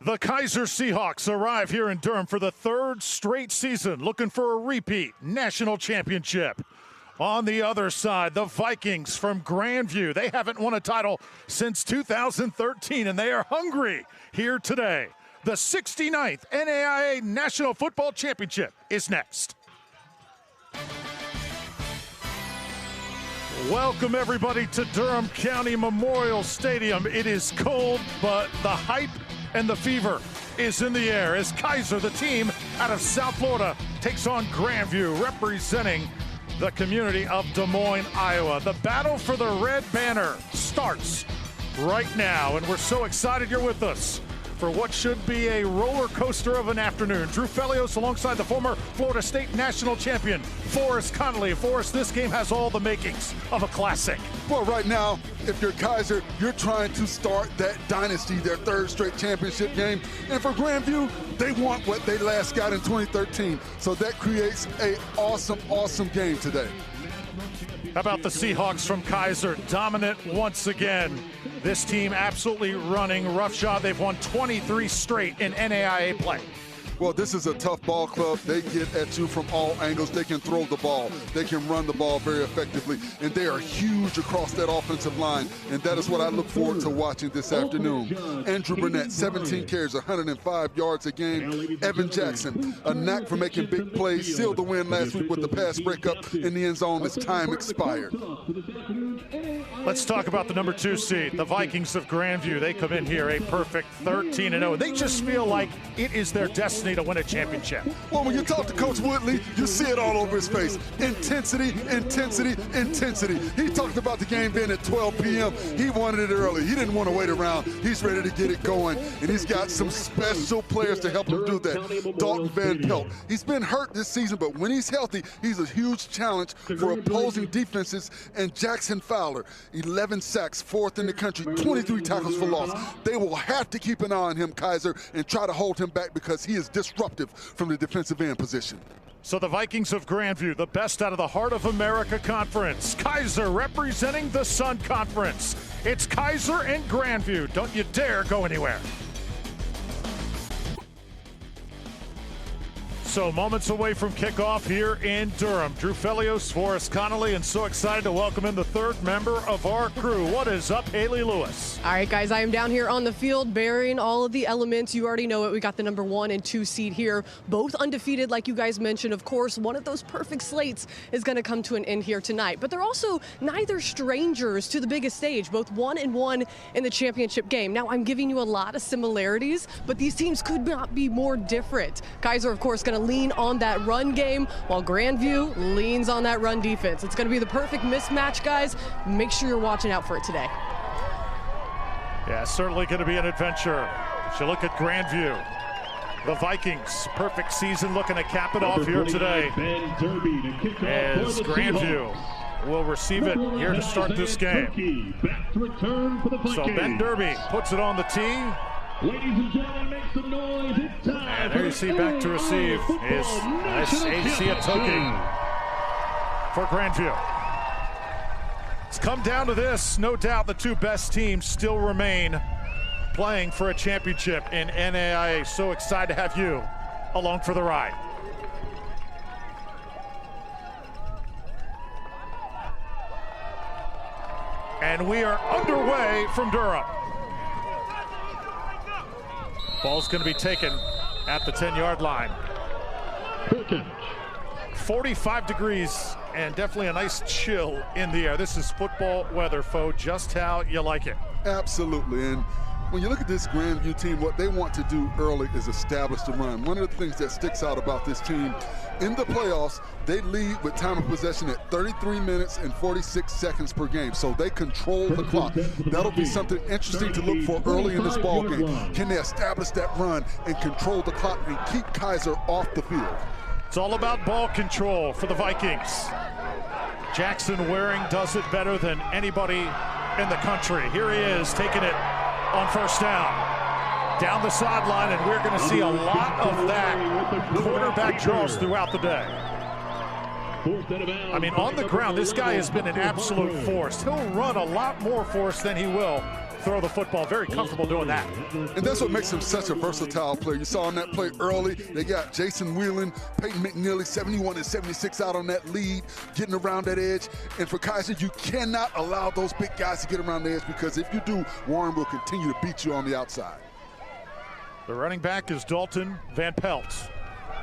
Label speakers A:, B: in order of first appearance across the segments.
A: The Kaiser Seahawks arrive here in Durham for the third straight season, looking for a repeat national championship. On the other side, the Vikings from Grandview. They haven't won a title since 2013, and they are hungry here today. The 69th NAIA National Football Championship is next. Welcome, everybody, to Durham County Memorial Stadium. It is cold, but the hype and the fever is in the air as Kaiser, the team out of South Florida, takes on Grandview, representing the community of Des Moines, Iowa. The battle for the red banner starts right now, and we're so excited you're with us for what should be a roller coaster of an afternoon. Drew Felios alongside the former Florida State national champion, Forrest Connolly. Forrest, this game has all the makings of a classic.
B: Well, right now, if you're Kaiser, you're trying to start that dynasty, their third straight championship game. And for Grandview, they want what they last got in 2013. So that creates an awesome, awesome game today.
A: How about the Seahawks from Kaiser? Dominant once again. This team absolutely running roughshod. They've won 23 straight in NAIA play.
B: Well, this is a tough ball club. They get at you from all angles. They can throw the ball. They can run the ball very effectively. And they are huge across that offensive line. And that is what I look forward to watching this afternoon. Andrew Burnette, 17 carries, 105 yards a game. Evan Jackson, a knack for making big plays, sealed the win last week with the pass breakup in the end zone as time expired.
A: Let's talk about the number 2 seed, the Vikings of Grandview. They come in here a perfect 13-0. They just feel like it is their destiny to win a championship.
B: Well, when you talk to Coach Woodley, you see it all over his face. Intensity, intensity, intensity. He talked about the game being at 12 p.m. He wanted it early. He didn't want to wait around. He's ready to get it going, and he's got some special players to help him do that. Dalton Van Pelt. He's been hurt this season, but when he's healthy, he's a huge challenge for opposing defenses. And Jackson Fowler, 11 sacks, 4th in the country, 23 tackles for loss. They will have to keep an eye on him, Kaiser, and try to hold him back because he is disruptive from the defensive end position.
A: So the Vikings of Grandview, the best out of the Heart of America Conference. Kaiser representing the Sun Conference. It's Kaiser and Grandview. Don't you dare go anywhere. So moments away from kickoff here in Durham. Drew Felios, Forrest Connolly, and so excited to welcome in the third member of our crew. What is up, Haley Lewis?
C: All right, guys, I am down here on the field bearing all of the elements. You already know it. We got the number 1 and 2 seed here, both undefeated, like you guys mentioned. Of course, one of those perfect slates is going to come to an end here tonight. But they're also neither strangers to the biggest stage, both 1-1 in the championship game. Now, I'm giving you a lot of similarities, but these teams could not be more different. Kaiser, of course, going to lean on that run game, while Grandview leans on that run defense. It's going to be the perfect mismatch, guys. Make sure you're watching out for it today.
A: Yeah, certainly going to be an adventure. As you look at Grandview, the Vikings, perfect season looking to cap it off here today. As Grandview will receive it here to start this game. So Ben Derby puts it on the tee.
D: Ladies and gentlemen, make some noise. It's time.
A: And there you see back to receive is Aisea Toki for Grandview. It's come down to this. No doubt the two best teams still remain playing for a championship in NAIA. So excited to have you along for the ride. And we are underway from Durham. Ball's going to be taken at the 10-yard line. 45 degrees and definitely a nice chill in the air. This is football weather, folks, just how you like it.
B: Absolutely. And when you look at this Grandview team, what they want to do early is establish the run. One of the things that sticks out about this team, in the playoffs, they lead with time of possession at 33 minutes and 46 seconds per game. So they control the clock. That'll be something interesting to look for early in this ball game. Can they establish that run and control the clock and keep Kaiser off the field?
A: It's all about ball control for the Vikings. Jackson Waring does it better than anybody in the country. Here he is taking it on first down the sideline, and we're going to see a lot of that quarterback draws throughout the day. I mean, on the ground, this guy has been an absolute force. He'll run a lot more force than he will throw the football. Very comfortable doing that.
B: And that's what makes him such a versatile player. You saw on that play early, they got Jason Whelan, Peyton McNeely, 71 and 76 out on that lead, getting around that edge. And for Kaiser, you cannot allow those big guys to get around the edge, because if you do, Warren will continue to beat you on the outside.
A: The running back is Dalton Van Pelt.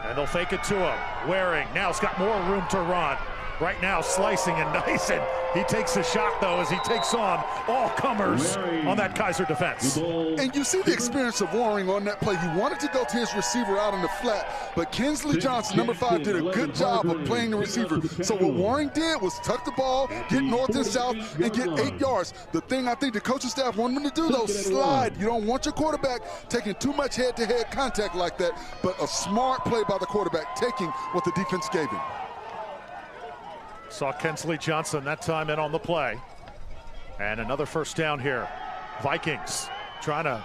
A: And they'll fake it to him. Waring now's got more room to run. Right now slicing and nice, and he takes a shot though as he takes on all comers on that Kaiser defense.
B: And you see the experience of Waring on that play. He wanted to go to his receiver out in the flat, but Kinsley Johnson, number 5, did a good job of playing the receiver. So what Waring did was tuck the ball, get north and south, and get 8 yards. The thing I think the coaching staff wanted him to do, though, slide. You don't want your quarterback taking too much head-to-head contact like that, but a smart play by the quarterback, taking what the defense gave him.
A: Saw Kinsley Johnson that time in on the play. And another first down here. Vikings trying to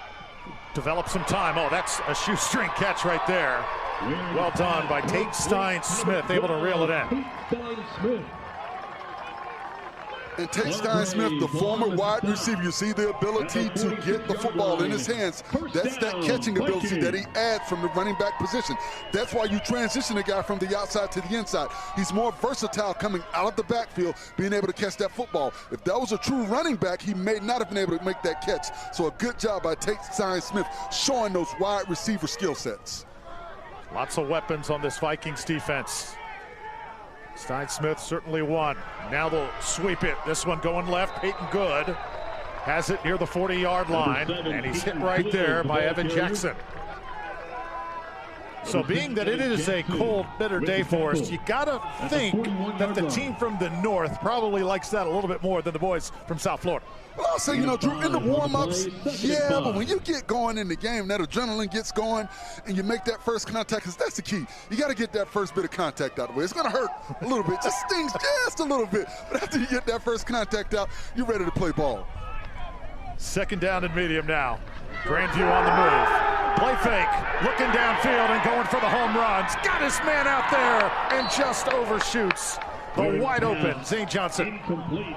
A: develop some time. Oh, that's a shoestring catch right there. Well done by Tate Stein-Smith, able to reel it in.
B: And Tate Stein-Smith, the former wide receiver, you see the ability to get the football in his hands. That's that catching ability that he adds from the running back position. That's why you transition a guy from the outside to the inside. He's more versatile coming out of the backfield, being able to catch that football. If that was a true running back, he may not have been able to make that catch. So a good job by Tate Stein-Smith showing those wide receiver skill sets.
A: Lots of weapons on this Vikings defense. Stein-Smith certainly won. Now they'll sweep it. This one going left. Peyton Good has it near the 40-yard line, and he's hit right there by Evan Jackson. So being that it is a cold, bitter day for us, you gotta think that the team from the north probably likes that a little bit more than the boys from South Florida.
B: Well, I'll say, Drew, in the warm-ups, yeah, but when you get going in the game, that adrenaline gets going, and you make that first contact, because that's the key. You got to get that first bit of contact out of the way. It's going to hurt a little bit, just stings just a little bit. But after you get that first contact out, you're ready to play ball.
A: Second down and medium now. Grandview on the move. Play fake, looking downfield and going for the home runs. Got his man out there and just overshoots the wide open Zane Johnson.
D: Incomplete.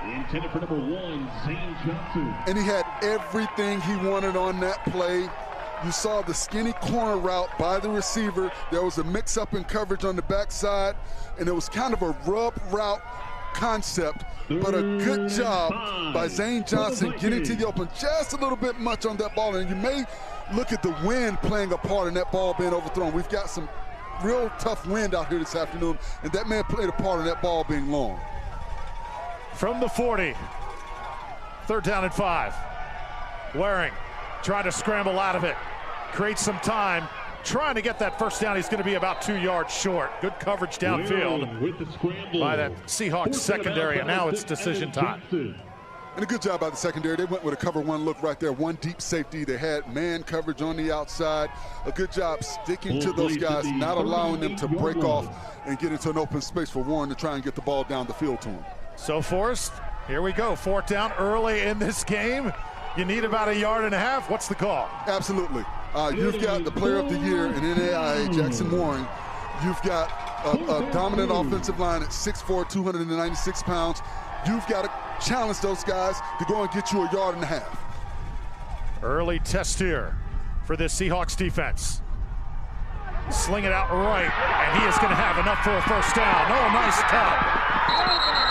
D: Intended for number 1, Zane Johnson.
B: And he had everything he wanted on that play. You saw the skinny corner route by the receiver. There was a mix-up in coverage on the backside, and it was kind of a rub route concept, but a good job by Zane Johnson getting to the open just a little bit much on that ball. And you may look at the wind playing a part in that ball being overthrown. We've got some real tough wind out here this afternoon, and that may have played a part in that ball being long.
A: From the 40, third down and 5. Waring trying to scramble out of it, create some time, trying to get that first down. He's going to be about 2 yards short. Good coverage downfield by that Seahawks secondary, and now it's decision time.
B: And a good job by the secondary. They went with a cover 1 look right there, 1 deep safety. They had man coverage on the outside. A good job sticking to those guys, not allowing them to break off and get into an open space for Warren to try and get the ball down the field to him.
A: So, Forrest, here we go. 4th down early in this game. You need about 1.5 yards. What's the call?
B: Absolutely. You've got the player of the year in NAIA, Jackson Waring. You've got a dominant offensive line at 6'4", 296 pounds. You've got to challenge those guys to go and get you 1.5 yards.
A: Early test here for this Seahawks defense. Sling it out right, and he is going to have enough for a first down. Oh, nice tap.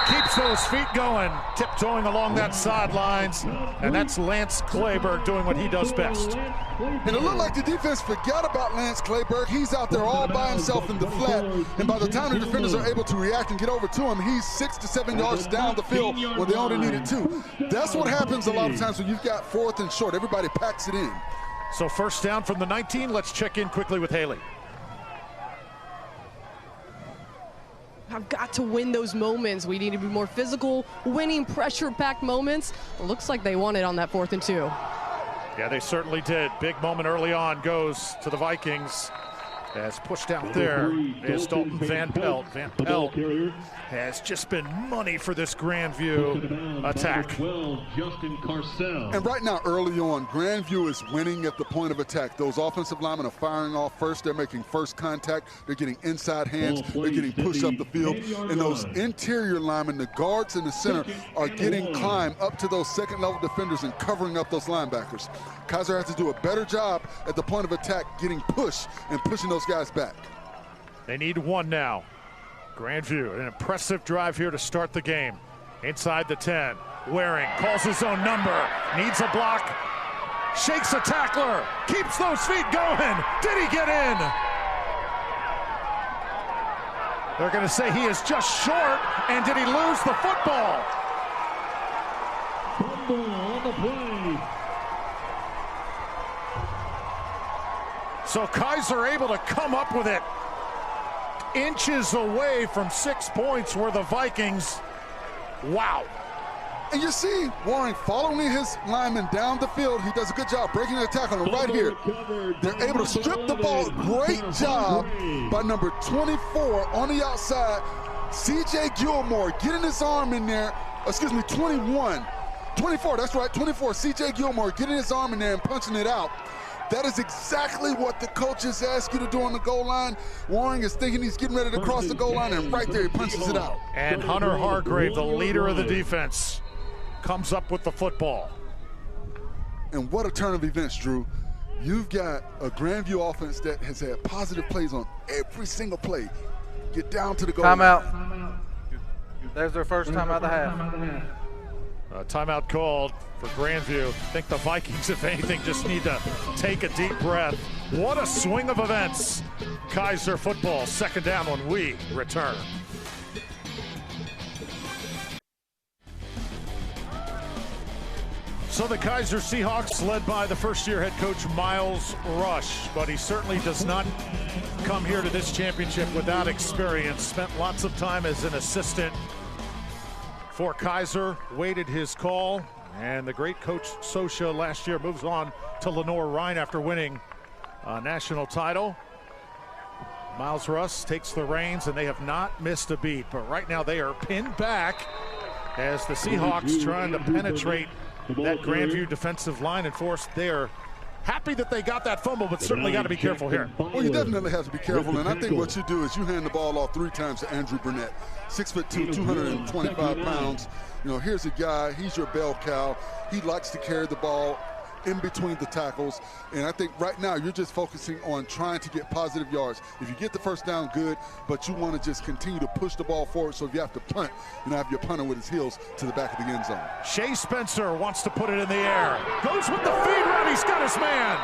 A: Keeps those feet going, tiptoeing along that sidelines, and that's Lance Clayberg doing what he does best.
B: And it looked like the defense forgot about Lance Clayberg. He's out there all by himself in the flat, and by the time the defenders are able to react and get over to him, he's 6 to 7 yards down the field when they only needed 2. That's what happens a lot of times when you've got 4th and short. Everybody packs it in.
A: So first down from the 19. Let's check in quickly with Haley.
C: I've got to win those moments. We need to be more physical, winning pressure-packed moments. It looks like they won it on that 4th and 2.
A: Yeah, they certainly did. Big moment early on goes to the Vikings. As pushed out there is Dalton Van Pelt. Van Pelt has just been money for this Grandview attack.
B: And right now, early on, Grandview is winning at the point of attack. Those offensive linemen are firing off first. They're making first contact. They're getting inside hands. They're getting pushed up the field. And those interior linemen, the guards in the center, are getting climb up to those second-level defenders and covering up those linebackers. Kaiser has to do a better job at the point of attack, getting pushed and pushing those guys back.
A: They need one now. Grandview, an impressive drive here to start the game. Inside the 10, Waring calls his own number, needs a block, shakes a tackler, keeps those feet going. Did he get in? They're going to say he is just short, and did he lose the football?
D: Fumble on the play.
A: So Kaiser able to come up with it. Inches away from 6 points were the Vikings. Wow.
B: And you see Waring following his lineman down the field. He does a good job breaking the tackle. And right here, they're able to strip the ball. Great job by number 24 on the outside. C.J. Gilmore getting his arm in there. Excuse me, 21. 24, that's right, 24. C.J. Gilmore getting his arm in there and punching it out. That is exactly what the coaches ask you to do on the goal line. Waring is thinking he's getting ready to cross the goal line, and right there he punches it out.
A: And Hunter Hargrave, the leader of the defense, comes up with the football.
B: And what a turn of events, Drew. You've got a Grandview offense that has had positive plays on every single play. Get down to the goal line.
E: Timeout. There's their first time out of the half.
A: Timeout called for Grandview. I think the Vikings, if anything, just need to take a deep breath. What a swing of events. Kaiser football, second down when we return. So the Kaiser Seahawks, led by the first-year head coach Miles Rush, but he certainly does not come here to this championship without experience. Spent lots of time as an assistant for Kaiser, waited his call, and the great coach Sosha last year moves on to Lenore-Rhyne after winning a national title. Miles Rush takes the reins, and they have not missed a beat, but right now they are pinned back as the Seahawks trying to penetrate that Grandview defensive line and force. They are happy that they got that fumble, but certainly got to be careful here.
B: Well, you definitely have to be careful, and I think what you do is you hand the ball off 3 times to Andrew Burnette. 6'2", 225 pounds. You know, here's a guy, he's your bell cow. He likes to carry the ball in between the tackles, and I think right now you're just focusing on trying to get positive yards. If you get the first down, good, but you want to just continue to push the ball forward, so if you have to punt, you know, have your punter with his heels to the back of the end zone.
A: Shea Spencer wants to put it in the air. Goes with the feed route, he's got his man.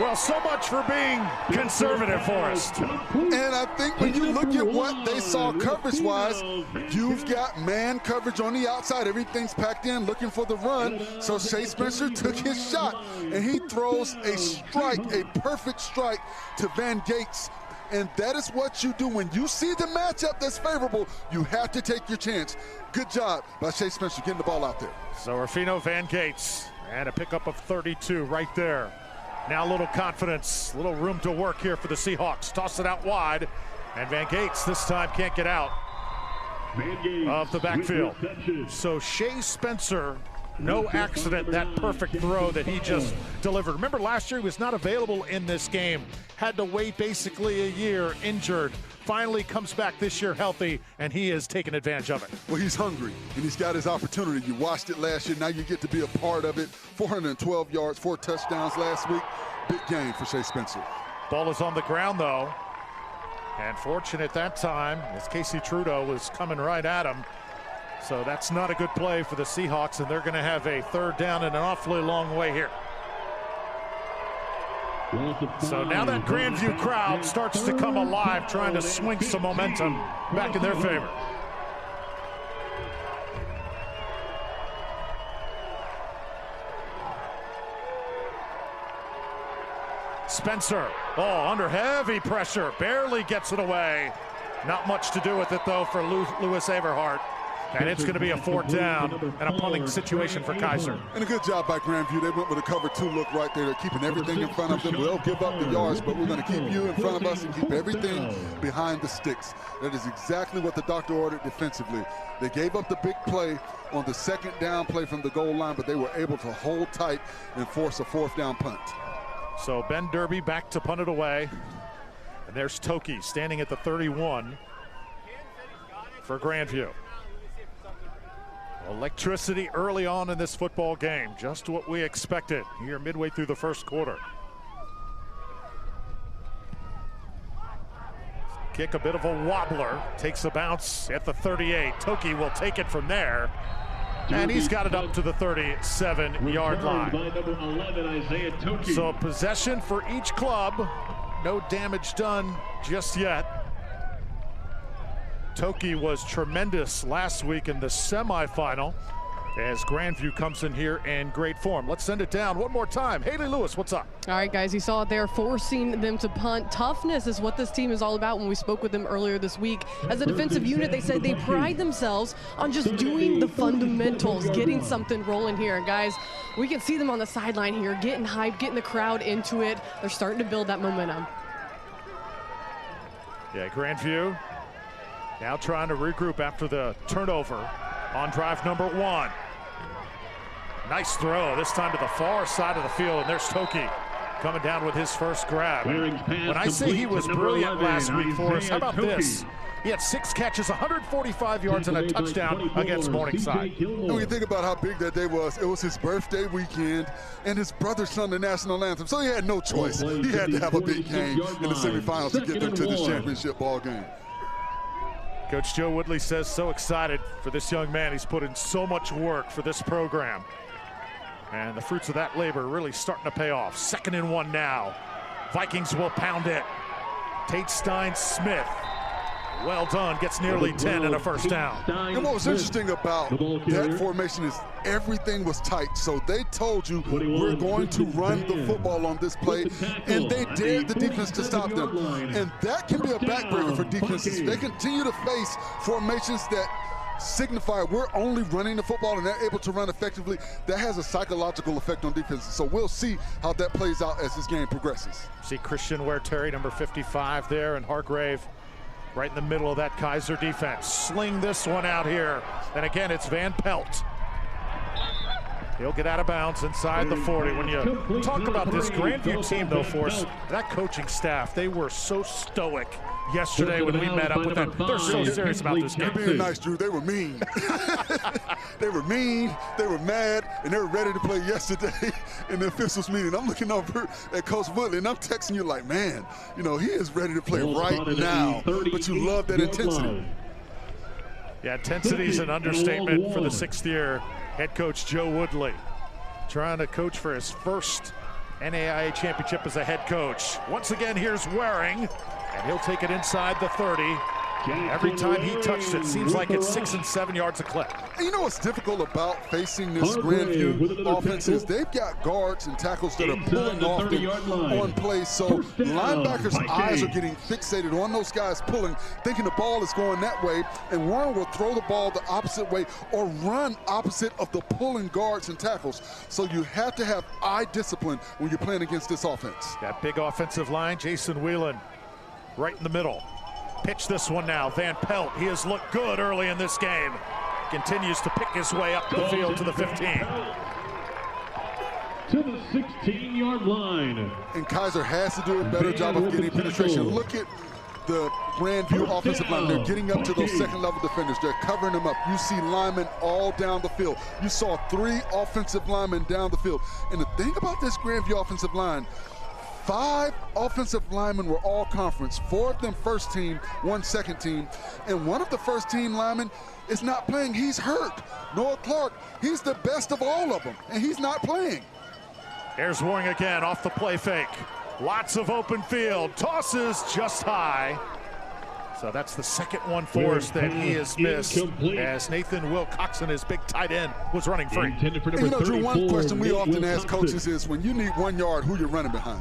A: Well, so much for being conservative, Forrest.
B: And I think when you look at what they saw coverage-wise, you've got man coverage on the outside. Everything's packed in, looking for the run. So Shea Spencer took his shot, and he throws a strike, a perfect strike to Van Gates. And that is what you do. When you see the matchup that's favorable, you have to take your chance. Good job by Shea Spencer getting the ball out there.
A: So Rufino Van Gates, and a pickup of 32 right there. Now a little confidence, a little room to work here for the Seahawks. Toss it out wide, and Van Gates this time can't get out of the backfield. So Shea Spencer, no accident, that perfect throw that he just delivered. Remember last year he was not available in this game. Had to wait basically a year, injured. Finally comes back this year healthy, and he has taken advantage of it.
B: Well, he's hungry, and he's got his opportunity. You watched it last year. Now you get to be a part of it. 412 yards, 4 touchdowns last week. Big game for Shea Spencer.
A: Ball is on the ground, though. And fortunate that time, as Casey Trudeau was coming right at him. So that's not a good play for the Seahawks, and they're going to have a third down and an awfully long way here. So now that Grandview crowd starts to come alive, trying to swing some momentum back in their favor. Spencer, under heavy pressure, barely gets it away. Not much to do with it, though, for Louis Everhart. And it's going to be a 4th down and a punting situation for Keiser.
B: And a good job by Grandview. They went with a cover 2 look right there. They're keeping everything in front of them. We'll give up the yards, but we're going to keep you in front of us and keep everything behind the sticks. That is exactly what the doctor ordered defensively. They gave up the big play on the 2nd down play from the goal line, but they were able to hold tight and force a 4th down punt.
A: So Ben Derby back to punt it away. And there's Toki standing at the 31 for Grandview. Electricity early on in this football game, just what we expected here midway through the 1st quarter. Kick a bit of a wobbler, takes a bounce at the 38. Toki will take it from there, and he's got it up to the 37-yard line. So possession for each club, no damage done just yet. Toki was tremendous last week in the semifinal as Grandview comes in here in great form. Let's send it down one more time. Haley Lewis, what's up?
C: All right, guys, you saw it there, forcing them to punt. Toughness is what this team is all about. When we spoke with them earlier this week, as a defensive unit, they said they pride themselves on just doing the fundamentals, getting something rolling here. And guys, we can see them on the sideline here, getting hype, getting the crowd into it. They're starting to build that momentum.
A: Yeah, Grandview now trying to regroup after the turnover on drive number 1. Nice throw, this time to the far side of the field, and there's Toki coming down with his first grab. When I say he was brilliant last week for us, how about this? He had 6 catches, 145 yards, and a touchdown against Morningside.
B: And when you think about how big that day was, it was his birthday weekend, and his brother sung the national anthem, so he had no choice. He had to have a big game in the semifinals to get them to this championship ball game.
A: Coach Joe Woodley says so excited for this young man. He's put in so much work for this program. And the fruits of that labor really starting to pay off. 2nd and 1 now. Vikings will pound it. Tate Stein-Smith, well done, gets nearly 10 and a 1st down.
B: And what was interesting about that formation is everything was tight. So they told you we're going to run the football on this play, and they dared the defense to stop them. And that can be a backbreaker for defenses. They continue to face formations that signify we're only running the football and they're able to run effectively. That has a psychological effect on defenses. So we'll see how that plays out as this game progresses.
A: See Christian Ware-Terry, number 55 there, and Hargrave right in the middle of that Kaiser defense. Sling this one out here. And again, it's Van Pelt. He'll get out of bounds inside the 40. When you talk about this Grandview team, though, Force, that coaching staff, they were so stoic yesterday when we met up with them. They're so serious about this game.
B: You're being nice, Drew. They were mean. They were mean, they were mad, and they were ready to play yesterday in the officials meeting. I'm looking over at Coach Woodley, and I'm texting you like, man, you know, he is ready to play right now. But you love that intensity.
A: Yeah, intensity is an understatement for the 6th-year head coach Joe Woodley, trying to coach for his first NAIA championship as a head coach. Once again, here's Waring, and he'll take it inside the 30. Every time he touched it, seems like it's 6 and 7 yards a clip.
B: And you know what's difficult about facing this Grandview offense is they've got guards and tackles that are pulling off them on plays. So linebackers' eyes are getting fixated on those guys pulling, thinking the ball is going that way, and Warren will throw the ball the opposite way or run opposite of the pulling guards and tackles. So you have to have eye discipline when you're playing against this offense.
A: That big offensive line, Jason Whelan, right in the middle. Pitch this one now, Van Pelt. He has looked good early in this game. Continues to pick his way up the field to the 15.
D: To the 16-yard line.
B: And Kaiser has to do a better job of getting penetration. Look at the Grandview offensive line. They're getting up to those second-level defenders. They're covering them up. You see linemen all down the field. You saw 3 offensive linemen down the field. And the thing about this Grandview offensive line, 5 offensive linemen were all conference, 4 of them first team, 1 second team, and 1 of the first team linemen is not playing. He's hurt. Noah Clark, he's the best of all of them, and he's not playing.
A: Here's Waring again off the play fake. Lots of open field. Tosses just high. So that's the second one for us that he has missed as Nathan Wilcoxon, his big tight end, was running free.
B: And you know, Drew, one question we often ask coaches is when you need 1 yard, who you're running behind.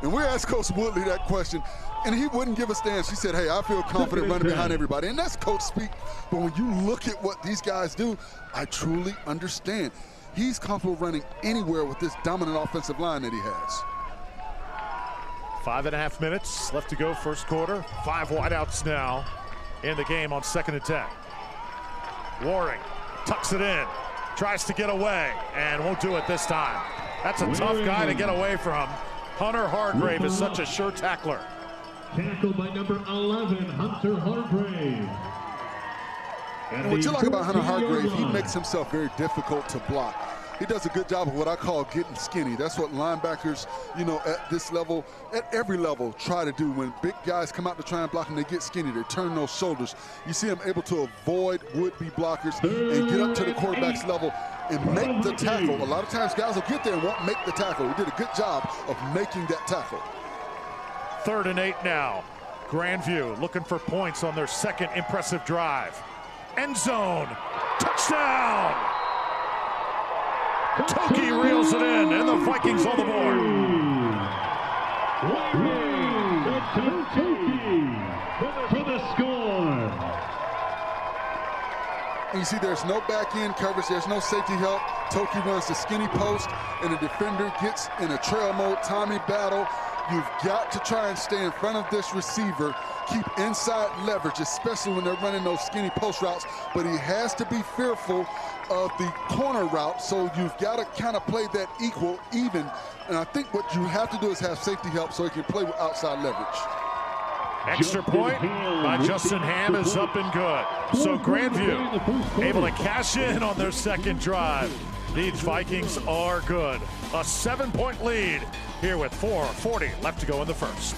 B: And we asked Coach Woodley that question, and he wouldn't give us the answer. He said, hey, I feel confident running behind everybody. And that's coach speak. But when you look at what these guys do, I truly understand. He's comfortable running anywhere with this dominant offensive line that he has.
A: 5.5 minutes left to go first quarter. 5 wideouts now in the game on 2nd and 10. Waring tucks it in, tries to get away, and won't do it this time. That's a tough guy to get away from. Hunter Hargrave is such a sure tackler.
D: Tackled by number 11, Hunter Hargrave.
B: And what you like about Hunter Hargrave, he makes himself very difficult to block. He does a good job of what I call getting skinny. That's what linebackers, you know, at this level, at every level, try to do. When big guys come out to try and block them, they get skinny. They turn those shoulders. You see them able to avoid would-be blockers and get up to the quarterback's level and make the tackle. A lot of times guys will get there and won't make the tackle. He did a good job of making that tackle.
A: 3rd and 8 now. Grandview looking for points on their 2nd impressive drive. End zone. Touchdown! Toki reels it in, and the Vikings on the board.
D: For the score.
B: And you see there's no back end coverage, there's no safety help. Toki runs the skinny post, and the defender gets in a trail mode, timing battle. You've got to try and stay in front of this receiver, keep inside leverage, especially when they're running those skinny post routes, but he has to be fearful of the corner route, so you've got to kind of play that even. And I think what you have to do is have safety help so he can play with outside leverage.
A: Extra point by Justin Ham is up and good. So Grandview able to cash in on their 2nd drive. These Vikings are good. A 7-point lead here with 4:40 left to go in the first.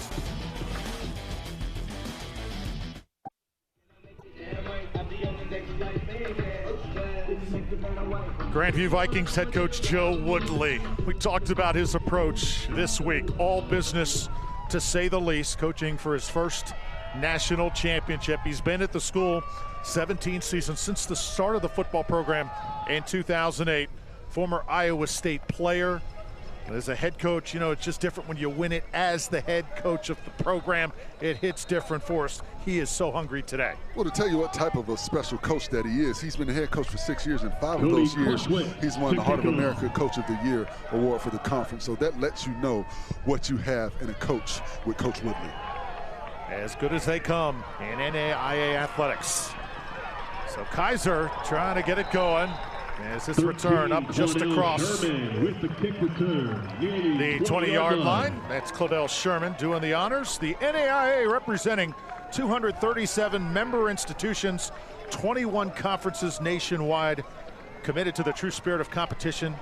A: Grandview Vikings head coach Joe Woodley. We talked about his approach this week. All business, to say the least, coaching for his first national championship. He's been at the school 17 seasons since the start of the football program in 2008. Former Iowa State player. As a head coach, you know, it's just different when you win it as the head coach of the program. It hits different for us. He is so hungry today.
B: Well, to tell you what type of a special coach that he is, he's been the head coach for 6 years, and 5 of those years, he's won the Heart of America Coach of the Year award for the conference. So that lets you know what you have in a coach with Coach Woodley.
A: As good as they come in NAIA athletics. So Kaiser trying to get it going. As this return up just across the 20-yard line. That's Claudel Sherman doing the honors. The NAIA representing 237 member institutions, 21 conferences nationwide, committed to the true spirit of competition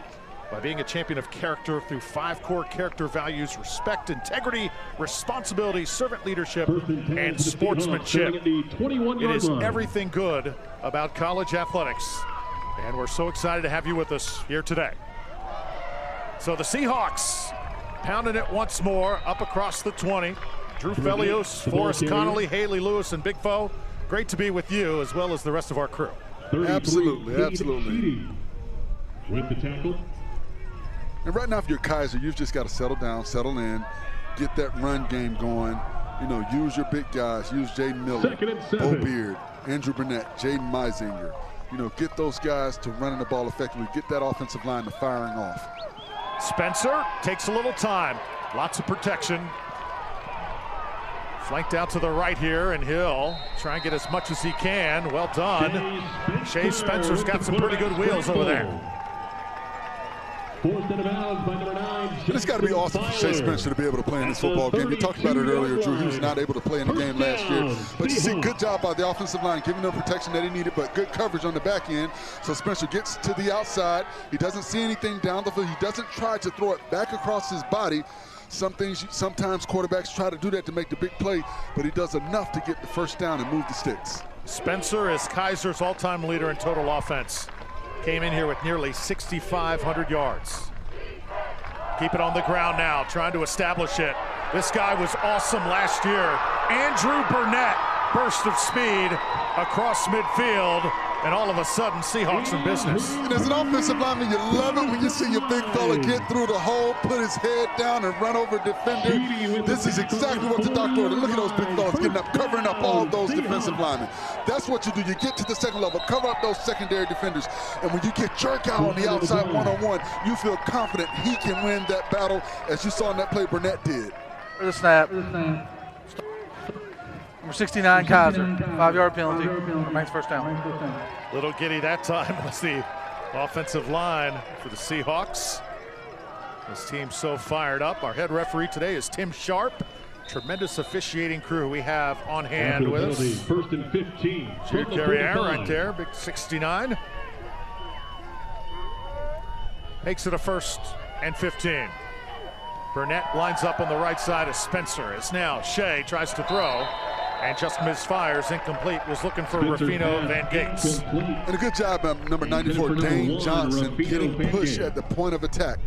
A: by being a champion of character through 5 core character values: respect, integrity, responsibility, servant leadership, and sportsmanship. It is everything good about college athletics. And we're so excited to have you with us here today. So the Seahawks pounding it once more up across the 20. Drew Felios, Forrest Connolly, Haley Lewis, and Big Foe. Great to be with you as well as the rest of our crew.
B: Absolutely, absolutely.
D: With the tackle.
B: And right now, if you're Kaiser, you've just got to settle down, settle in, get that run game going. You know, use your big guys. Use Jaden Miller, Bo Beard, Andrew Burnette, Jaden Meisinger. You know, get those guys to running the ball effectively, get that offensive line to firing off.
A: Spencer takes a little time, lots of protection. Flanked out to the right here, and Hill try and get as much as he can. Well done. Shea Spencer's got some pretty good wheels over there.
B: And it's got to be awesome for Shea Spencer to be able to play in this football game. You talked about it earlier, Drew. He was not able to play in the game last year. But you see, good job by the offensive line, giving them protection that he needed, but good coverage on the back end. So Spencer gets to the outside. He doesn't see anything down the field. He doesn't try to throw it back across his body. Sometimes quarterbacks try to do that to make the big play, but he does enough to get the first down and move the sticks.
A: Spencer is Kaiser's all-time leader in total offense. Came in here with nearly 6,500 yards. Keep it on the ground now, trying to establish it. This guy was awesome last year. Andrew Burnette, burst of speed across midfield. And all of a sudden, Seahawks in business.
B: And as an offensive lineman, you love it when you see your big fella get through the hole, put his head down, and run over a defender. This is exactly what the doctor ordered. Look at those big fellas getting up, covering up all those defensive linemen. That's what you do. You get to the second level, cover up those secondary defenders. And when you get jerk out on the outside one-on-one, you feel confident he can win that battle, as you saw in that play Burnette did.
E: The snap. Number 69, Kaiser. 5-yard penalty. Remains first down.
A: Little giddy that time was the offensive line for the Seahawks. This team's so fired up. Our head referee today is Tim Sharp. Tremendous officiating crew we have on hand with us.
D: First and 15.
A: Jude Carriere right there, big 69. Makes it a 1st and 15. Burnette lines up on the right side of Spencer. It's now Shea tries to throw and just misfires, incomplete. Was looking for Rufino Van Gates.
B: And a good job by number 94, Dane Johnson, getting push at the point of attack.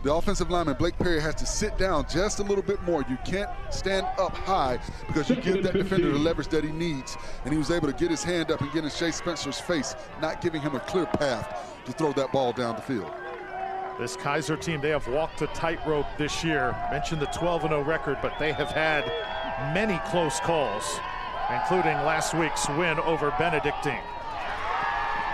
B: The offensive lineman, Blake Perry, has to sit down just a little bit more. You can't stand up high because you give that defender the leverage that he needs. And he was able to get his hand up and get in Shea Spencer's face, not giving him a clear path to throw that ball down the field.
A: This Kaiser team, they have walked a tightrope this year. Mentioned the 12-0 record, but they have had many close calls, including last week's win over Benedictine.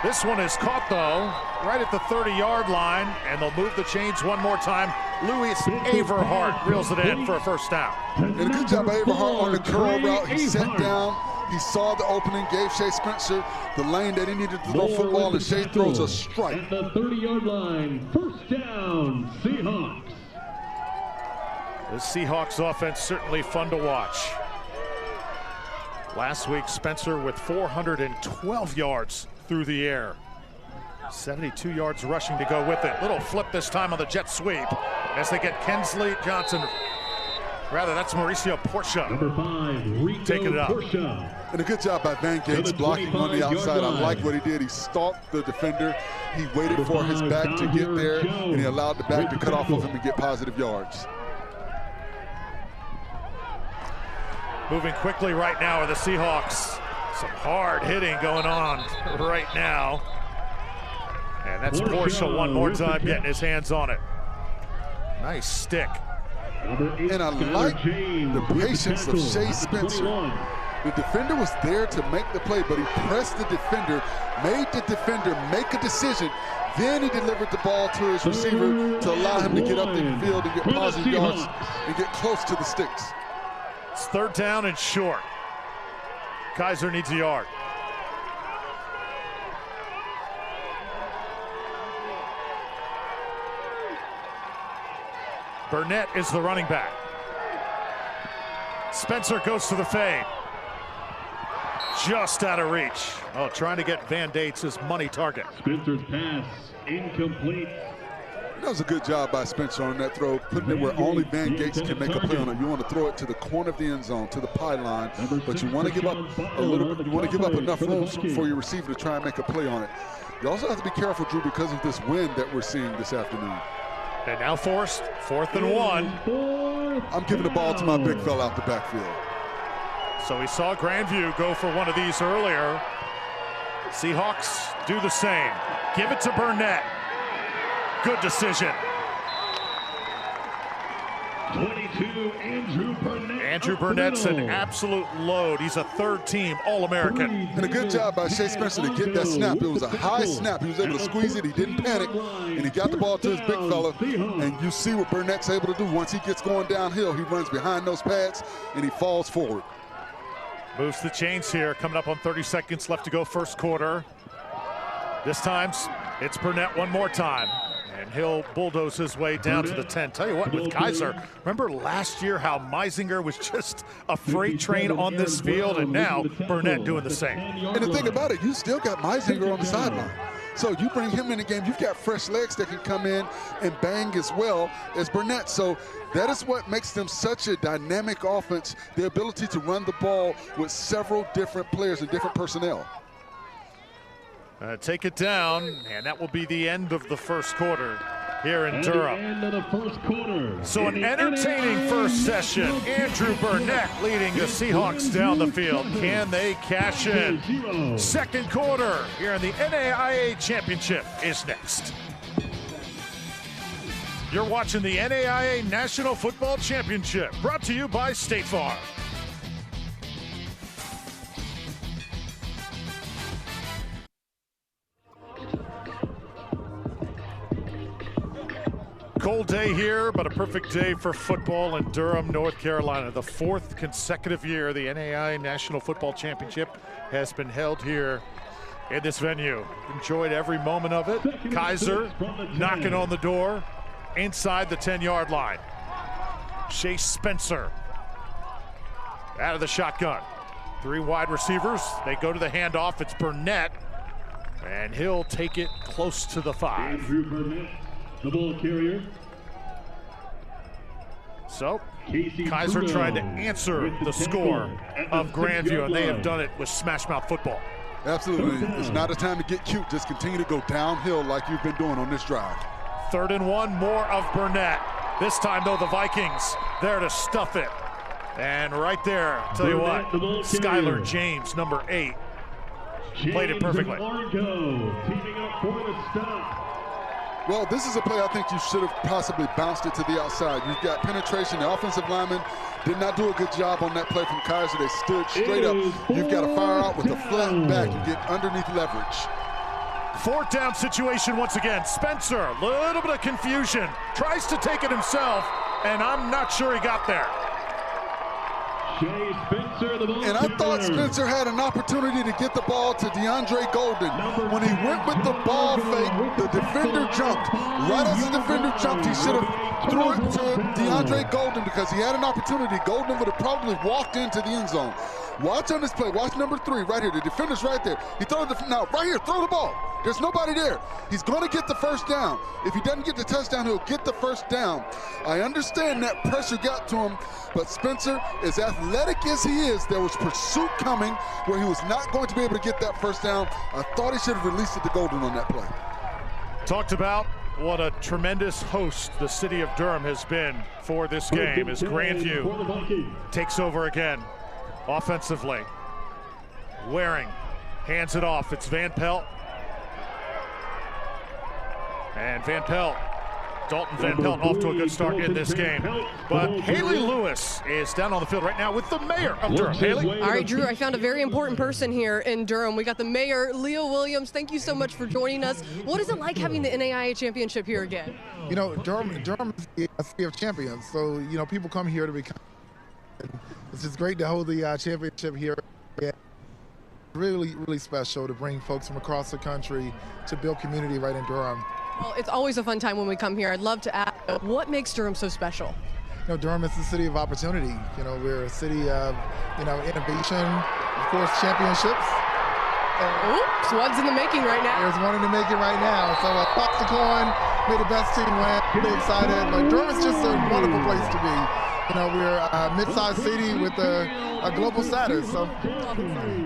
A: This one is caught, though, right at the 30-yard line, and they'll move the chains one more time. Louis Averhart reels it in for a 1st down.
B: And a good job by Averhart on the curl route. He sat down, he saw the opening, gave Shea Spencer the lane that he needed to throw football, and Shea throws a strike.
D: At the 30-yard line, 1st down, Seahawks.
A: The Seahawks offense certainly fun to watch. Last week, Spencer with 412 yards through the air. 72 yards rushing to go with it. Little flip this time on the jet sweep as they get Kensley Johnson. Rather, that's Mauricio Porcha.
D: Number 5, Rico
A: taking it up.
D: Porcha.
B: And a good job by Van Gates blocking on the outside. I like what he did. He stalked the defender. He waited for his back to get there, and he allowed the back to cut off of him and get positive yards.
A: Moving quickly right now are the Seahawks. Some hard hitting going on right now. And that's Porcha one more time getting his hands on it. Nice stick.
B: And I like the patience of Shea Spencer. The defender was there to make the play, but he pressed the defender, made the defender make a decision. Then he delivered the ball to his receiver to allow him to get up the field and get positive yards and get close to the sticks.
A: It's 3rd down and short. Kaiser needs a yard. Burnette is the running back. Spencer goes to the fade. Just out of reach. Oh, trying to get Van Dates his money target.
D: Spencer's pass incomplete.
B: That was a good job by Spencer on that throw, putting it where only Van Gates can make a play on it. You want to throw it to the corner of the end zone, to the pylon, but you want to give up a little bit. You want to give up enough room for your receiver to try and make a play on it. You also have to be careful, Drew, because of this wind that we're seeing this afternoon.
A: And now forced 4th and 1.
B: I'm giving the ball to my big fella out the backfield.
A: So we saw Grandview go for one of these earlier. Seahawks do the same. Give it to Burnette. Good decision.
D: 22, Andrew Burnette.
A: Andrew Burnett's an absolute load. He's a 3rd-team All-American.
B: And a good job by Shea Spencer to get that snap. It was a high snap. He was able to squeeze it. He didn't panic. And he got the ball to his big fella. And you see what Burnette's able to do. Once he gets going downhill, he runs behind those pads and he falls forward.
A: Moves the chains here. Coming up on 30 seconds left to go 1st quarter. This time, it's Burnette one more time. And he'll bulldoze his way down to the 10. Tell you what, with Kaiser, remember last year how Meisinger was just a freight train on this field, and now Burnette doing the same.
B: And the thing about it, you still got Meisinger on the sideline. So you bring him in the game, you've got fresh legs that can come in and bang as well as Burnette. So that is what makes them such a dynamic offense, the ability to run the ball with several different players and different personnel.
A: Take it down, and that will be the end of the 1st quarter here in Durham.
D: End of the first quarter.
A: So an entertaining first session. Andrew Burnette leading the Seahawks down the field. Can they cash in? Second quarter here in the NAIA Championship is next. You're watching the NAIA National Football Championship, brought to you by State Farm. Cold day here, but a perfect day for football in Durham, North Carolina. The fourth consecutive year the NAIA National Football Championship has been held here in this venue. Enjoyed every moment of it. Kaiser knocking on the door inside the 10-yard line. Shea Spencer out of the shotgun. Three wide receivers. They go to the handoff. It's Burnette, and he'll take it close to the 5.
D: Andrew Burnette, the ball carrier.
A: So Kaiser trying to answer the score of Grandview, and they have done it with smash mouth football.
B: Absolutely. It's not a time to get cute. Just continue to go downhill like you've been doing on this drive.
A: 3rd and 1, more of Burnette. This time, though, the Vikings there to stuff it. And right there, tell you what, Skylar James, number 8, played it perfectly.
D: Maurico teaming up for the stop.
B: Well, this is a play I think you should have possibly bounced it to the outside. You've got penetration. The offensive lineman did not do a good job on that play from Kaiser. They stood straight up. You've got to fire out with a flat back. You get underneath leverage.
A: 4th down situation once again. Spencer, a little bit of confusion. Tries to take it himself, and I'm not sure he got there.
D: Shea Spencer, the ball
B: And I thought
D: carrier.
B: Spencer had an opportunity to get the ball to DeAndre Golden. When he went with the ball fake, the defender jumped. Right as the defender jumped, he should have threw it to DeAndre Golden because he had an opportunity. Golden would have probably walked into the end zone. Watch on this play. Watch number 3 right here. The defender's right there. He throws the now right here. Throw the ball. There's nobody there. He's going to get the first down. If he doesn't get the touchdown, he'll get the first down. I understand that pressure got to him, but Spencer, as athletic as he is, there was pursuit coming where he was not going to be able to get that first down. I thought he should have released it to Golden on that play.
A: Talked about what a tremendous host the city of Durham has been for this game as Grandview takes over again offensively. Waring hands it off. It's Van Pelt. And Van Pelt, Dalton Van Pelt off to a good start in this game. But Haley Lewis is down on the field right now with the mayor of Durham. Haley?
C: All right, Drew, I found a very important person here in Durham. We got the mayor, Leo Williams. Thank you so much for joining us. What is it like having the NAIA championship here again?
F: You know, Durham is a city of champions. So, you know, people come here to become. It's just great to hold the championship here. Really, really special to bring folks from across the country to build community right in Durham.
C: Well, it's always a fun time when we come here. I'd love to ask, what makes Durham so special?
F: You know, Durham is the city of opportunity. You know, we're a city of, you know, innovation, of course, championships.
C: Oops, one's in the making right now.
F: There's one in the making right now. So toss the coin, may the best team win. Really excited. But Durham is just a wonderful place to be. You know, we're a mid-sized city with a global status. So,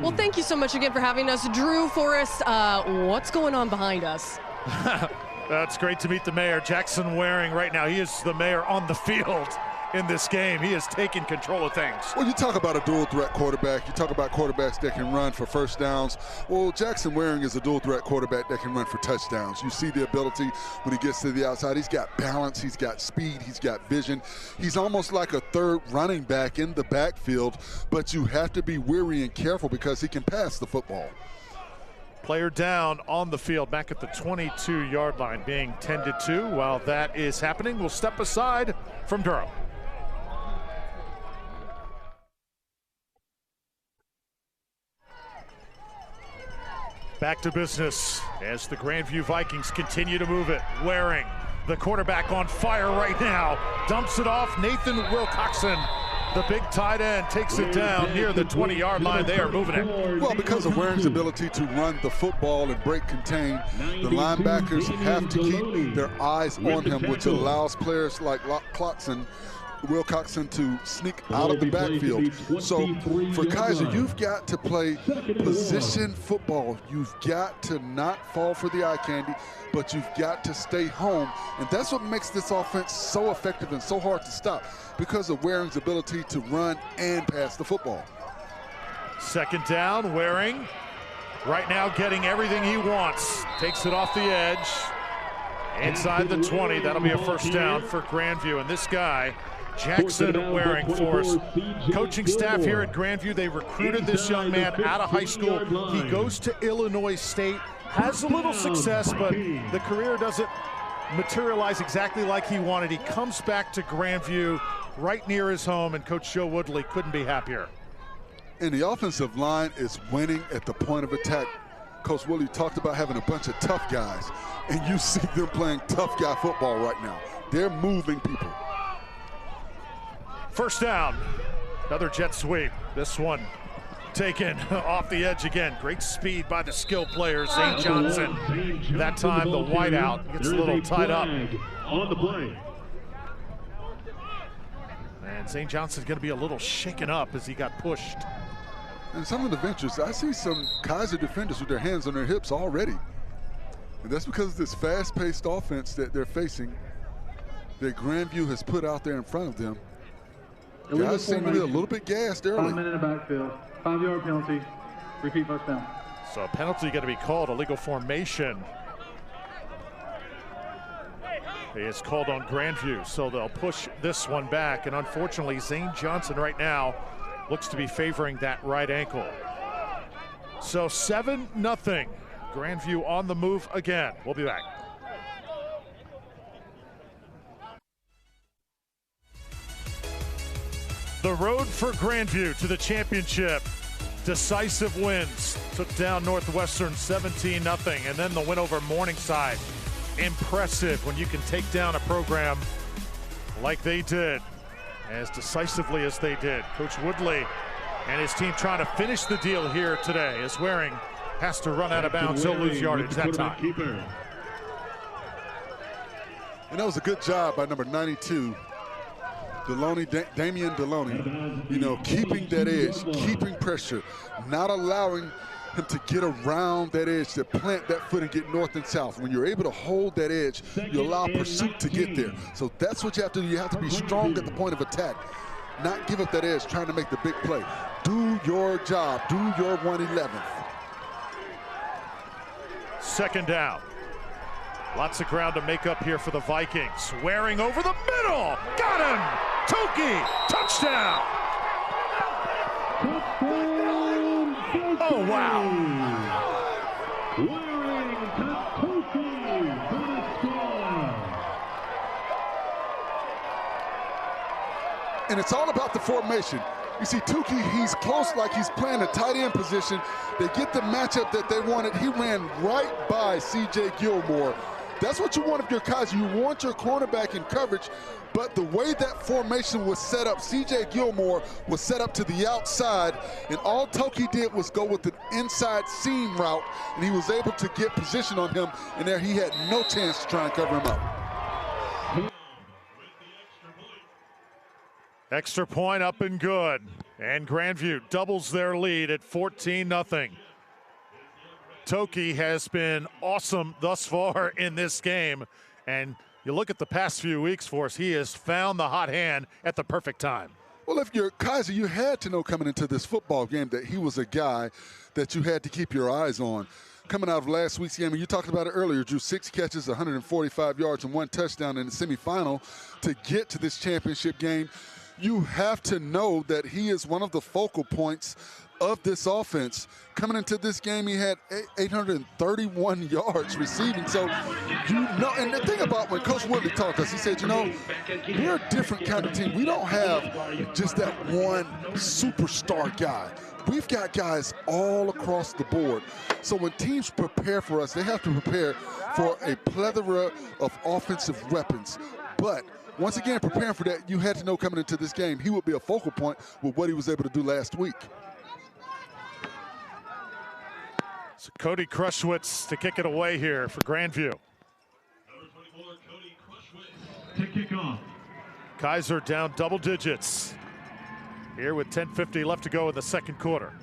C: well, thank you so much again for having us. Drew Forrest, what's going on behind us?
A: That's great to meet the mayor, Jackson Waring, right now. He is the mayor on the field in this game. He has taken control of things.
B: Well, you talk about a dual threat quarterback. You talk about quarterbacks that can run for first downs. Well, Jackson Waring is a dual threat quarterback that can run for touchdowns. You see the ability when he gets to the outside. He's got balance, he's got speed, he's got vision. He's almost like a third running back in the backfield, but you have to be wary and careful because he can pass the football.
A: Player down on the field, back at the 22-yard line, being tended to. While that is happening, we'll step aside from Durham. Back to business as the Grandview Vikings continue to move it. Waring, the quarterback, on fire right now. Dumps it off. Nathan Wilcoxon, the big tight end, takes it down near the 20-yard line. They are moving it.
B: Well, because of Waring's ability to run the football and break contain, the linebackers have to keep their eyes on him, which allows players like Clarkson Wilcoxon to sneak out of the backfield. So for Keiser, you've got to play position football. You've got to not fall for the eye candy, but you've got to stay home. And that's what makes this offense so effective and so hard to stop, because of Waring's ability to run and pass the football.
A: Second down, Waring right now getting everything he wants. Takes it off the edge. Inside the 20, that'll be a first down for Grandview. And this guy, Jackson Waring, for us. Coaching staff here at Grandview, they recruited this young man out of high school. He goes to Illinois State, has a little success, but the career doesn't materialize exactly like he wanted. He comes back to Grandview right near his home, and Coach Joe Woodley couldn't be happier.
B: And the offensive line is winning at the point of attack. Coach Woodley talked about having a bunch of tough guys, and you see them playing tough guy football right now. They're moving people. First down,
A: Another jet sweep. This one taken off the edge again. Great speed by the skill player, St. Johnson. That time the wideout gets a little tied up.
D: On the play.
A: And St. Johnson's going to be a little shaken up as he got pushed.
B: And some of the ventures, I see some Kaiser defenders with their hands on their hips already. And that's because of this fast-paced offense that they're facing, that Grandview has put out there in front of them. Guys seem to be a little bit gassed early.
G: 5 minute in the backfield, 5-yard penalty, repeat first down.
A: So a penalty going to be called, illegal formation. He is called on Grandview, so they'll push this one back. And unfortunately, Zane Johnson right now looks to be favoring that right ankle. So 7-0. Grandview on the move again. We'll be back. The road for Grandview to the championship. Decisive wins. Took down Northwestern 17-0, and then the win over Morningside. Impressive when you can take down a program like they did, as decisively as they did. Coach Woodley and his team trying to finish the deal here today, as Waring has to run out of bounds. He'll lose yardage that time.
B: And that was a good job by number 92, Damian Deloney. You know, keeping that edge, keeping pressure, not allowing him to get around that edge, to plant that foot and get north and south. When you're able to hold that edge, you allow pursuit to get there. So that's what you have to do. You have to be strong at the point of attack, not give up that edge trying to make the big play. Do your job. Do your 111th.
A: Second down. Lots of ground to make up here for the Vikings. Waring over the middle. Got him. Toki. Touchdown. Oh, wow.
D: Waring to Toki for the score.
B: And it's all about the formation. You see Toki, he's close, like he's playing a tight end position. They get the matchup that they wanted. He ran right by C.J. Gilmore. That's what you want of your Kaiser. You want your cornerback in coverage, but the way that formation was set up, C.J. Gilmore was set up to the outside, and all Toki did was go with an inside seam route, and he was able to get position on him, and there he had no chance to try and cover him up.
A: Extra point up and good. And Grandview doubles their lead at 14-0. Toki has been awesome thus far in this game. And you look at the past few weeks for us, he has found the hot hand at the perfect time.
B: Well, if you're Kaiser, you had to know coming into this football game that he was a guy that you had to keep your eyes on. Coming out of last week's game, and you talked about it earlier, drew 6 catches, 145 yards, and 1 touchdown in the semifinal to get to this championship game. You have to know that he is one of the focal points of this offense. Coming into this game, he had 831 yards receiving. So, you know, and the thing about when Coach Woodley talked to us, he said, you know, we're a different kind of team. We don't have just that one superstar guy. We've got guys all across the board. So when teams prepare for us, they have to prepare for a plethora of offensive weapons. But once again, preparing for that, you had to know coming into this game, he would be a focal point with what he was able to do last week.
A: So Cody Krushwitz to kick it away here for Grandview.
D: Number 24, Cody Krushwitz to kick off.
A: Kaiser down double digits here with 10:50 left to go in the second quarter.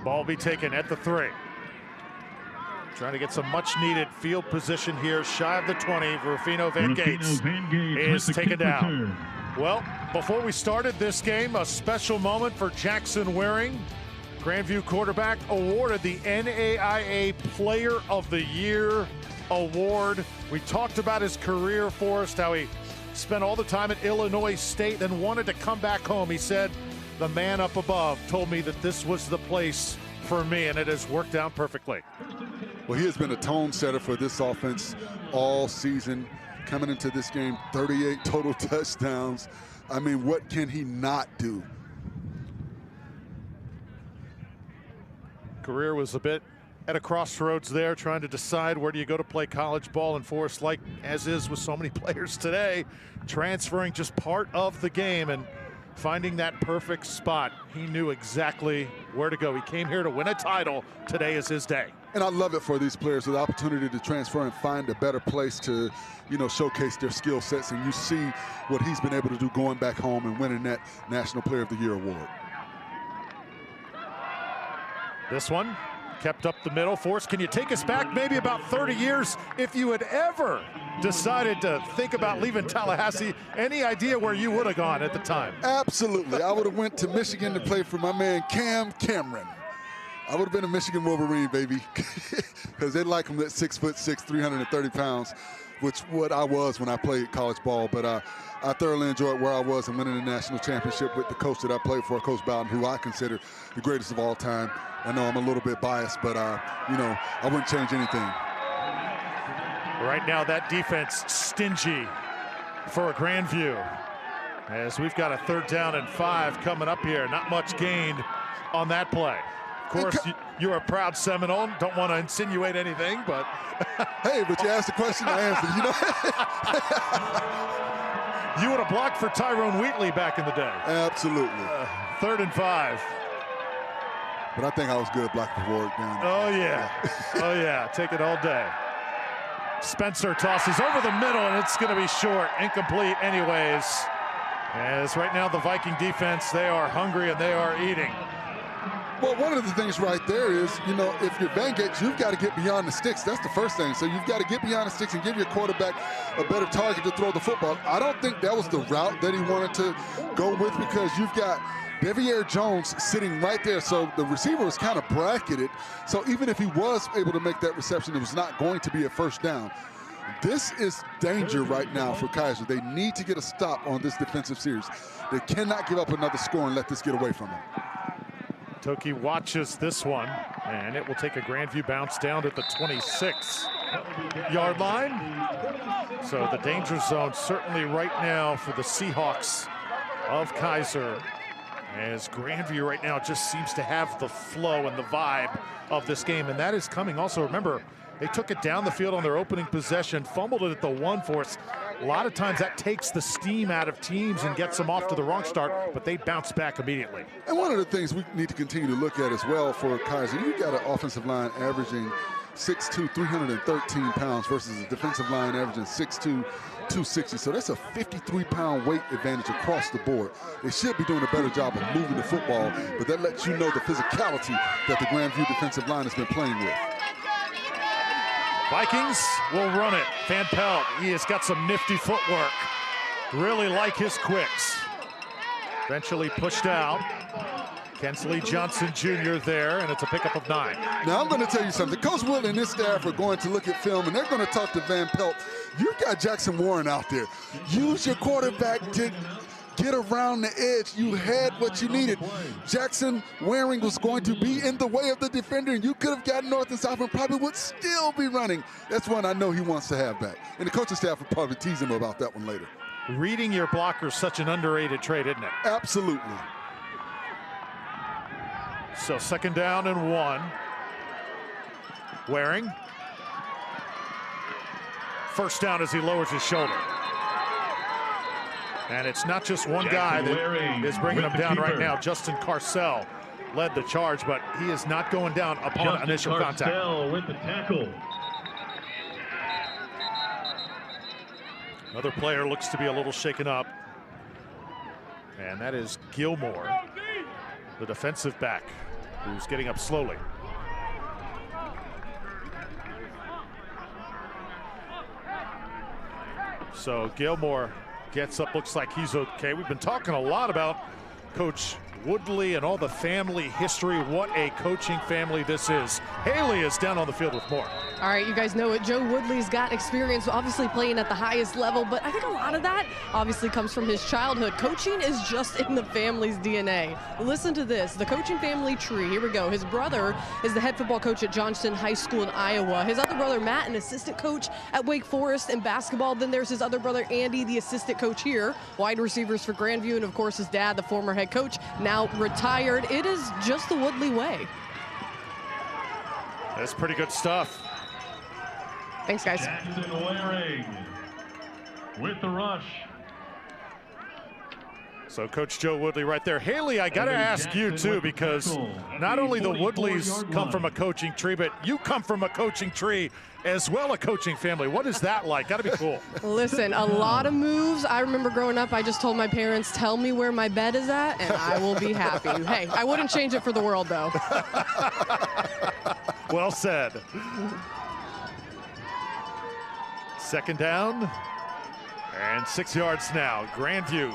A: Ball be taken at the 3. Trying to get some much-needed field position here, shy of the 20. Rufino Van Gates is taken down. Well, before we started this game, a special moment for Jackson Waring. Grandview quarterback awarded the NAIA Player of the Year award. We talked about his career, Forrest, how he spent all the time at Illinois State, then wanted to come back home. He said, the man up above told me that this was the place for me, and it has worked out perfectly.
B: Well, he has been a tone setter for this offense all season. Coming into this game, 38 total touchdowns. I mean, what can he not do?
A: Career was a bit at a crossroads there, trying to decide where do you go to play college ball. And Forrest, like as is with so many players today, transferring just part of the game and finding that perfect spot. He knew exactly where to go. He came here to win a title. Today is his day.
B: And I love it for these players, with the opportunity to transfer and find a better place to, showcase their skill sets. And you see what he's been able to do going back home and winning that National Player of the Year award.
A: This one kept up the middle. Forrest, can you take us back maybe about 30 years if you had ever decided to think about leaving Tallahassee? Any idea where you would have gone at the time?
B: Absolutely. I would have went to Michigan to play for my man Cam Cameron. I would have been a Michigan Wolverine, baby, because they like him at 6'6", 330 pounds, which what I was when I played college ball. But I thoroughly enjoyed where I was and winning the national championship with the coach that I played for, Coach Bowden, who I consider the greatest of all time. I know I'm a little bit biased, but, I wouldn't change anything.
A: Right now, that defense stingy for a Grandview, as we've got a 3rd down and 5 coming up here. Not much gained on that play. Of course, you're a proud Seminole. Don't want to insinuate anything, but
B: hey, but you asked the question, I answered.
A: You would have blocked for Tyrone Wheatley back in the day.
B: Absolutely.
A: 3rd and 5.
B: But I think I was good blocking for Ward down.
A: Oh yeah, oh yeah. Take it all day. Spencer tosses over the middle, and it's going to be short, incomplete, anyways. As right now the Viking defense, they are hungry and they are eating.
B: Well, one of the things right there is, if you're Van Gates, you've got to get beyond the sticks. That's the first thing. So you've got to get beyond the sticks and give your quarterback a better target to throw the football. I don't think that was the route that he wanted to go with, because you've got Devier Jones sitting right there. So the receiver was kind of bracketed. So even if he was able to make that reception, it was not going to be a 1st down. This is danger right now for Kaiser. They need to get a stop on this defensive series. They cannot give up another score and let this get away from them.
A: Toki watches this one, and it will take a Grandview bounce down to the 26-yard line. So the danger zone certainly right now for the Seahawks of Kaiser, as Grandview right now just seems to have the flow and the vibe of this game, and that is coming also. Remember, they took it down the field on their opening possession, fumbled it at the 1 for us. A lot of times that takes the steam out of teams and gets them off to the wrong start, but they bounce back immediately.
B: And one of the things we need to continue to look at as well for Kaiser, you've got an offensive line averaging 6'2", 313 pounds versus a defensive line averaging 6'2", 260. So that's a 53-pound weight advantage across the board. They should be doing a better job of moving the football, but that lets you know the physicality that the Grandview defensive line has been playing with.
A: Vikings will run it. Van Pelt, he has got some nifty footwork. Really like his quicks. Eventually pushed out. Kensley Johnson Jr. there, and it's a pickup of 9.
B: Now, I'm going to tell you something. Coach Will and his staff are going to look at film, and they're going to talk to Van Pelt. You've got Jackson Warren out there. Use your quarterback to get around the edge. You had what you needed. Jackson Waring was going to be in the way of the defender, and you could have gotten north and south and probably would still be running. That's one I know he wants to have back. And the coaching staff will probably tease him about that one later.
A: Reading your blocker is such an underrated trait, isn't it?
B: Absolutely.
A: So 2nd down and 1. Waring. 1st down as he lowers his shoulder. And it's not just one guy that is bringing him down right now. Justin Carcel led the charge, but he is not going down upon initial contact.
D: With the tackle.
A: Another player looks to be a little shaken up, and that is Gilmore, the defensive back, who's getting up slowly. So Gilmore gets up, looks like he's okay. We've been talking a lot about Coach Woodley and all the family history. What a coaching family this is. Haley is down on the field with more.
C: All right, you guys know it. Joe Woodley's got experience obviously playing at the highest level, but I think a lot of that obviously comes from his childhood. Coaching is just in the family's DNA. Listen to this, the coaching family tree. Here we go. His brother is the head football coach at Johnston High School in Iowa. His other brother, Matt, an assistant coach at Wake Forest in basketball. Then there's his other brother, Andy, the assistant coach here. Wide receivers for Grandview, and of course his dad, the former head coach, now retired. It is just the Woodley way.
A: That's pretty good stuff.
C: Thanks, guys.
D: Jackson Waring with the rush.
A: So Coach Joe Woodley right there. Haley, I got to ask you too, because not only the Woodleys come from a coaching tree, but you come from a coaching tree as well, a coaching family. What is that like? Got to be cool.
C: Listen, a lot of moves. I remember growing up, I just told my parents, tell me where my bed is at, and I will be happy. Hey, I wouldn't change it for the world, though.
A: Well said. Second down and 6 yards now. Grandview,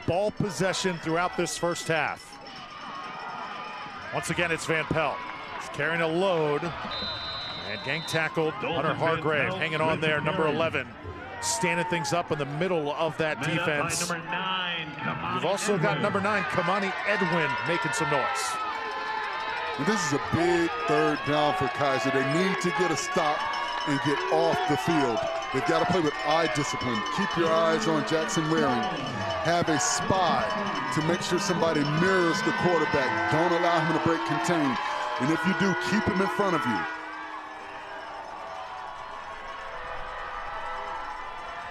A: ball possession throughout this first half. Once again, it's Van Pelt. He's carrying a load and gang tackled. Hunter Hargrave hanging on there, number 11, standing things up in the middle of that defense.
D: Number 9,
A: You've also got number 9, Kamani Edwin, making some noise.
B: And this is a big third down for Kaiser. They need to get a stop and get off the field. They've got to play with eye discipline. Keep your eyes on Jackson Waring. Have a spy to make sure somebody mirrors the quarterback. Don't allow him to break contain. And if you do, keep him in front of you.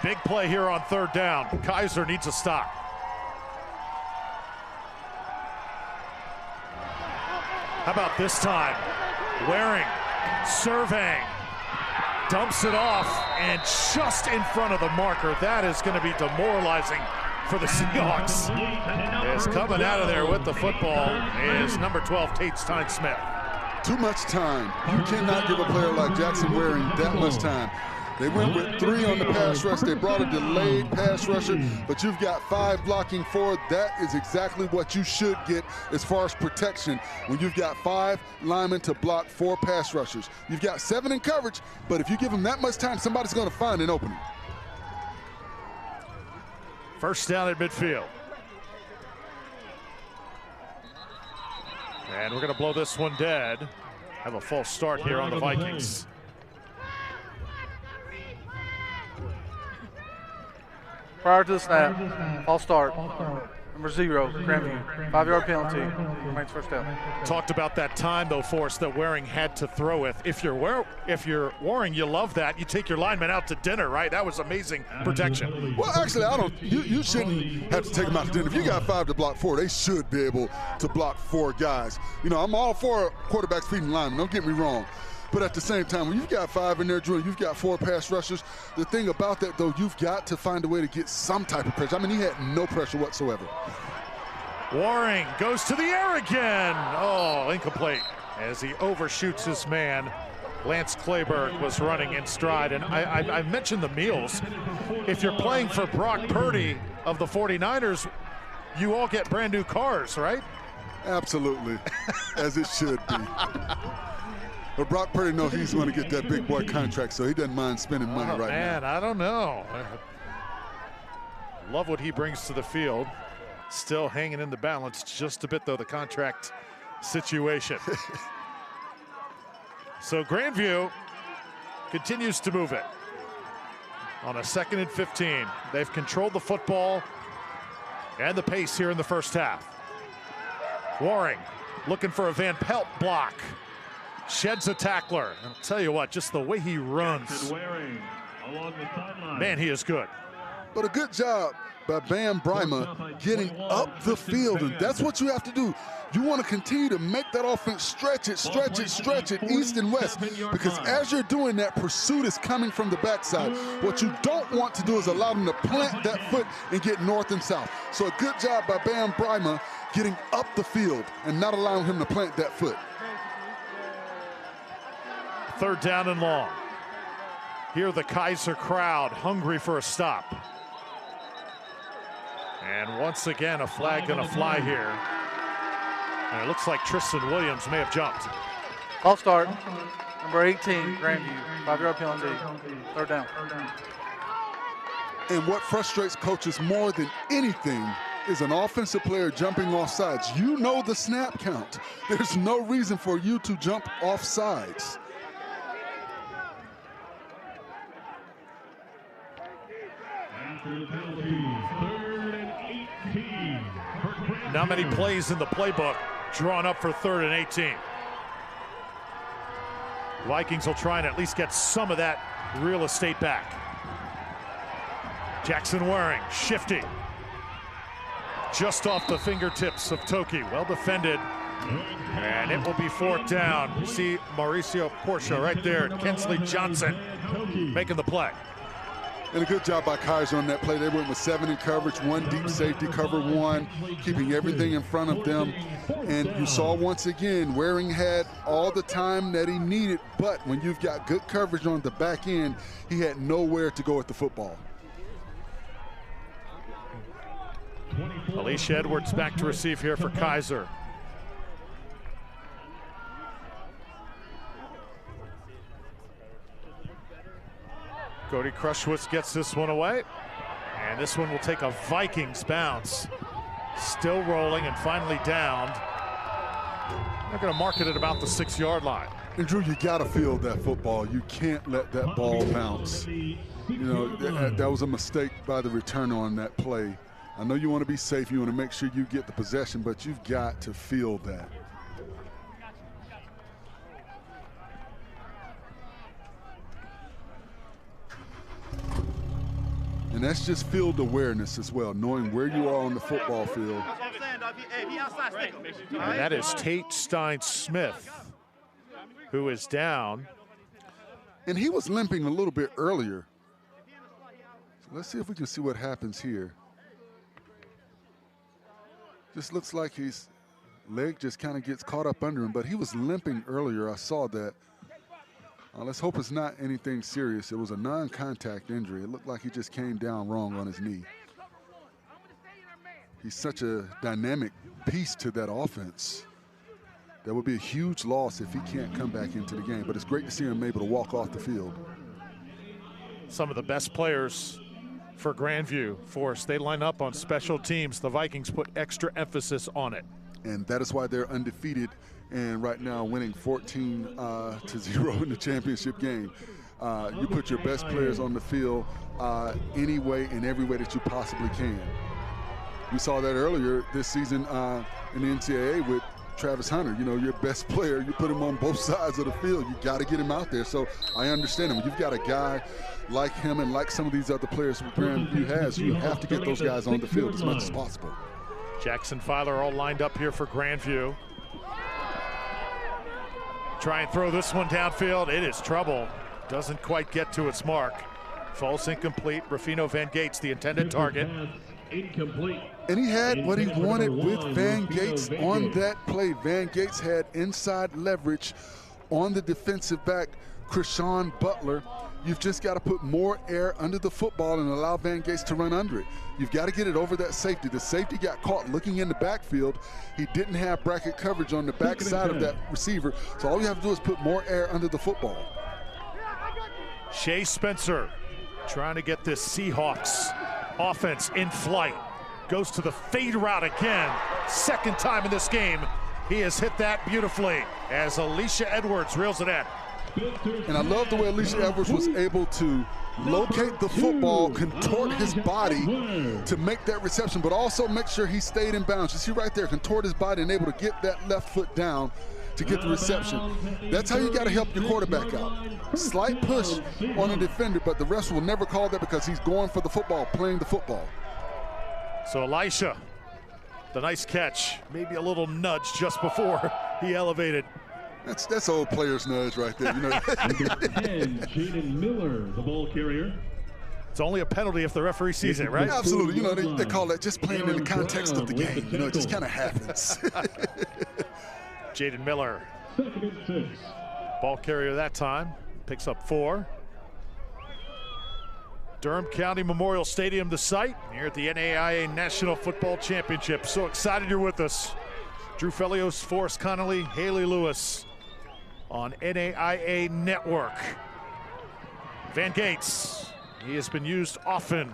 A: Big play here on third down. Kaiser needs a stop. How about this time? Waring surveying. Dumps it off, and just in front of the marker. That is going to be demoralizing for the Seahawks. Is coming out of there with the football is number 12, Tate Stein-Smith.
B: Too much time. You cannot give a player like Jackson Waring that much time. They went with 3 on the pass rush. They brought a delayed pass rusher, but you've got 5 blocking 4. That is exactly what you should get as far as protection when you've got 5 linemen to block 4 pass rushers. You've got 7 in coverage, but if you give them that much time, somebody's going to find an opening.
A: First down at midfield. And we're going to blow this one dead. Have a false start here on the Vikings.
E: Prior to the snap, false start. Number 0, Grandview. 5-yard penalty. Remains first down.
A: Talked about that time, though, Forrest, that Waring had to throw with. If you're Waring, you love that. You take your lineman out to dinner, right? That was amazing protection.
B: Well, actually, I don't. You shouldn't have to take them out to dinner. If you got 5 to block 4, they should be able to block 4 guys. You know, I'm all for quarterbacks feeding linemen. Don't get me wrong. But at the same time, when you've got 5 in there, Drew, you've got 4 pass rushers, the thing about that, though, you've got to find a way to get some type of pressure. I mean, he had no pressure whatsoever.
A: Waring goes to the air again. Oh, incomplete as he overshoots his man. Lance Clayberg was running in stride. And I mentioned the meals. If you're playing for Brock Purdy of the 49ers, you all get brand new cars, right?
B: Absolutely, as it should be. But Brock Purdy knows he's going to get that big boy contract, so he doesn't mind spending money right now.
A: Man, I don't know. Love what he brings to the field. Still hanging in the balance just a bit, though, the contract situation. So Grandview continues to move it. On a 2nd and 15. They've controlled the football and the pace here in the first half. Waring looking for a Van Pelt block. Sheds a tackler. I'll tell you what, just the way he runs. Man, he is good.
B: But a good job by Bam Bryma getting up the field, and that's what you have to do. You want to continue to make that offense stretch it, east and west, because as you're doing that, pursuit is coming from the backside. What you don't want to do is allow them to plant that foot and get north and south. So a good job by Bam Bryma getting up the field and not allowing him to plant that foot.
A: 3rd down and long. Here the Kaiser crowd hungry for a stop. And once again, a flag gonna fly here. And it looks like Tristan Williams may have jumped.
E: False start. Number 18, Grandview. 5-yard penalty. 3rd down.
B: And what frustrates coaches more than anything is an offensive player jumping off sides. You know the snap count. There's no reason for you to jump off sides.
A: Not many plays in the playbook drawn up for 3rd and 18. Vikings will try and at least get some of that real estate back. Jackson Waring, shifty. Just off the fingertips of Toki, well defended. And it will be 4th down. You see Maurico Porcha right there, Kensley Johnson making the play.
B: And a good job by Keiser on that play. They went with 7 in coverage, 1 deep safety, cover 1, keeping everything in front of them. And you saw once again, Waring had all the time that he needed, but when you've got good coverage on the back end, he had nowhere to go with the football.
A: Alicia Edwards back to receive here for Kaiser. Cody Crushwitz gets this one away. And this one will take a Vikings bounce. Still rolling and finally downed. They're going to mark it at about the 6-yard line.
B: And Drew, you got to field that football. You can't let that ball bounce. You know, that was a mistake by the returner on that play. I know you want to be safe. You want to make sure you get the possession, but you've got to field that. And that's just field awareness as well, knowing where you are on the football field.
A: And that is Tate Stein-Smith, who is down.
B: And he was limping a little bit earlier. So let's see if we can see what happens here. Just looks like his leg just kind of gets caught up under him, but he was limping earlier. I saw that. Let's hope it's not anything serious. It was a non-contact injury. It looked like he just came down wrong on his knee. He's such a dynamic piece to that offense. That would be a huge loss if he can't come back into the game, but it's great to see him able to walk off the field.
A: Some of the best players for Grandview Force, they line up on special teams. The Vikings put extra emphasis on it.
B: And that is why they're undefeated and right now winning 14-0 in the championship game. You put your best players on the field any way and every way that you possibly can. We saw that earlier this season in the NCAA with Travis Hunter. You know, your best player, you put him on both sides of the field. You got to get him out there. So I understand him. When you've got a guy like him and like some of these other players Grandview has, you have to get those guys on the field as much as possible.
A: Jackson Filer all lined up here for Grandview. Try and throw this one downfield. It is trouble. Doesn't quite get to its mark. False incomplete. Rufino Van Gates, the intended target.
D: Incomplete.
B: And he had what he wanted with Van Gates on that play. Van Gates had inside leverage on the defensive back, Krishawn Butler. You've just got to put more air under the football and allow Van Gates to run under it. You've got to get it over that safety. The safety got caught looking in the backfield. He didn't have bracket coverage on the backside of that receiver. So all you have to do is put more air under the football.
A: Shea Spencer trying to get this Seahawks offense in flight. Goes to the fade route again. Second time in this game. He has hit that beautifully as Alicia Edwards reels it in.
B: And I love the way Alicia Edwards was able to locate the football, contort his body to make that reception, but also make sure he stayed in bounds. You see right there, contort his body and able to get that left foot down to get the reception. That's how you got to help your quarterback out. Slight push on a defender, but the refs will never call that because he's going for the football, playing the football.
A: So Aisea, the nice catch, maybe a little nudge just before he elevated.
B: That's old player's nudge right there. You know.
D: Number 10, Jaden Miller, the ball carrier.
A: It's only a penalty if the referee sees it, right?
B: Absolutely. You know, they call that just playing in the context of the game. You know, it just kind of happens.
A: Jaden Miller,
D: 2nd and 6.
A: ball carrier that time, picks up 4. Durham County Memorial Stadium, the site, here at the NAIA National Football Championship. So excited you're with us. Drew Felios, Forrest Connolly, Haley Lewis on NAIA Network. Van Gates, he has been used often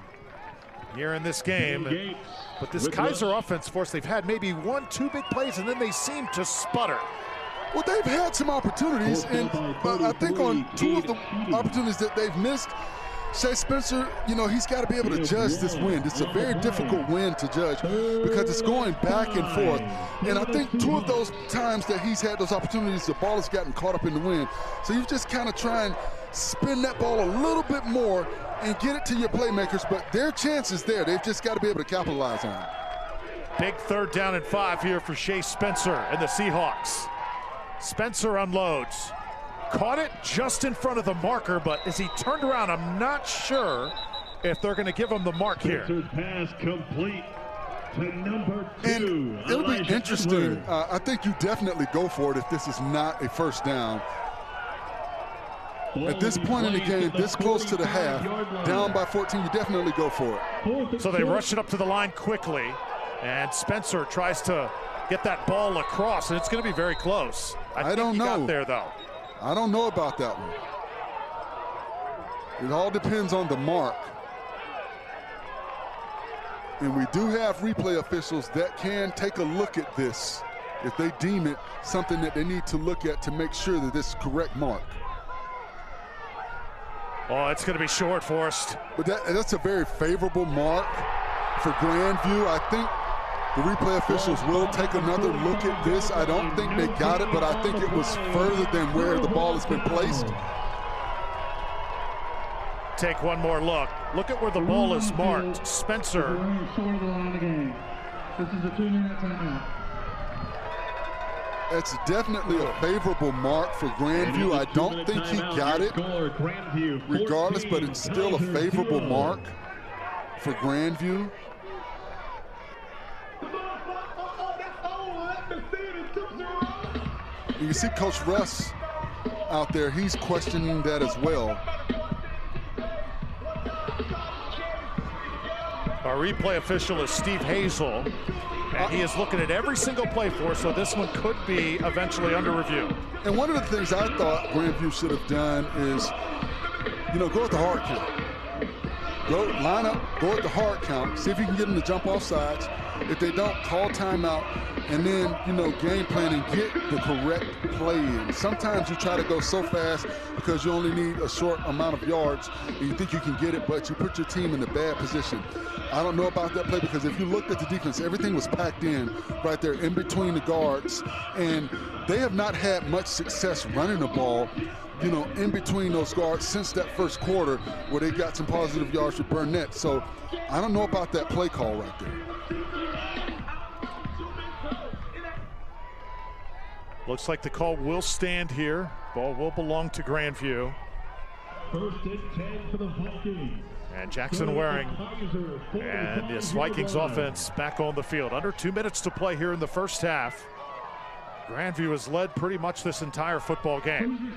A: here in this game. But this Kaiser offense, Forrest, they've had maybe 1-2 big plays, and then they seem to sputter.
B: Well, they've had some opportunities, and I think on 2 of the opportunities that they've missed, Shea Spencer, you know, he's got to be able to judge this wind. It's a very difficult wind to judge because it's going back and forth. And I think 2 of those times that he's had those opportunities, the ball has gotten caught up in the wind. So you just kind of try and spin that ball a little bit more and get it to your playmakers. But their chance is there. They've just got to be able to capitalize on it.
A: Big 3rd down and 5 here for Shea Spencer and the Seahawks. Spencer unloads. Caught it just in front of the marker, but as he turned around, I'm not sure if they're going to give him the mark here.
D: Pass complete to number 2.
B: And it'll be interesting. I think you definitely go for it if this is not a 1st down. At this point in the game, this close to the half, down by 14, you definitely go for
A: it. So they rush it up to the line quickly, and Spencer tries to get that ball across, and it's going to be very close. I don't know. Got there, though.
B: I don't know about that one. It all depends on the mark. And we do have replay officials that can take a look at this if they deem it something that they need to look at to make sure that this is correct mark.
A: Oh, it's going to be short, Forrest.
B: But that's a very favorable mark for Grandview. I think the replay officials will take another look at this. I don't think they got it, but I think it was further than where the ball has been placed.
A: Take one more look. Look at where the ball is marked. Spencer.
G: This is a 2-minute timeout.
B: That's definitely a favorable mark for Grandview. I don't think he got it regardless, but it's still a favorable mark for Grandview. You see Coach Russ out there, he's questioning that as well.
A: Our replay official is Steve Hazel, and he is looking at every single play for us, so this one could be eventually under review.
B: And one of the things I thought Grandview should have done is, you know, go at the hard count. Go line up, go at the hard count, see if you can get them to jump off sides. If they don't, call timeout, and then, you know, game plan and get the correct play in. Sometimes you try to go so fast because you only need a short amount of yards and you think you can get it, but you put your team in a bad position. I don't know about that play because if you looked at the defense, everything was packed in right there in between the guards, and they have not had much success running the ball, you know, in between those guards since that 1st quarter where they got some positive yards with Burnette. So I don't know about that play call right there.
A: Looks like the call will stand here. Ball will belong to Grandview.
D: 1st and 10 for the Vikings.
A: And Jackson Waring and this Vikings offense back on the field. Under 2 minutes to play here in the 1st half. Grandview has led pretty much this entire football game.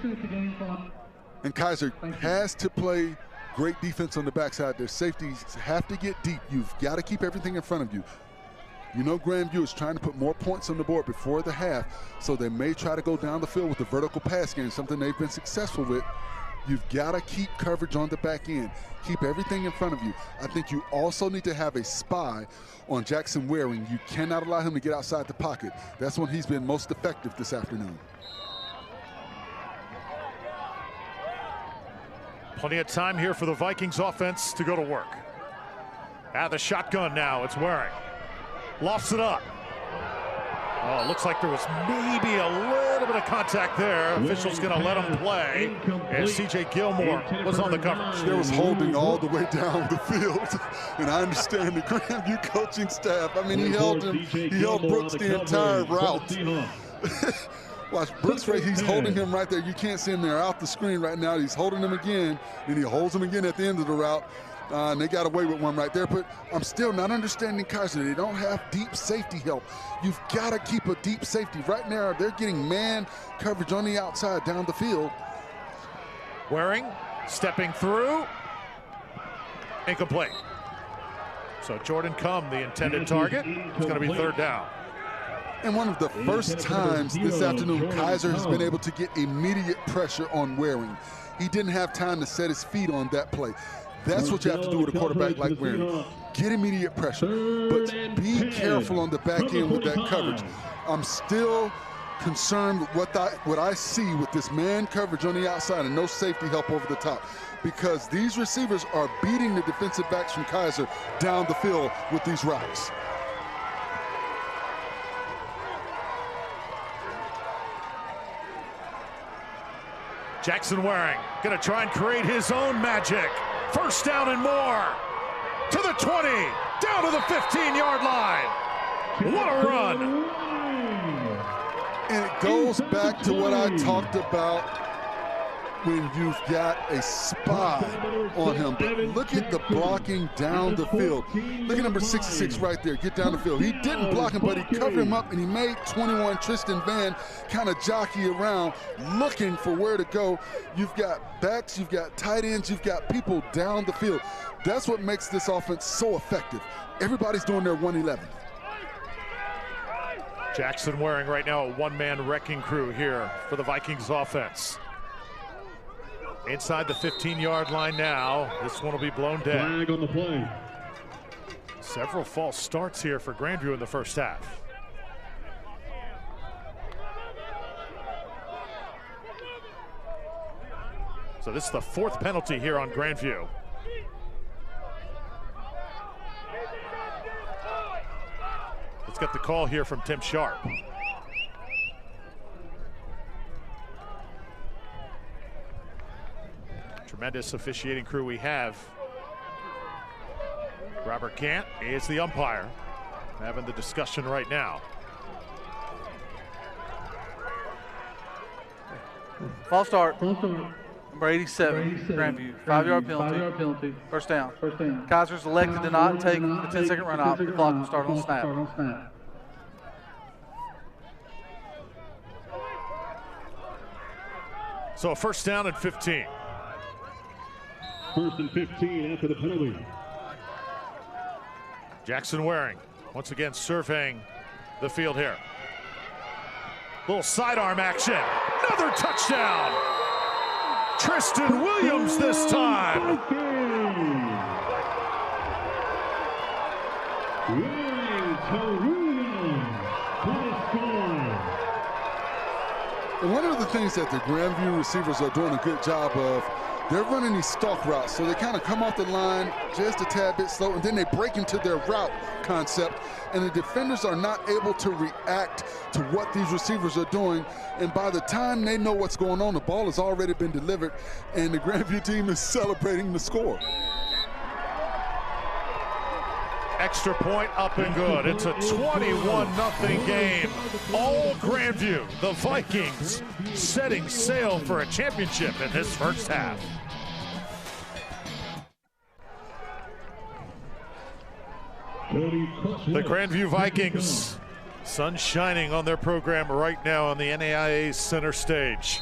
B: And Kaiser has to play great defense on the backside. Their safeties have to get deep. You've got to keep everything in front of you. You know Grandview is trying to put more points on the board before the half, so they may try to go down the field with the vertical pass game, something they've been successful with. You've got to keep coverage on the back end. Keep everything in front of you. I think you also need to have a spy on Jackson Waring. You cannot allow him to get outside the pocket. That's when he's been most effective this afternoon.
A: Plenty of time here for the Vikings offense to go to work. Out of the shotgun now, it's Waring. Lofts it up. Oh, it looks like there was maybe a little bit of contact there. Official's going to let him play. And C.J. Gilmore was on the coverage.
B: There was holding all the way down the field. And I understand the Grandview coaching staff. I mean, he held Brooks the entire route. Watch Brooks, right? He's holding him right there. You can't see him there out the screen right now. He's holding him again, and he holds him again at the end of the route. And they got away with one right there. But I'm still not understanding Kaiser. They don't have deep safety help. You've got to keep a deep safety. Right now, they're getting man coverage on the outside down the field.
A: Waring stepping through. Incomplete. So Jordan Cum, the intended target. It's going to be third down.
B: And one of the first times this afternoon, Kaiser has been able to get immediate pressure on Waring. He didn't have time to set his feet on that play. That's what you have to do with a quarterback like Waring. Get immediate pressure, but be careful on the back end with that coverage. I'm still concerned with what I see with this man coverage on the outside and no safety help over the top, because these receivers are beating the defensive backs from Kaiser down the field with these routes.
A: Jackson Waring going to try and create his own magic. First down and more. To the 20, down to the 15-yard line. What a run.
B: And it goes back to what I talked about when you've got a spy on him. But look at the blocking down the field. Look at number 66 right there, get down the field. He didn't block him, but he covered him up, and he made 21 Tristan Van kind of jockey around looking for where to go. You've got backs, you've got tight ends, you've got people down the field. That's what makes this offense so effective. Everybody's doing their 111.
A: Jackson Waring right now a one-man wrecking crew here for the Vikings offense. Inside the 15-yard line now. This one will be blown dead.
D: Flag on the play.
A: Several false starts here for Grandview in the first half. So this is the fourth penalty here on Grandview. Let's get the call here from Tim Sharp. Tremendous officiating crew we have. Robert Gant is the umpire, having the discussion right now.
E: False start. Number 87, Grandview. 5-yard penalty. First down. Kaiser's elected to not take the 10-second run out. The clock will start on snap.
A: So a first down and 15.
D: First and 15 after the penalty.
A: Jackson Waring once again surveying the field here. Little sidearm action. Another touchdown. Tristan Williams this time.
B: And one of the things that the Grandview receivers are doing a good job of, they're running these stalk routes. So they kind of come off the line just a tad bit slow, and then they break into their route concept. And the defenders are not able to react to what these receivers are doing. And by the time they know what's going on, the ball has already been delivered, and the Grandview team is celebrating the score.
A: Extra point up and good. It's a 21-0 game. All Grandview, the Vikings, setting sail for a championship in this first half. The Grandview Vikings, sun shining on their program right now on the NAIA center stage.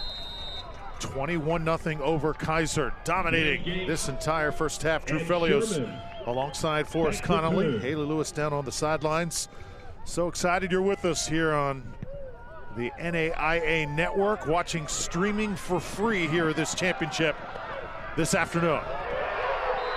A: 21-0 over Kaiser, dominating this entire first half. Drew Felios alongside Forrest Connolly, Haley Lewis down on the sidelines. So excited you're with us here on the NAIA network, watching streaming for free here at this championship this afternoon.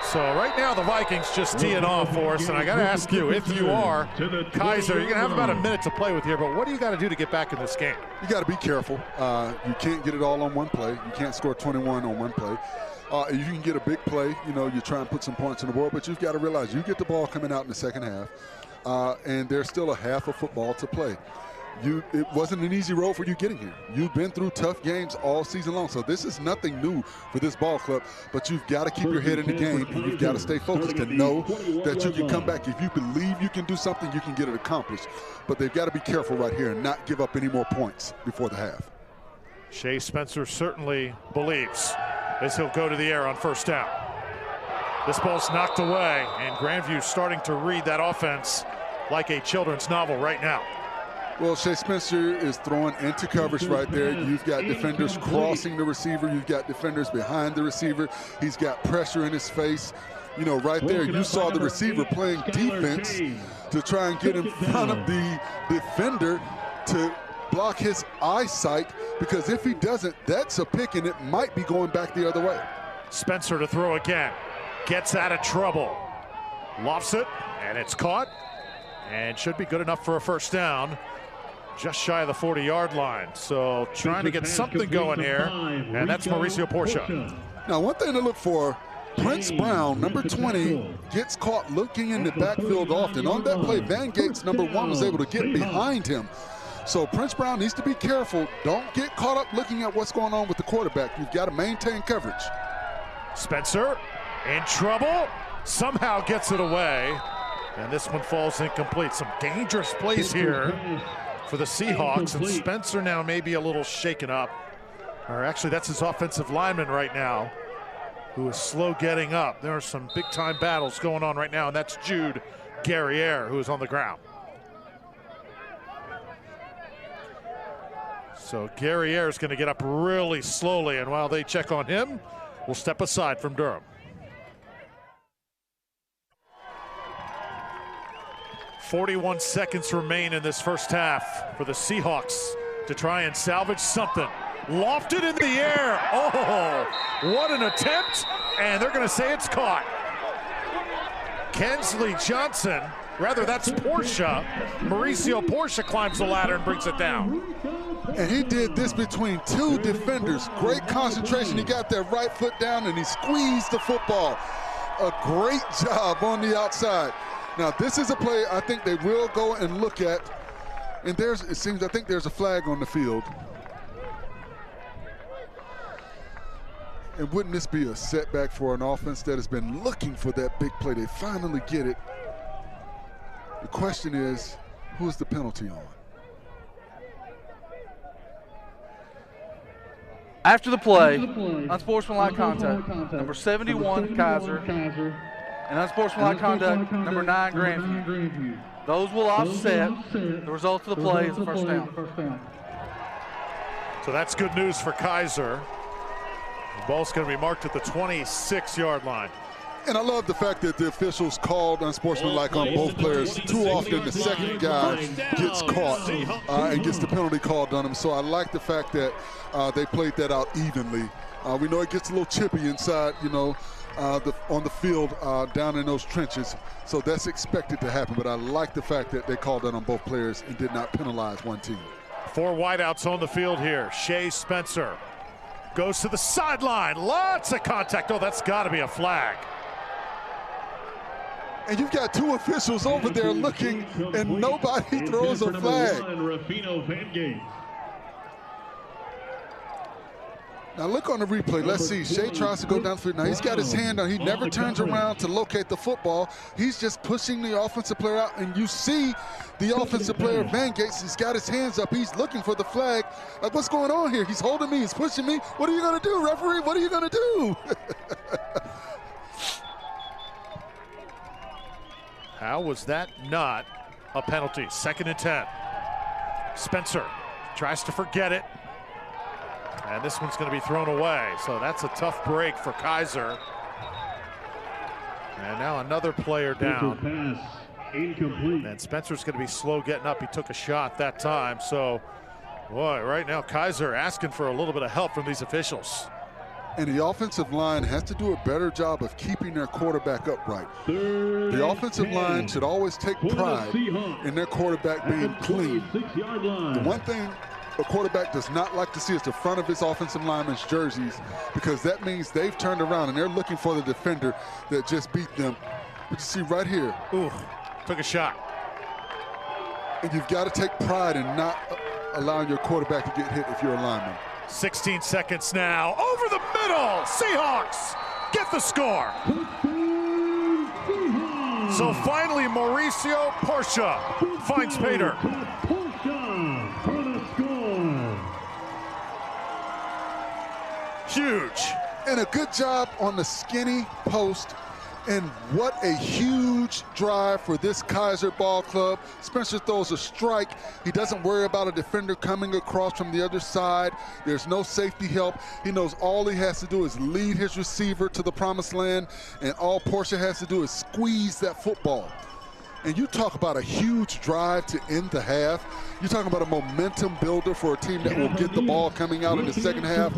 A: So right now the Vikings just teeing off for us, and I got to ask you, if you are Kaiser, you're going to have about a minute to play with here, but what do you got to do to get back in this game?
B: You got to be careful. You can't get it all on one play. You can't score 21 on one play. You can get a big play, you know, you try and put some points on the board, but you've got to realize you get the ball coming out in the second half, and there's still a half of football to play. it wasn't an easy road for you getting here. You've been through tough games all season long, so this is nothing new for this ball club, but you've got to keep your head in the game, and you've got to stay focused and know that you can come back. If you believe you can do something, you can get it accomplished. But they've got to be careful right here and not give up any more points before the half.
A: Shea Spencer certainly believes as he'll go to the air on first down. This ball's knocked away, and Grandview's starting to read that offense like a children's novel right now.
B: Well, Shea Spencer is throwing into coverage right there. You've got defenders crossing the receiver. You've got defenders behind the receiver. He's got pressure in his face. You know, right there, you saw the receiver playing defense to try and get in front of the defender to block his eyesight, because if he doesn't, that's a pick, and it might be going back the other way.
A: Spencer to throw again. Gets out of trouble. Lofts it, and it's caught, and should be good enough for a first down. Just shy of the 40-yard line. So trying to get something going here, and that's Maurico Porcha.
B: Now, one thing to look for, Prince Brown, number 20, gets caught looking in the backfield often. On that play, Van Gates, number 1, was able to get behind him. So Prince Brown needs to be careful. Don't get caught up looking at what's going on with the quarterback. You've got to maintain coverage.
A: Spencer in trouble, somehow gets it away, and this one falls incomplete. Some dangerous plays here for the Seahawks, and Spencer now maybe a little shaken up. Or actually, that's his offensive lineman right now, who is slow getting up. There are some big-time battles going on right now, and that's Jude Guerriere, who is on the ground. So Guerriere is going to get up really slowly, and while they check on him, we'll step aside from Durham. 41 seconds remain in this first half for the Seahawks to try and salvage something. Lofted in the air. Oh, what an attempt. And they're going to say it's caught. Kensley Johnson, rather that's Porcha. Maurico Porcha climbs the ladder and brings it down.
B: And he did this between two defenders. Great concentration. He got that right foot down and he squeezed the football. A great job on the outside. Now, this is a play I think they will go and look at. And I think there's a flag on the field. And wouldn't this be a setback for an offense that has been looking for that big play? They finally get it. The question is, who is the penalty on?
E: After the play, unsportsmanlike contact, number 71, Kaiser, and unsportsmanlike conduct, number 9, Grandview. Those will offset. The result of the play is a first down.
A: So that's good news for Kaiser. The ball's going to be marked at the 26-yard line.
B: And I love the fact that the officials called unsportsmanlike on both players. Too often the second guy gets caught and gets the penalty called on him. So I like the fact that they played that out evenly. We know it gets a little chippy inside, you know, on the field down in those trenches. So that's expected to happen. But I like the fact that they called that on both players and did not penalize one team.
A: 4 wideouts on the field here. Shea Spencer goes to the sideline. Lots of contact. Oh, that's got to be a flag.
B: And you've got 2 officials over there looking, and nobody throws a flag. Now look on the replay. Let's see. Shea tries to go down the field. Now he's got his hand on. He never turns around to locate the football. He's just pushing the offensive player out, and you see the offensive player, Van Gates, he's got his hands up. He's looking for the flag. Like, what's going on here? He's holding me. He's pushing me. What are you going to do, referee? What are you going to do?
A: How was that not a penalty? 2nd and 10. Spencer tries to forget it. And this one's going to be thrown away. So that's a tough break for Kaiser. And now another player down. And Spencer's going to be slow getting up. He took a shot that time. So, boy, right now Kaiser asking for a little bit of help from these officials.
B: And the offensive line has to do a better job of keeping their quarterback upright. The offensive line should always take pride in their quarterback being clean. The one thing a quarterback does not like to see is the front of his offensive lineman's jerseys, because that means they've turned around and they're looking for the defender that just beat them. But you see right here.
A: Ooh, took a shot.
B: And you've got to take pride in not allowing your quarterback to get hit if you're a lineman.
A: 16 seconds now. Over the middle. Seahawks get the score. So finally, Maurico Porcha finds Pater.
D: Porcha for the score.
A: Huge.
B: And a good job on the skinny post. And what a huge drive for this Kaiser ball club. Spencer throws a strike. He doesn't worry about a defender coming across from the other side. There's no safety help. He knows all he has to do is lead his receiver to the promised land, and all Porcha has to do is squeeze that football. And you talk about a huge drive to end the half. You're talking about a momentum builder for a team that will get the ball coming out in the second half.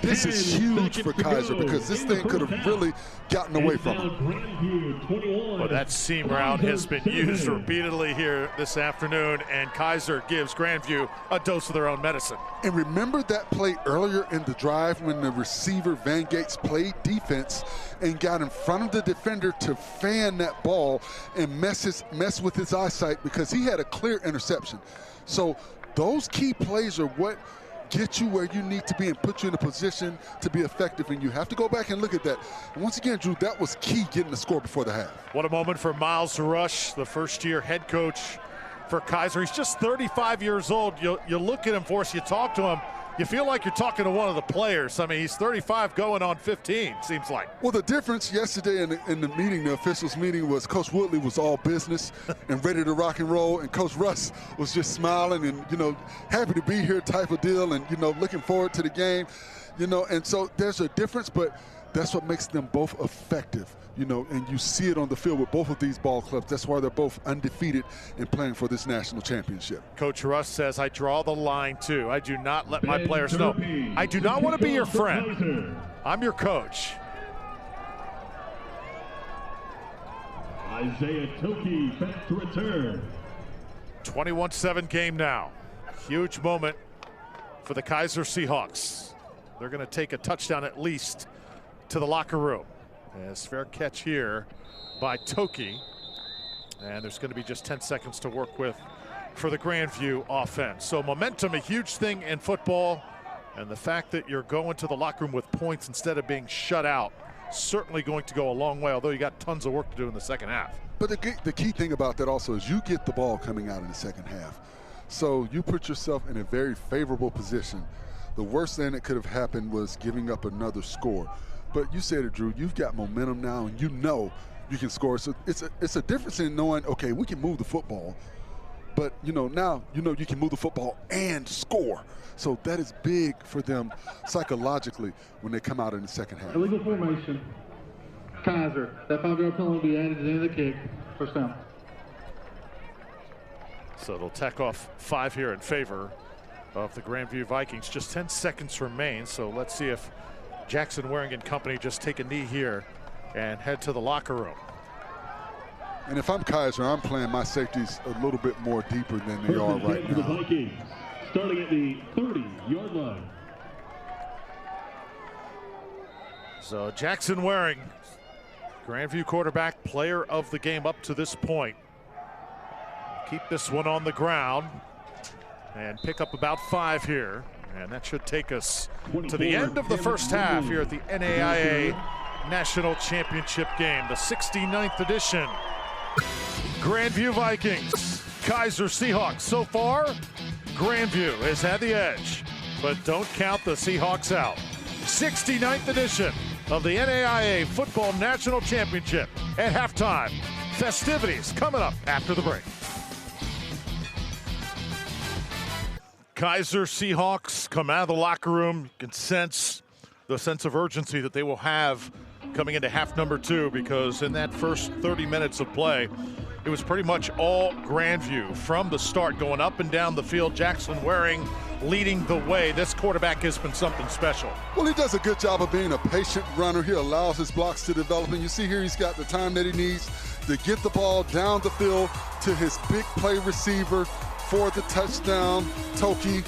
B: This is huge for Kaiser because this thing could have really gotten away from him.
A: Well, that seam route has been used repeatedly here this afternoon, and Kaiser gives Grandview a dose of their own medicine.
B: And remember that play earlier in the drive when the receiver Van Gates played defense and got in front of the defender to fan that ball and mess with his eyesight because he had a clear interception. So those key plays are what get you where you need to be and put you in a position to be effective, and you have to go back and look at that. And once again, Drew, that was key, getting the score before the half.
A: What a moment for Miles Rush, the first-year head coach for Kaiser. He's just 35 years old. You look at him, Forrest, you talk to him, you feel like you're talking to one of the players. I mean, he's 35 going on 15, seems like.
B: Well, the difference yesterday in the meeting, the officials meeting, was Coach Woodley was all business and ready to rock and roll, and Coach Russ was just smiling and, happy to be here type of deal and, looking forward to the game, and so there's a difference, but that's what makes them both effective, and you see it on the field with both of these ball clubs. That's why they're both undefeated and playing for this national championship.
A: Coach Russ says, I draw the line too. I do not let my players know. I do not want to be your friend. I'm your coach.
D: Aisea Toki back to return.
A: 21-7 game now. Huge moment for the Kaiser Seahawks. They're going to take a touchdown at least to the locker room. As fair catch here by Toki. And there's going to be just 10 seconds to work with for the Grandview offense. So momentum, a huge thing in football. And the fact that you're going to the locker room with points instead of being shut out, certainly going to go a long way, although you got tons of work to do in the second half.
B: But the key thing about that also is you get the ball coming out in the second half. So you put yourself in a very favorable position. The worst thing that could have happened was giving up another score. But you said it, Drew, you've got momentum now, and you know you can score. So it's a difference in knowing, okay, we can move the football, but now you can move the football and score. So that is big for them psychologically when they come out in the second half.
G: Illegal formation. Kaiser. That 5-yard penalty will be added to the end of the kick. First down.
A: So it'll tack off 5 here in favor of the Grandview Vikings. Just 10 seconds remain, so let's see if Jackson Waring and company just take a knee here and head to the locker room.
B: And if I'm Kaiser, I'm playing my safeties a little bit more deeper than they are right
D: now. The
B: now.
D: Vikings starting at the 30-yard line.
A: So Jackson Waring, Grandview quarterback, player of the game up to this point. Keep this one on the ground and pick up about 5 here. And that should take us to the end of the first half here at the NAIA National Championship game, the 69th edition. Grandview Vikings, Kaiser Seahawks. So far, Grandview has had the edge, but don't count the Seahawks out. 69th edition of the NAIA Football National Championship. At halftime, festivities coming up after the break. Kaiser Seahawks come out of the locker room. You can sense the sense of urgency that they will have coming into half number 2, because in that first 30 minutes of play, it was pretty much all Grandview from the start, going up and down the field. Jackson Waring leading the way. This quarterback has been something special.
B: Well, he does a good job of being a patient runner. He allows his blocks to develop, and you see here he's got the time that he needs to get the ball down the field to his big play receiver for the touchdown, Toki.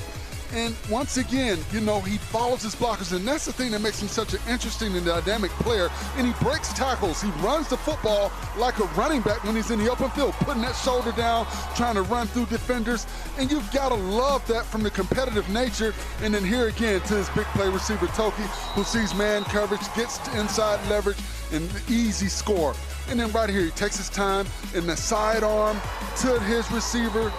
B: And once again, you know, he follows his blockers, and that's the thing that makes him such an interesting and dynamic player. And he breaks tackles. He runs the football like a running back when he's in the open field, putting that shoulder down, trying to run through defenders. And you've got to love that from the competitive nature. And then here again to his big play receiver, Toki, who sees man coverage, gets to inside leverage, and easy score. And then right here, he takes his time in the sidearm to his receiver,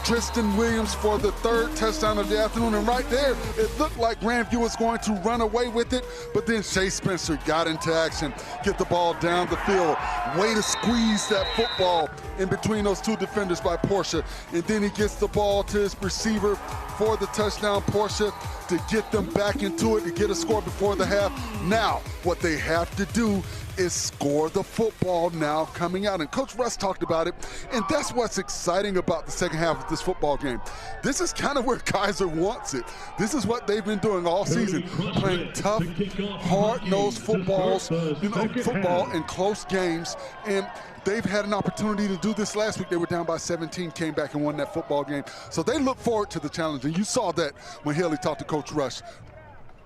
B: Tristan Williams, for the third touchdown of the afternoon. And right there, it looked like Grandview was going to run away with it, but then Shea Spencer got into action, get the ball down the field. Way to squeeze that football in between those two defenders by Porcha. And then he gets the ball to his receiver for the touchdown, Porcha, to get them back into it, to get a score before the half. Now, what they have to do is score the football now coming out. And Coach Russ talked about it, and that's what's exciting about the second half of this football game. This is kind of where Kaiser wants it. This is what they've been doing all season, playing tough, hard-nosed football in close games. And they've had an opportunity to do this last week. They were down by 17, came back and won that football game. So they look forward to the challenge, and you saw that when Haley talked to Coach Rush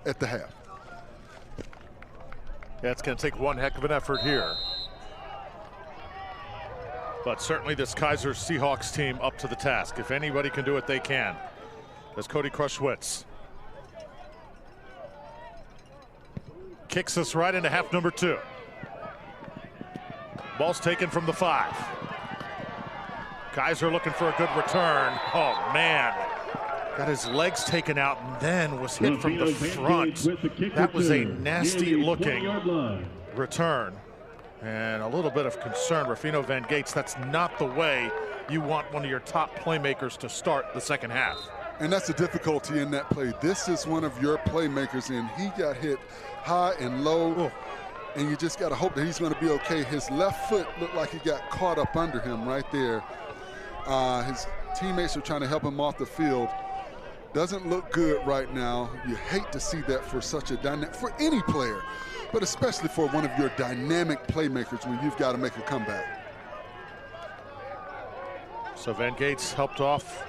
B: at the half.
A: Yeah, it's going to take one heck of an effort here. But certainly this Kaiser Seahawks team up to the task. If anybody can do it, they can. As Cody Krushwitz kicks us right into half number 2. Ball's taken from the 5. Kaiser looking for a good return. Oh, man. Got his legs taken out and then was hit from the front. That was a nasty looking return. And a little bit of concern, Rafino Van Gates, that's not the way you want one of your top playmakers to start the second half.
B: And that's the difficulty in that play. This is one of your playmakers, and he got hit high and low. And you just got to hope that he's going to be okay. His left foot looked like he got caught up under him right there. His teammates are trying to help him off the field. Doesn't look good right now. You hate to see that for such a dynamic, for any player, but especially for one of your dynamic playmakers when you've got to make a comeback.
A: So Van Gates helped off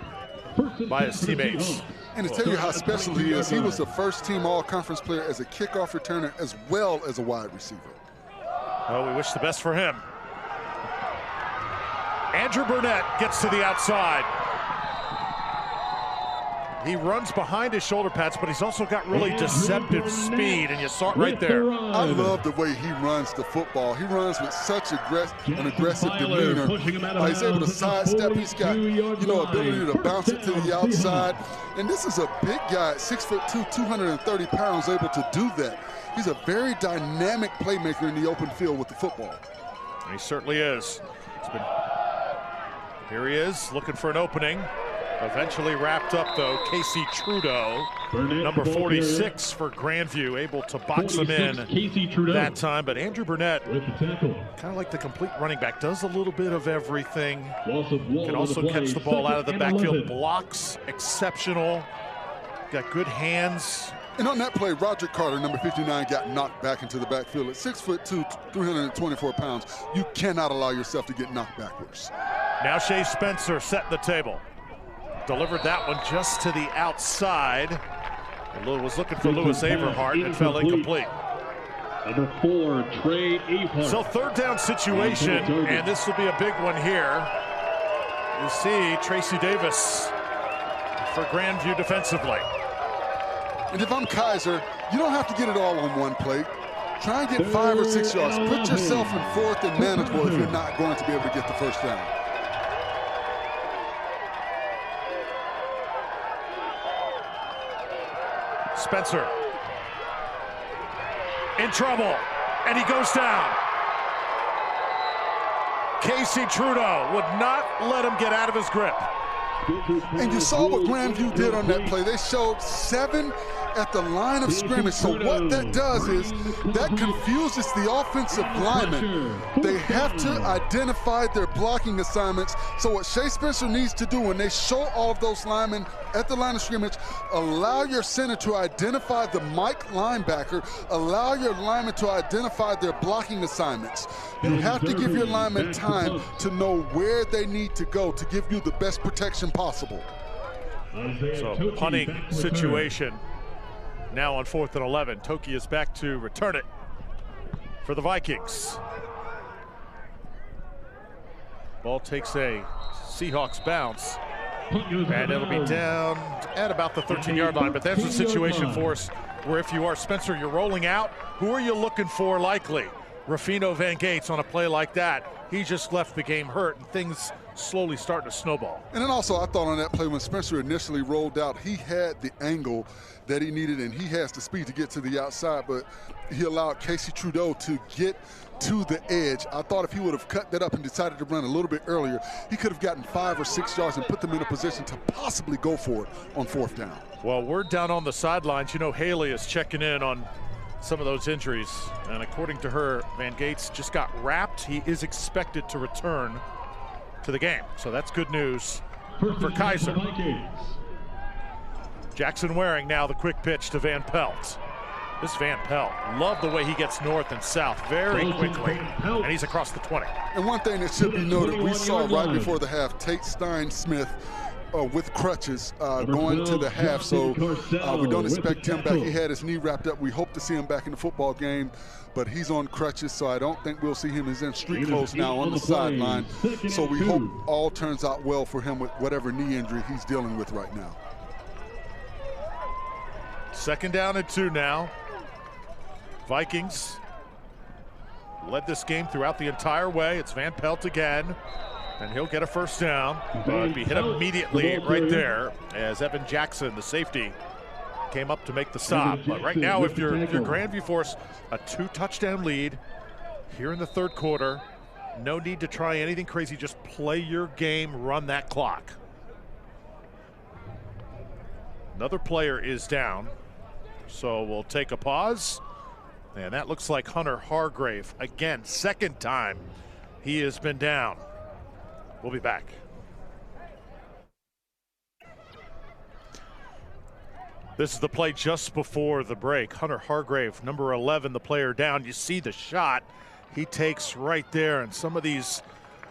A: by his teammates.
B: And to tell you how special he is, he was the first team all-conference player as a kickoff returner as well as a wide receiver.
A: Well, we wish the best for him. Andrew Burnette gets to the outside. He runs behind his shoulder pads, but he's also got really deceptive speed, and you saw it right there.
B: I love the way he runs the football. He runs with such an aggressive demeanor. He's able to sidestep. He's got, ability to bounce it to the outside. And this is a big guy, 6'2", 230 pounds, able to do that. He's a very dynamic playmaker in the open field with the football.
A: He certainly is. Here he is, looking for an opening. Eventually wrapped up, though, Casey Trudeau, number 46 for Grandview, able to box him in that time. But Andrew Burnette, kind of like the complete running back, does a little bit of everything. Can also catch the ball out of the backfield, blocks exceptional, got good hands.
B: And on that play, Roger Carter, number 59, got knocked back into the backfield. At 6'2", 324 pounds, you cannot allow yourself to get knocked backwards.
A: Now Shea Spencer setting the table. Delivered that one just to the outside. Was looking for Lewis Averhart and fell incomplete.
D: Number 4, Trey Averhart.
A: So third down situation, and this will be a big one here. You see Tracy Davis for Grandview defensively.
B: And if I'm Kaiser, you don't have to get it all on one play. Try and get 5 or 6 yards. Put yourself in 4th and manageable if you're not going to be able to get the first down.
A: Spencer in trouble, and he goes down. Casey Trudeau would not let him get out of his grip.
B: And you saw what Grandview did on that play. They showed 7 at the line of scrimmage. So what that does is that confuses the offensive linemen. They have to identify their blocking assignments. So what Shea Spencer needs to do when they show all of those linemen at the line of scrimmage, allow your center to identify the Mike linebacker, allow your linemen to identify their blocking assignments. You have to give your linemen time to know where they need to go to give you the best protection possible.
A: So punting situation now on 4th and 11. Toki is back to return it for the Vikings. Ball takes a Seahawks bounce, and it'll be down at about the 13-yard line. But there's a situation for us where if you are Spencer, you're rolling out. Who are you looking for likely? Rufino Van Gates on a play like that. He just left the game hurt, and things slowly starting to snowball.
B: And then also I thought on that play when Spencer initially rolled out, he had the angle that he needed, and he has the speed to get to the outside, but he allowed Casey Trudeau to get to the edge. I thought if he would have cut that up and decided to run a little bit earlier, he could have gotten 5 or 6 yards and put them in a position to possibly go for it on 4th down.
A: Well, we're down on the sidelines. You know, Haley is checking in on some of those injuries, and according to her, Van Gates just got wrapped. He is expected to return to the game, so that's good news for Kaiser. Jackson Waring now the quick pitch to Van Pelt. This Van Pelt, love the way he gets north and south very quickly, and he's across the 20.
B: And one thing that should be noted, we saw right before the half Tate Stein-Smith with crutches going to the half, so we don't expect him back. He had his knee wrapped up. We hope to see him back in the football game, but he's on crutches, so I don't think we'll see him. He's in street clothes now on the sideline, so we hope all turns out well for him with whatever knee injury he's dealing with right now.
A: 2nd down and 2 now. Vikings led this game throughout the entire way. It's Van Pelt again, and he'll get a 1st down, but be hit immediately right there as Evan Jackson, the safety, came up to make the stop. But right now, if you're Grandview Force, a 2-touchdown lead here in the 3rd quarter. No need to try anything crazy. Just play your game, run that clock. Another player is down, so we'll take a pause. And that looks like Hunter Hargrave. Again, 2nd time he has been down. We'll be back. This is the play just before the break. Hunter Hargrave, number 11, the player down. You see the shot he takes right there, and some of these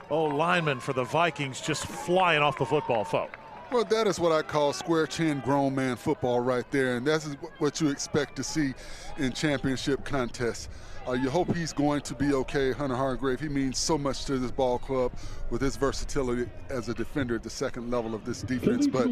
A: linemen for the Vikings just flying off the football foe.
B: Well, that is what I call square chin grown man football right there, and that's what you expect to see in championship contests. You hope he's going to be okay. Hunter Hargrave, he means so much to this ball club with his versatility as a defender at the 2nd level of this defense. But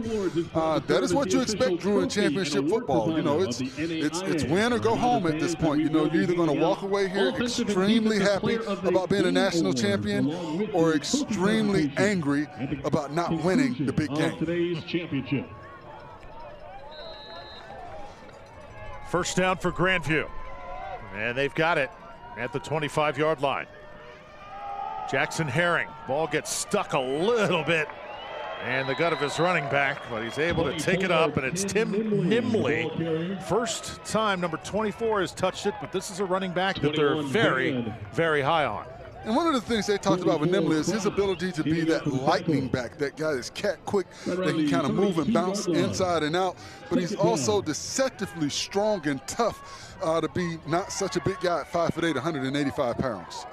B: that is what you expect, Drew, in championship football. You know, it's win or go home at this point. You know, you're either going to walk away here extremely happy about being a national champion or extremely angry about not winning the big game.
D: Today's championship.
A: 1st down for Grandview. And they've got it at the 25-yard line. Jackson Herring, ball gets stuck a little bit in the gut of his running back, but he's able to take it up, and it's Tim Nimley. First time number 24 has touched it, but this is a running back that they're very, very high on.
B: And one of the things they talked about with Nimley is his ability to be that lightning back, that guy that's cat quick, that can kind of move and bounce inside and out, but he's also deceptively strong and tough to be not such a big guy at 5'8", 185 pounds.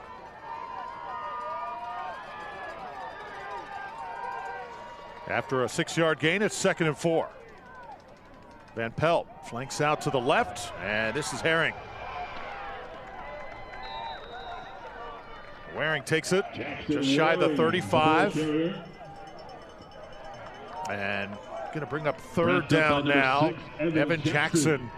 A: After a 6-yard gain, it's 2nd and 4. Van Pelt flanks out to the left, and this is Herring. Waring takes it just shy of the 35. And going to bring up 3rd down now. Evan Jackson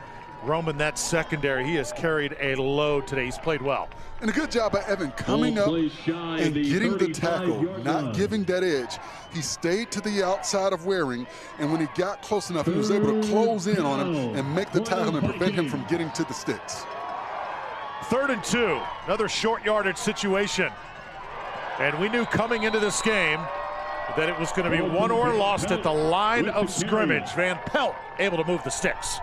A: roaming that secondary. He has carried a load today. He's played well.
B: And a good job by Evan coming up and getting the tackle, not giving that edge. He stayed to the outside of Waring, and when he got close enough, he was able to close in on him and make the tackle and prevent him from getting to the sticks.
A: 3rd and 2, another short yardage situation. And we knew coming into this game that it was going to be won or lost at the line of scrimmage. Van Pelt able to move the sticks.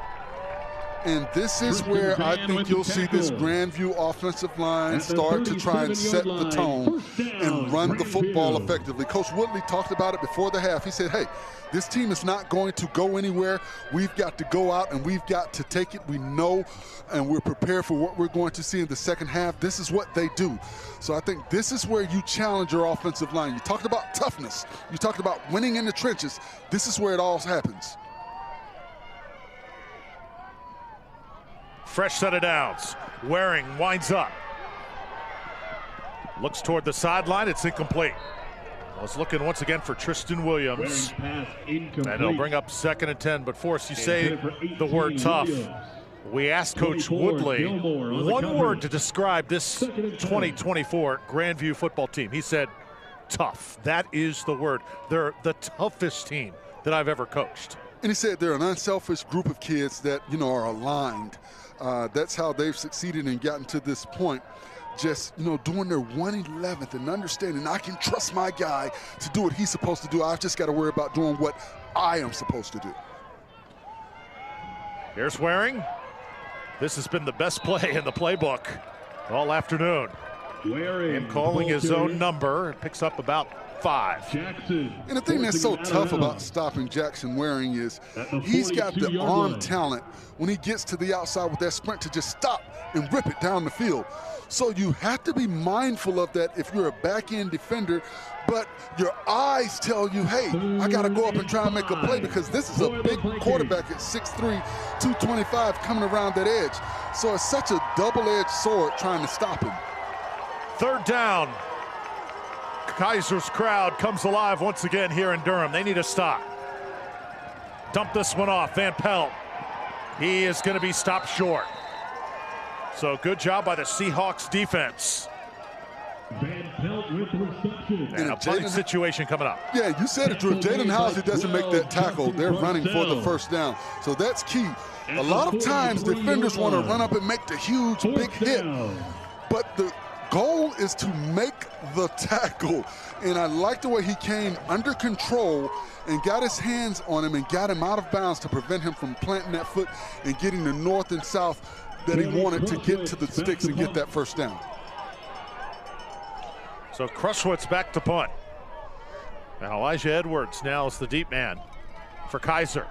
B: And this is where I think you'll see this Grandview offensive line start to try and set the tone and run the football effectively. Coach Woodley talked about it before the half. He said, hey, this team is not going to go anywhere. We've got to go out and we've got to take it. We know and we're prepared for what we're going to see in the second half. This is what they do. So I think this is where you challenge your offensive line. You talked about toughness. You talked about winning in the trenches. This is where it all happens.
A: Fresh set of downs. Waring winds up. Looks toward the sideline. It's incomplete. I was looking once again for Tristan Williams. And it'll bring up 2nd and 10. But Forrest, you say the word tough. We asked Coach Woodley one word to describe this 2024 Grandview football team. He said tough. That is the word. They're the toughest team that I've ever coached.
B: And he said they're an unselfish group of kids that, you know, are aligned. That's how they've succeeded and gotten to this point. Just, you know, doing their 1/11th and understanding I can trust my guy to do what he's supposed to do. I've just got to worry about doing what I am supposed to do.
A: Here's Waring. This has been the best play in the playbook all afternoon. Him calling his own number. It picks up about 5.
B: And the thing that's so tough about stopping Jackson Waring is he's got the arm talent when he gets to the outside with that sprint to just stop and rip it down the field. So you have to be mindful of that if you're a back-end defender, but your eyes tell you, hey, I got to go up and try and make a play because this is a big quarterback at 6'3", 225 coming around that edge. So it's such a double-edged sword trying to stop him.
A: 3rd down. Kaiser's crowd comes alive once again here in Durham. They need a stop. Dump this one off. Van Pelt. He is going to be stopped short. So good job by the Seahawks defense.
D: Van Pelt with the reception.
A: And a punting situation coming up.
B: Yeah, you said it, Drew. Jaden Housley doesn't make that tackle. They're running for the 1st down. So that's key. A lot of times defenders want to run up and make the huge big hit. But the goal is to make the tackle. And I like the way he came under control and got his hands on him and got him out of bounds to prevent him from planting that foot and getting the north and south that he wanted to get to the sticks and get that 1st down.
A: So Crushwood's back to punt. And Elijah Edwards now is the deep man for Kaiser.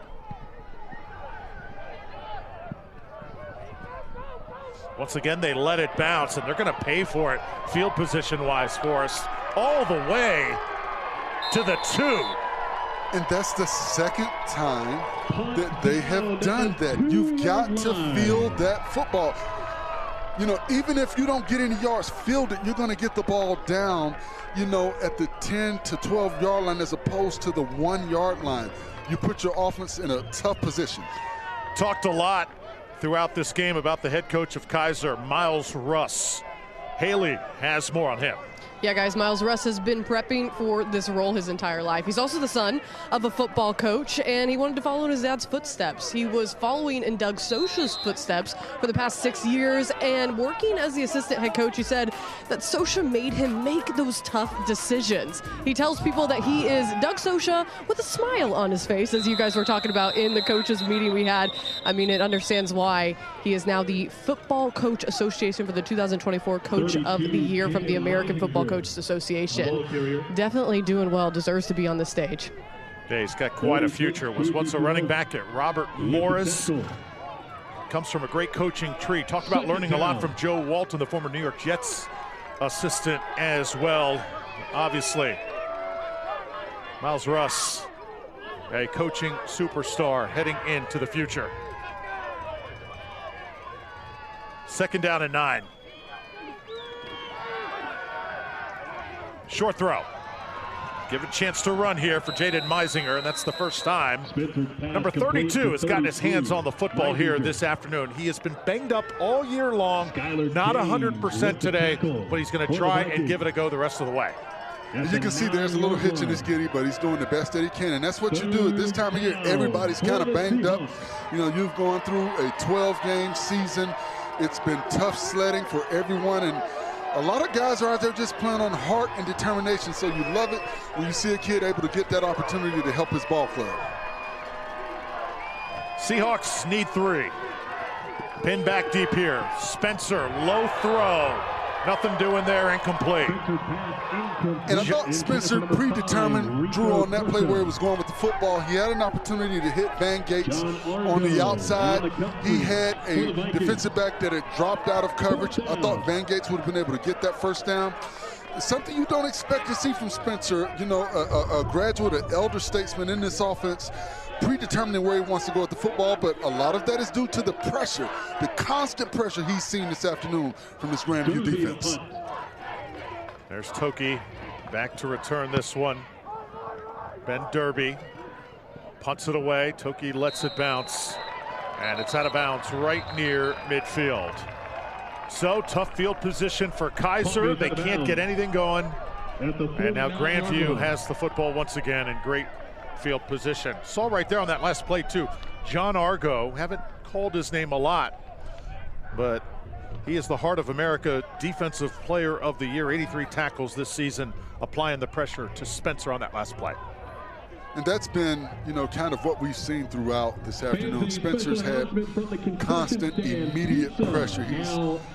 A: Once again, they let it bounce, and they're going to pay for it field position-wise for us all the way to the 2.
B: And that's the 2nd time that they have done that. You've got to field that football. You know, even if you don't get any yards, field it. You're going to get the ball down, you know, at the 10 to 12 yard line as opposed to the 1 yard line. You put your offense in a tough position.
A: Talked a lot throughout this game about the head coach of Kaiser, Miles Russ. Haley has more on him.
C: Yeah, guys, Miles Russ has been prepping for this role his entire life. He's also the son of a football coach, and he wanted to follow in his dad's footsteps. He was following in Doug Socha's footsteps for the past 6 years, and working as the assistant head coach, he said that Socha made him make those tough decisions. He tells people that he is Doug Socha with a smile on his face, as you guys were talking about in the coaches meeting we had. I mean, it understands why he is now the Football Coach Association for the 2024 Coach of the Year from the American Football Coaches Association. Definitely doing well, deserves to be on the stage.
A: Yeah, he's got quite a future. Was once a running back at Robert Morris. Comes from a great coaching tree. Talked about learning a lot from Joe Walton, the former New York Jets assistant as well. Obviously, Miles Russ, a coaching superstar heading into the future. 2nd down and 9. Short throw. Give a chance to run here for Jaden Meisinger, and that's the 1st time. Number 32 has gotten his hands on the football here this afternoon. He has been banged up all year long, not 100% today, but he's going to try and give it a go the rest of the way.
B: As you can see, there's a little hitch in his giddy, but he's doing the best that he can, and that's what you do at this time of year. Everybody's kind of banged up. You know, you've gone through a 12-game season. It's been tough sledding for everyone, and a lot of guys are out there just playing on heart and determination, so you love it when you see a kid able to get that opportunity to help his ball club.
A: Seahawks need 3. Pin back deep here. Spencer, low throw. Nothing doing there, incomplete.
B: And I thought Spencer predetermined, drew on that play where he was going with the football. He had an opportunity to hit Van Gates on the outside. He had a defensive back that had dropped out of coverage. I thought Van Gates would have been able to get that first down. Something you don't expect to see from Spencer, you know, a graduate, an elder statesman in this offense, predetermining where he wants to go with the football, but a lot of that is due to the pressure, the constant pressure he's seen this afternoon from this Grandview defense.
A: There's Toki back to return this one. Ben Derby punts it away. Toki lets it bounce, and it's out of bounds right near midfield. So tough field position for Kaiser. They can't get anything going. And now Grandview has the football once again in great field position. Saw right there on that last play too, John Argo, haven't called his name a lot, but he is the Heart of America Defensive Player of the Year, 83 tackles this season, applying the pressure to Spencer on that last play.
B: And that's been, you know, kind of what we've seen throughout this afternoon. Spencer's had constant, immediate pressure.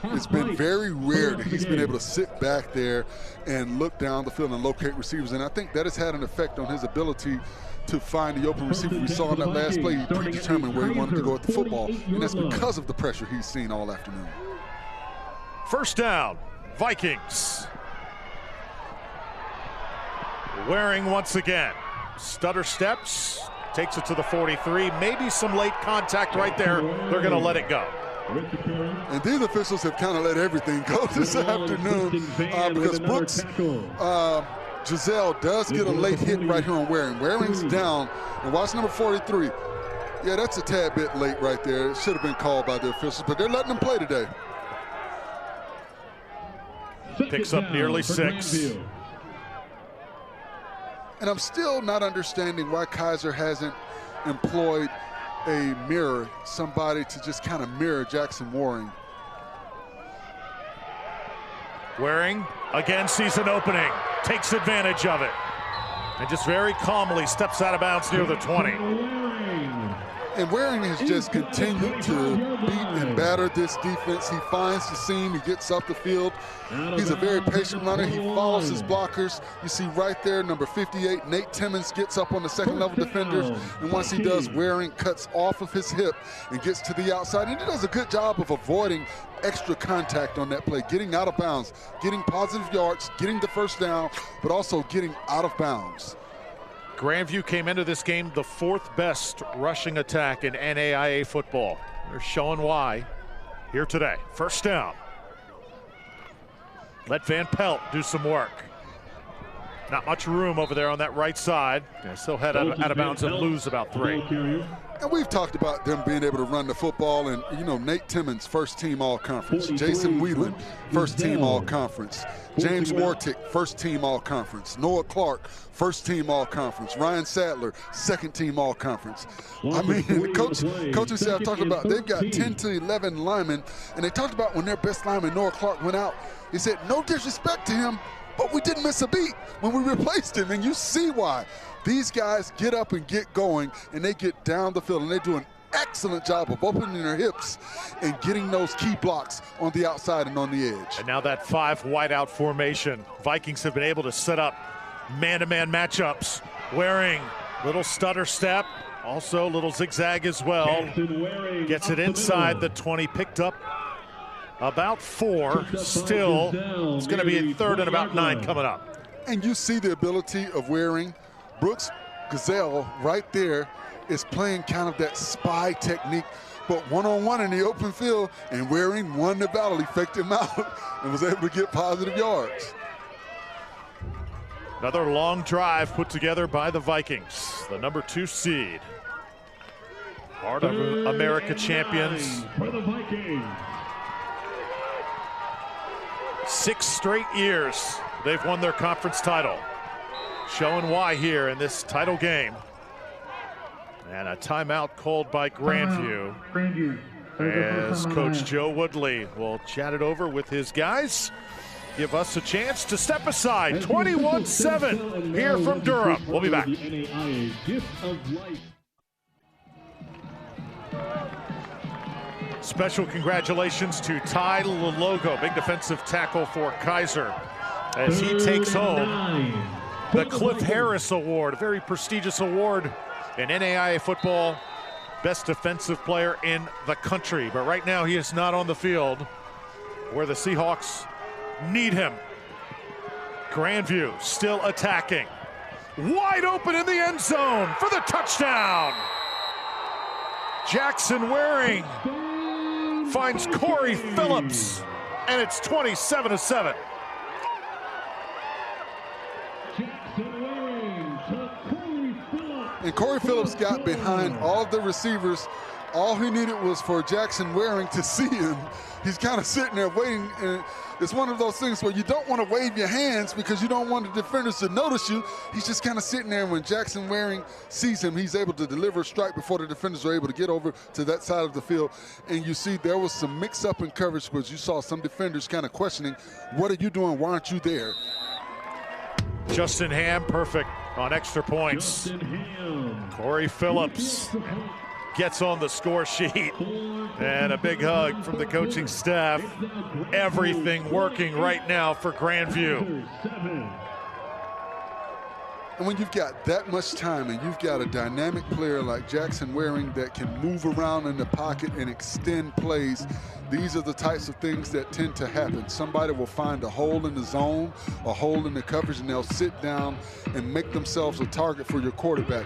B: It's been very rare that he's been able to sit back there and look down the field and locate receivers. And I think that has had an effect on his ability to find the open receiver. We saw in that last play, he predetermined where he wanted to go with the football. And that's because of the pressure he's seen all afternoon.
A: First down, Vikings. Waring once again. Stutter steps, takes it to the 43. Maybe some late contact right there. They're going to let it go.
B: And these officials have kind of let everything go this afternoon because Brooks, Giselle does get a late hit right here on Waring. Waring's down, and watch number 43. Yeah, that's a tad bit late right there. It should have been called by the officials, but they're letting him play today.
A: Picks up nearly 6.
B: And I'm still not understanding why Kaiser hasn't employed a mirror, somebody to just kind of mirror Jackson Waring.
A: Waring again sees an opening, takes advantage of it, and just very calmly steps out of bounds near the 20.
B: And Waring has just continued to beat and batter this defense. He finds the seam, he gets up the field. He's a very patient runner. He follows his blockers. You see right there, number 58, Nate Timmons gets up on the second level defenders. And once he does, Waring cuts off of his hip and gets to the outside. And he does a good job of avoiding extra contact on that play, getting out of bounds, getting positive yards, getting the first down, but also getting out of bounds.
A: Grandview came into this game the 4th best rushing attack in NAIA football. They're showing why here today. First down. Let Van Pelt do some work. Not much room over there on that right side. They still head out of bounds and lose about 3.
B: And we've talked about them being able to run the football, and you know, Nate Timmons, first team all-conference. Jason Whelan, first team all-conference. James Wartick, first team all-conference. Noah Clark, first team all-conference. Ryan Sadler, second team all-conference. I mean, the coaching staff talked about they've got 10 to 11 linemen, and they talked about when their best lineman, Noah Clark, went out, he said, no disrespect to him, but we didn't miss a beat when we replaced him, and you see why. These guys get up and get going, and they get down the field, and they do an excellent job of opening their hips and getting those key blocks on the outside and on the edge.
A: And now that 5 wideout formation, Vikings have been able to set up man-to-man matchups. Waring, little stutter step, also little zigzag as well. Gets it inside the 20, picked up about 4. Still, it's going to be a 3rd and about 9 coming up.
B: And you see the ability of Waring. Brooks Gazelle right there is playing kind of that spy technique, but one-on-one in the open field, and Waring won the battle. He faked him out and was able to get positive yards.
A: Another long drive put together by the Vikings, the number 2 seed. Heart of America champions.
D: For the Vikings.
A: 6 straight years they've won their conference title. Showing why here in this title game. And a timeout called by Grandview. As Coach Joe Woodley will chat it over with his guys. Give us a chance to step aside. 21-7 here from Durham. We'll be back. Special congratulations to Ty Logo, big defensive tackle for Kaiser, as he takes home the Cliff Harris Award, a very prestigious award in NAIA football, best defensive player in the country. But right now he is not on the field where the Seahawks need him. Grandview still attacking. Wide open in the end zone for the touchdown. Jackson Waring finds Corey Phillips, and it's 27-7.
B: And Corey Phillips got behind all of the receivers. All he needed was for Jackson Waring to see him. He's kind of sitting there waiting, and it's one of those things where you don't want to wave your hands because you don't want the defenders to notice you. He's just kind of sitting there, and when Jackson Waring sees him, he's able to deliver a strike before the defenders are able to get over to that side of the field. And you see there was some mix-up in coverage because you saw some defenders kind of questioning, what are you doing? Why aren't you there?
A: Justin Ham, perfect on extra points. Corey Phillips gets on the score sheet, and a big hug from the coaching staff. Everything working right now for Grandview.
B: And when you've got that much time and you've got a dynamic player like Jackson Waring that can move around in the pocket and extend plays, these are the types of things that tend to happen. Somebody will find a hole in the zone, a hole in the coverage, and they'll sit down and make themselves a target for your quarterback.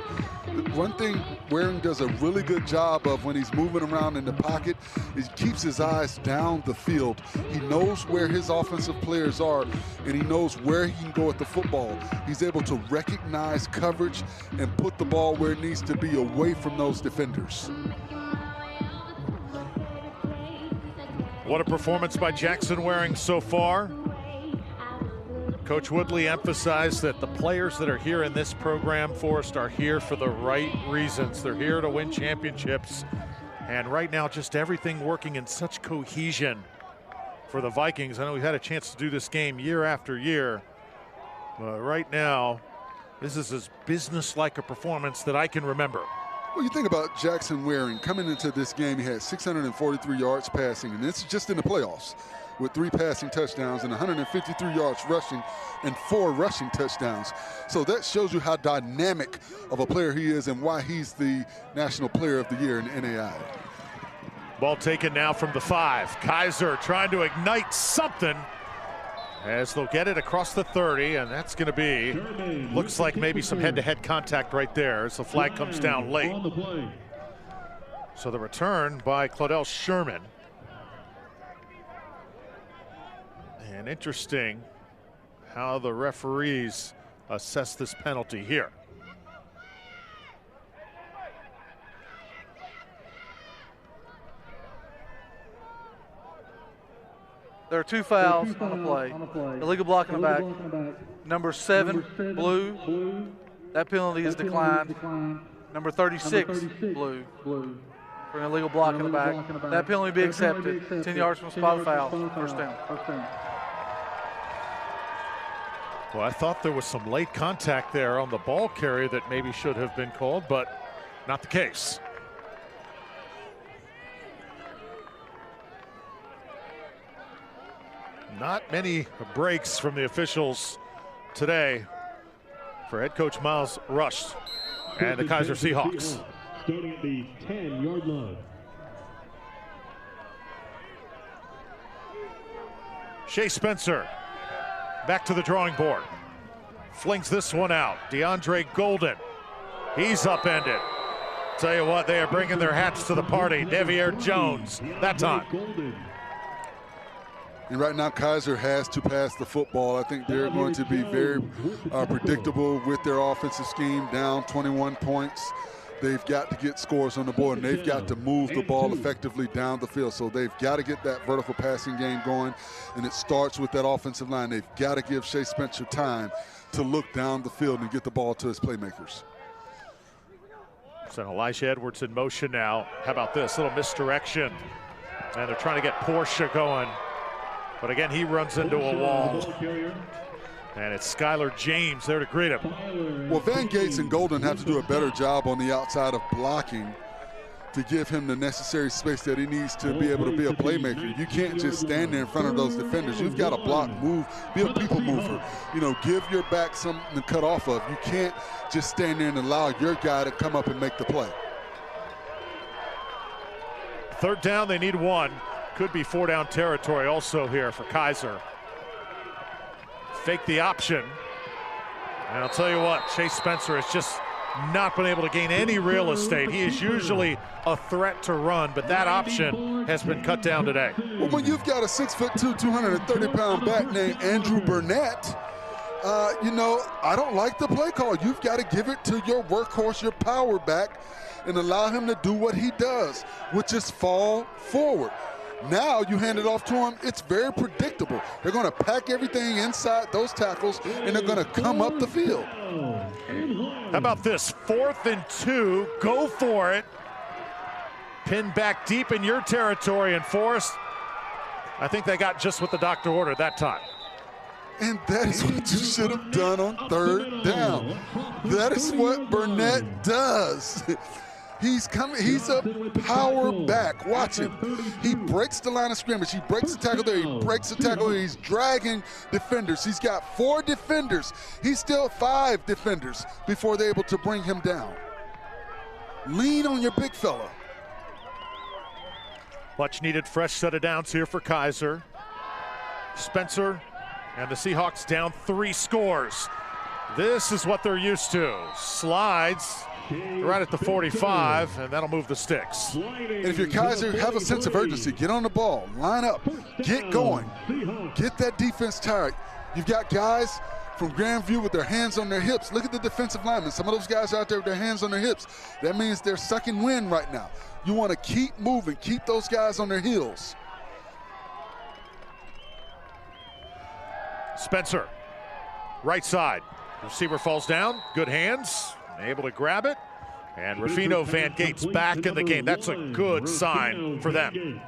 B: One thing Waring does a really good job of when he's moving around in the pocket is he keeps his eyes down the field. He knows where his offensive players are, and he knows where he can go with the football. He's able to recognize coverage and put the ball where it needs to be, away from those defenders.
A: What a performance by Jackson Waring so far. Coach Woodley emphasized that the players that are here in this program, Forrest, are here for the right reasons. They're here to win championships. And right now, just everything working in such cohesion for the Vikings. I know we've had a chance to do this game year after year, but right now, this is as business-like a performance that I can remember.
B: Well, you think about Jackson Waring coming into this game, he had 643 yards passing, and this is just in the playoffs, with 3 passing touchdowns and 153 yards rushing and 4 rushing touchdowns. So that shows you how dynamic of a player he is and why he's the National Player of the Year in NAIA.
A: Ball taken now from the 5. Kaiser trying to ignite something as they'll get it across the 30, and that's going to be, looks like maybe some head-to-head contact right there as the flag comes down late. So the return by Claudell Sherman. And interesting how the referees assess this penalty here.
E: There are 2 fouls on the play. Illegal block in the back. Number 7, blue. That penalty is declined. Number 36, blue. For an illegal block in the back. That penalty be accepted. 10 yards from spot foul. First down.
A: Well, I thought there was some late contact there on the ball carrier that maybe should have been called, but not the case. Not many breaks from the officials today for head coach Miles Rush and the Kaiser Seahawks.
D: Starting at the 10-yard line.
A: Shea Spencer back to the drawing board. Flings this one out. DeAndre Golden. He's upended. Tell you what, they are bringing their hats to the party. Devier Jones that time.
B: And right now, Kaiser has to pass the football. I think they're going to be very predictable with their offensive scheme, down 21 points. They've got to get scores on the board, and they've got to move the ball effectively down the field. So they've got to get that vertical passing game going, and it starts with that offensive line. They've got to give Shea Spencer time to look down the field and get the ball to his playmakers.
A: So Elisha Edwards in motion now. How about this little misdirection? And they're trying to get Porcha going. But again, he runs into a wall. And it's Skylar James there to greet him.
B: Well, Van Gates and Golden have to do a better job on the outside of blocking to give him the necessary space that he needs to be able to be a playmaker. You can't just stand there in front of those defenders. You've got to block, move, be a people mover. You know, give your back something to cut off of. You can't just stand there and allow your guy to come up and make the play.
A: Third down, they need one. Could be 4-down territory also here for Kaiser. Fake the option. And I'll tell you what, Shea Spencer has just not been able to gain any real estate. He is usually a threat to run, but that option has been cut down today.
B: Well, when you've got a 6'2", 230-pound back named Andrew Burnette, you know, I don't like the play call. You've got to give it to your workhorse, your power back, and allow him to do what he does, which is fall forward. Now you hand it off to him, it's very predictable. They're going to pack everything inside those tackles, and they're going to come up the field.
A: How about this? 4th and 2, go for it. Pin back deep in your territory, and Forrest, I think they got just what the doctor ordered that time.
B: And that is what you should have done on 3rd down. That is what Burnette does. He's coming, he's a power back. Watch him. He breaks the line of scrimmage. He breaks the tackle there. He breaks the tackle there. He's dragging defenders. He's got 4 defenders. He's still 5 defenders before they're able to bring him down. Lean on your big fella.
A: Much needed fresh set of downs here for Kaiser. Spencer and the Seahawks down 3 scores. This is what they're used to. Slides right at the 45, and that'll move the sticks.
B: And if you're Kaiser, have a sense of urgency. Get on the ball, line up, get going, get that defense tired. You've got guys from Grandview with their hands on their hips. Look at the defensive linemen. Some of those guys out there with their hands on their hips. That means they're sucking wind right now. You want to keep moving, keep those guys on their heels.
A: Spencer, right side. Receiver falls down, good hands. Able to grab it, and Rufino Van Gate's back in the game. That's a good sign for them.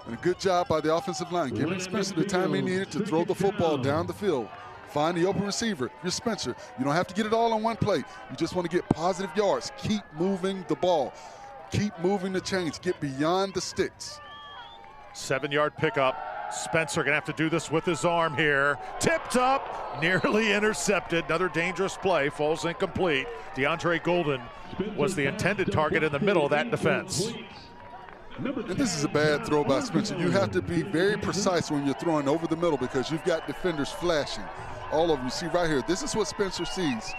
B: And a good job by the offensive line, giving Spencer the time he needed to throw the football down the field. Find the open receiver. You're Spencer. You don't have to get it all on one play. You just want to get positive yards. Keep moving the ball. Keep moving the chains. Get beyond the sticks.
A: 7-yard pickup. Spencer gonna have to do this with his arm here. Tipped up, nearly intercepted. Another dangerous play, falls incomplete. DeAndre Golden was the intended target in the middle of that defense.
B: And this is a bad throw by Spencer. You have to be very precise when you're throwing over the middle because you've got defenders flashing. All of them, you see right here, this is what Spencer sees.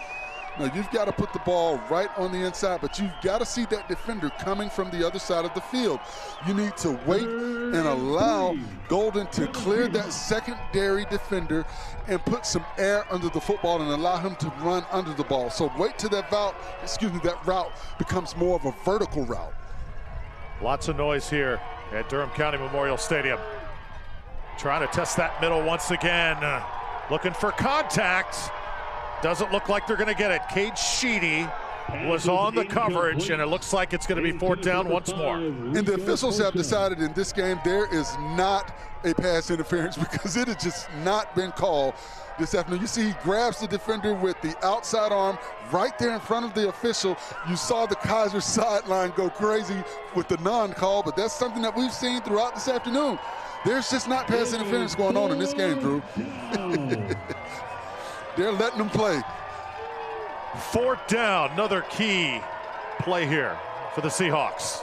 B: Now you've got to put the ball right on the inside, but you've got to see that defender coming from the other side of the field. You need to wait and allow Golden to clear that secondary defender and put some air under the football and allow him to run under the ball. So wait till that route becomes more of a vertical route.
A: Lots of noise here at Durham County Memorial Stadium. Trying to test that middle once again. Looking for contact. Doesn't look like they're going to get it. Cade Sheedy was on the coverage, and it looks like it's going to be 4th down once more.
B: And the officials have decided in this game there is not a pass interference because it has just not been called this afternoon. You see he grabs the defender with the outside arm right there in front of the official. You saw the Kaiser sideline go crazy with the non-call, but that's something that we've seen throughout this afternoon. There's just not pass interference going on in this game, Drew. They're letting them play.
A: 4th down, another key play here for the Seahawks.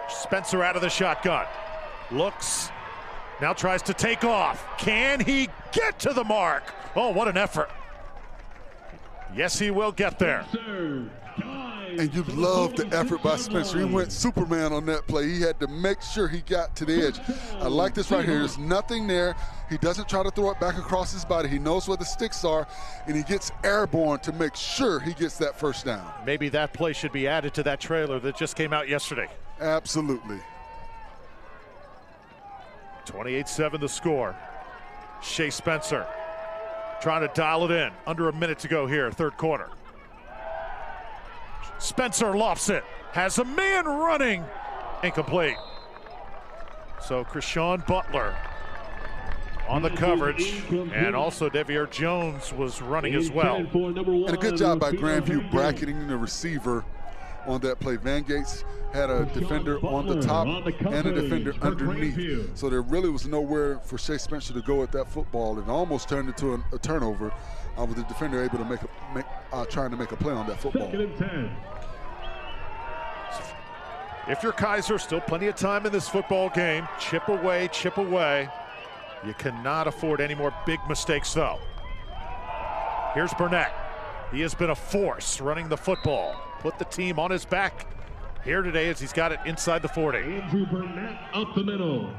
A: Spencer out of the shotgun. Looks, now tries to take off. Can he get to the mark? Oh, what an effort. Yes, he will get there.
B: And you love the effort by Spencer. He went Superman on that play. He had to make sure he got to the edge. I like this right here. There's nothing there. He doesn't try to throw it back across his body. He knows where the sticks are, and he gets airborne to make sure he gets that 1st down.
A: Maybe that play should be added to that trailer that just came out yesterday.
B: Absolutely.
A: 28-7 the score. Shea Spencer trying to dial it in. Under a minute to go here, 3rd quarter. Spencer lofts it, has a man running, incomplete. So Krishawn Butler on the coverage, and also Devier Jones was running as well.
B: And a good job by Grandview bracketing the receiver on that play. Van Gates had a defender on the top and a defender underneath. So there really was nowhere for Shea Spencer to go at that football. It almost turned into a turnover with the defender able to trying to make a play on that football.
A: If you're Kaiser, still plenty of time in this football game. Chip away, chip away. You cannot afford any more big mistakes, though. Here's Burnette. He has been a force running the football. Put the team on his back here today as he's got it inside the 40.
D: Andrew Burnette up the middle.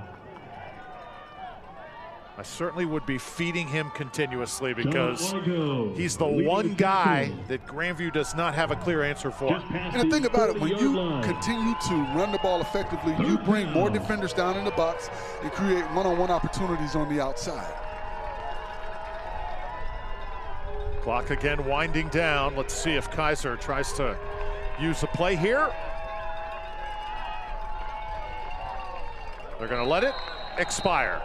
A: I certainly would be feeding him continuously because he's the one guy that Grandview does not have a clear answer for.
B: And the thing about it, when you continue to run the ball effectively, you bring more defenders down in the box and create one-on-one opportunities on the outside.
A: Clock again winding down. Let's see if Kaiser tries to use a play here. They're going to let it expire.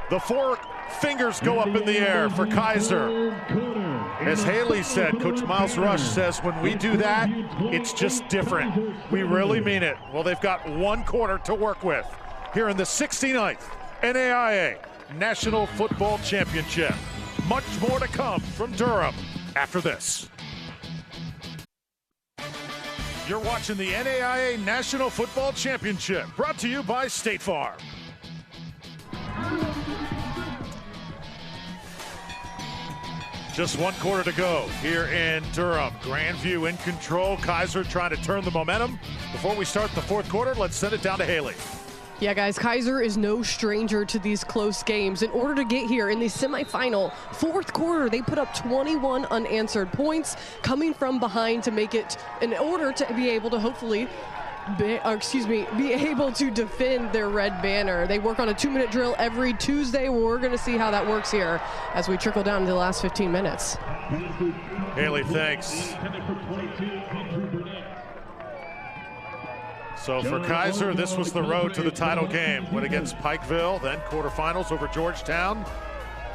A: The four fingers go up in the air for Kaiser. As Haley said, Coach Miles Rush says, when we do that, it's just different. We really mean it. Well, they've got 1 quarter to work with here in the 69th NAIA National Football Championship. Much more to come from Durham after this. You're watching the NAIA National Football Championship, brought to you by State Farm. Just 1 quarter to go here in Durham. Grandview in control. Kaiser trying to turn the momentum. Before we start the 4th quarter, let's send it down to Haley.
C: Yeah, guys, Kaiser is no stranger to these close games. In order to get here in the semifinal 4th quarter, they put up 21 unanswered points coming from behind to make it in order to be able to hopefully be able to defend their red banner. They work on a 2-minute drill every Tuesday. We're going to see how that works here as we trickle down to the last 15 minutes.
A: Haley, thanks. So for Kaiser, this was the road to the title game. Win against Pikeville, then quarterfinals over Georgetown.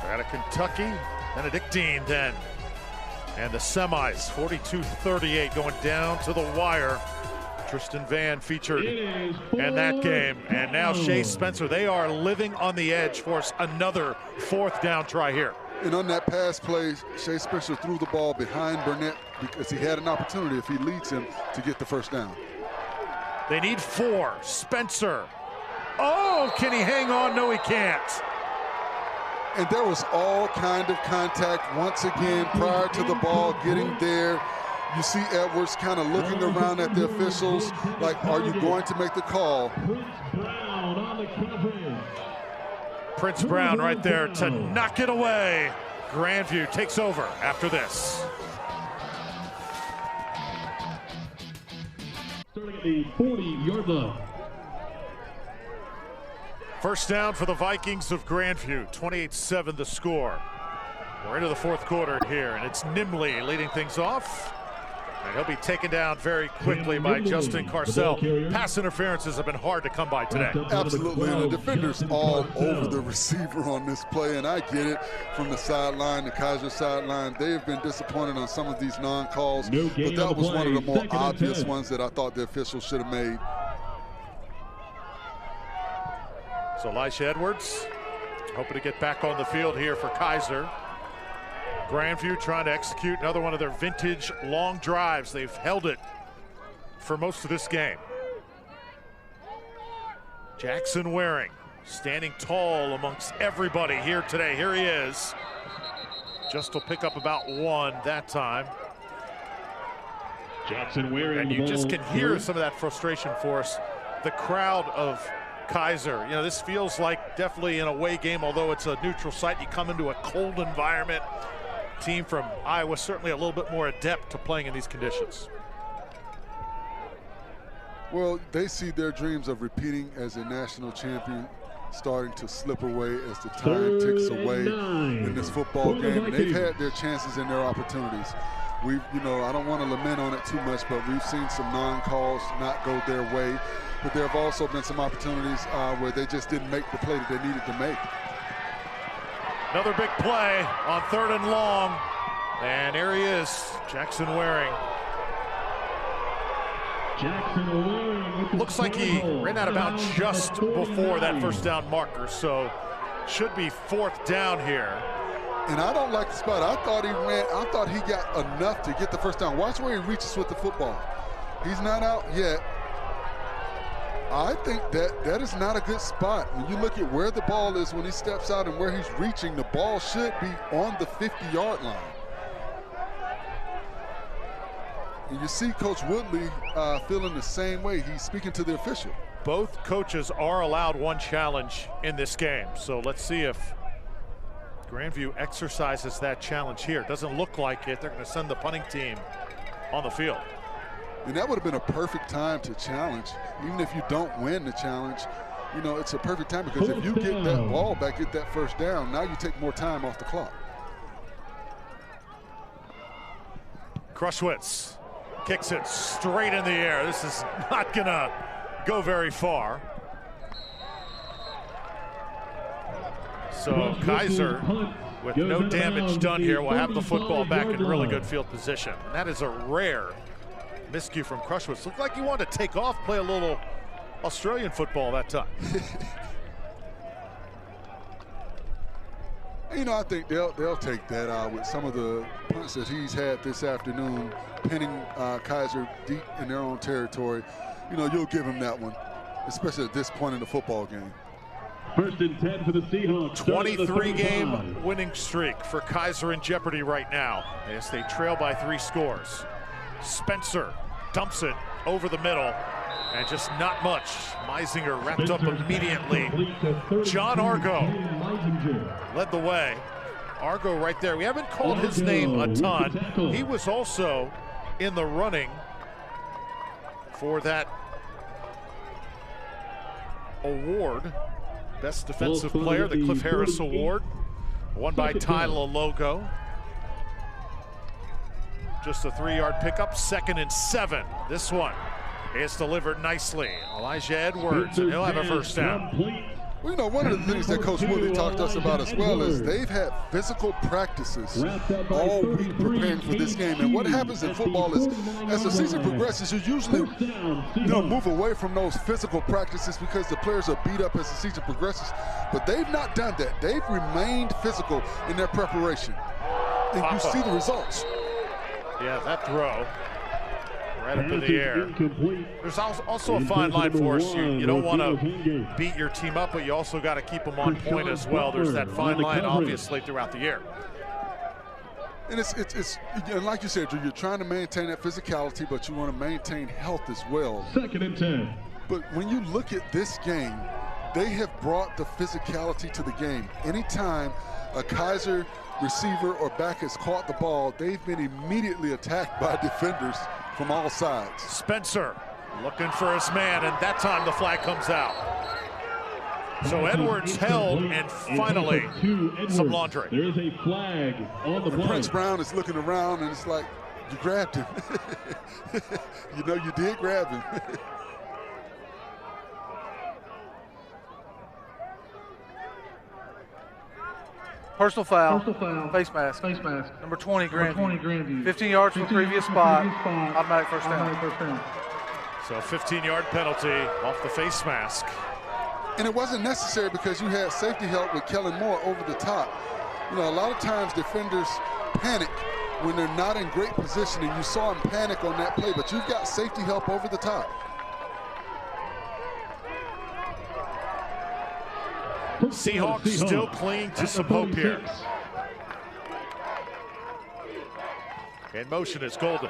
A: Out of Kentucky, Benedictine then. And the semis, 42-38, going down to the wire. Tristan Vann featured in that game. And now Shea Spencer, they are living on the edge for another 4th down try here.
B: And on that pass play, Shea Spencer threw the ball behind Burnette because he had an opportunity, if he leads him, to get the 1st down.
A: They need 4. Spencer. Oh, can he hang on? No, he can't.
B: And there was all kind of contact once again prior to the ball getting there. You see Edwards kind of looking around at the officials like, are you going to make the call?
A: Prince Brown right there to knock it away. Grandview takes over after this.
D: Starting at the 40-yard line.
A: 1st down for the Vikings of Grandview. 28-7 the score. We're into the 4th quarter here, and it's Nimley leading things off. And he'll be taken down very quickly by Justin Carcel. Pass interferences have been hard to come by today.
B: Absolutely, and the defender's all over the receiver on this play, and I get it from the sideline, the Kaiser sideline. They have been disappointed on some of these non-calls, but that was one of the more obvious ones that I thought the officials should have made.
A: So Elisha Edwards hoping to get back on the field here for Kaiser. Grandview trying to execute another one of their vintage long drives. They've held it for most of this game. Jackson Waring standing tall amongst everybody here today. Here he is. Just will pick up about 1 that time.
D: Jackson Waring.
A: And you just can hear some of that frustration for us. The crowd of Kaiser. You know, this feels like definitely an away game, although it's a neutral site. You come into a cold environment. Team from Iowa certainly a little bit more adept to playing in these conditions.
B: Well, they see their dreams of repeating as a national champion starting to slip away as the time ticks away in this football game. And they've had their chances and their opportunities. I don't want to lament on it too much, but we've seen some non-calls not go their way. but there have also been some opportunities where they just didn't make the play that they needed to make.
A: Another big play on 3rd and long. And here he is, Jackson Waring. Looks like he ran out of bounds just before that first down marker, so should be 4th down here.
B: And I don't like the spot. I thought he got enough to get the first down. Watch where he reaches with the football. He's not out yet. I think that is not a good spot. When you look at where the ball is when he steps out and where he's reaching, the ball should be on the 50-yard line. And you see Coach Woodley feeling the same way. He's speaking to the official.
A: Both coaches are allowed one challenge in this game. So let's see if Grandview exercises that challenge here. Doesn't look like it. They're going to send the punting team on the field.
B: And that would have been a perfect time to challenge. Even if you don't win the challenge, you know, it's a perfect time because if you get that ball back, get that first down, now you take more time off the clock.
A: Krushwitz kicks it straight in the air. This is not going to go very far. So Kaiser, with no damage done here, will have the football back in really good field position. And that is a rare miscue from Krushwitz. Looked like he wanted to take off, play a little Australian football that time.
B: You know, I think they'll take that with some of the punts that he's had this afternoon, pinning Kaiser deep in their own territory. You know, you'll give him that one, especially at this point in the football game.
D: 1st and 10 for the Seahawks.
A: 23-game winning streak for Kaiser in jeopardy right now as they trail by 3 scores. Spencer dumps it over the middle, and just not much. Meisinger wrapped up immediately. John Argo led the way. Argo right there. We haven't called his name a ton. He was also in the running for that award. Best Defensive Player, the Cliff Harris Award, won by Tyler Logo. Just a 3-yard pickup, 2nd and 7. This one is delivered nicely. Elijah Edwards, and he'll have a first down.
B: Well, you know, one of the things that Coach Woodley talked to us about as well is they've had physical practices all week preparing for this game. And what happens in football is, as the season progresses, you usually, move away from those physical practices because the players are beat up as the season progresses. But they've not done that. They've remained physical in their preparation. And you see the results.
A: Yeah, that throw right up in the air. There's also a fine line for us. You don't want to beat your team up, but you also got to keep them on point as well. There's that fine line, obviously, throughout the year.
B: And it's like you said, Drew, you're trying to maintain that physicality, but you want to maintain health as well.
D: 2nd and 10.
B: But when you look at this game, they have brought the physicality to the game. Anytime a Kaiser receiver or back has caught the ball, they've been immediately attacked by defenders from all sides.
A: Spencer looking for his man, and that time the flag comes out. So Edwards held, and finally some laundry.
D: There is a flag on the play.
B: Prince Brown is looking around, and it's like, you grabbed him. You know you did grab him.
E: Personal foul, face mask. Number 20, Grandview. 15 yards from the previous spot, automatic first down.
A: So a 15-yard penalty off the face mask.
B: And it wasn't necessary because you had safety help with Kellen Moore over the top. You know, a lot of times defenders panic when they're not in great position, and you saw him panic on that play, but you've got safety help over the top.
A: Seahawks still clinging to some hope here. In motion is Golden.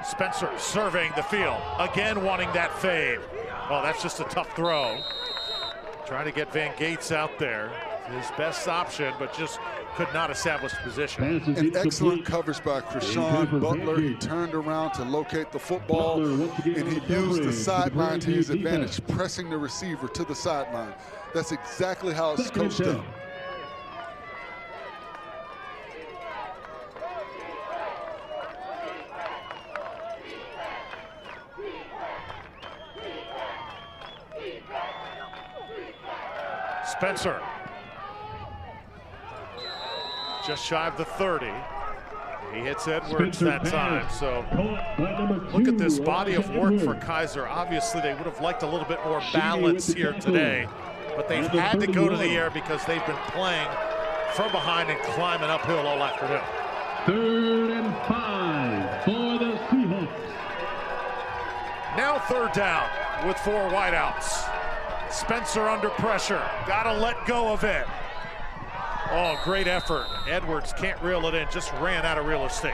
A: Spencer surveying the field, again wanting that fade. Oh, that's just a tough throw. Trying to get Van Gates out there. His best option, but just could not establish position.
B: An excellent coverage by Krishan Butler. He turned around to locate the football, and he used the sideline to his advantage, pressing the receiver to the sideline. That's exactly how it's coached up.
A: Spencer. Just shy of the 30. He hits Edwards that time. So look at this body of work for Kaiser. Obviously, they would have liked a little bit more balance here today, but they've had to go to the air because they've been playing from behind and climbing uphill all afternoon.
D: 3rd and 5 for the Seahawks.
A: Now 3rd down with 4 wideouts. Spencer under pressure. Gotta let go of it. Oh, great effort. Edwards can't reel it in, just ran out of real estate.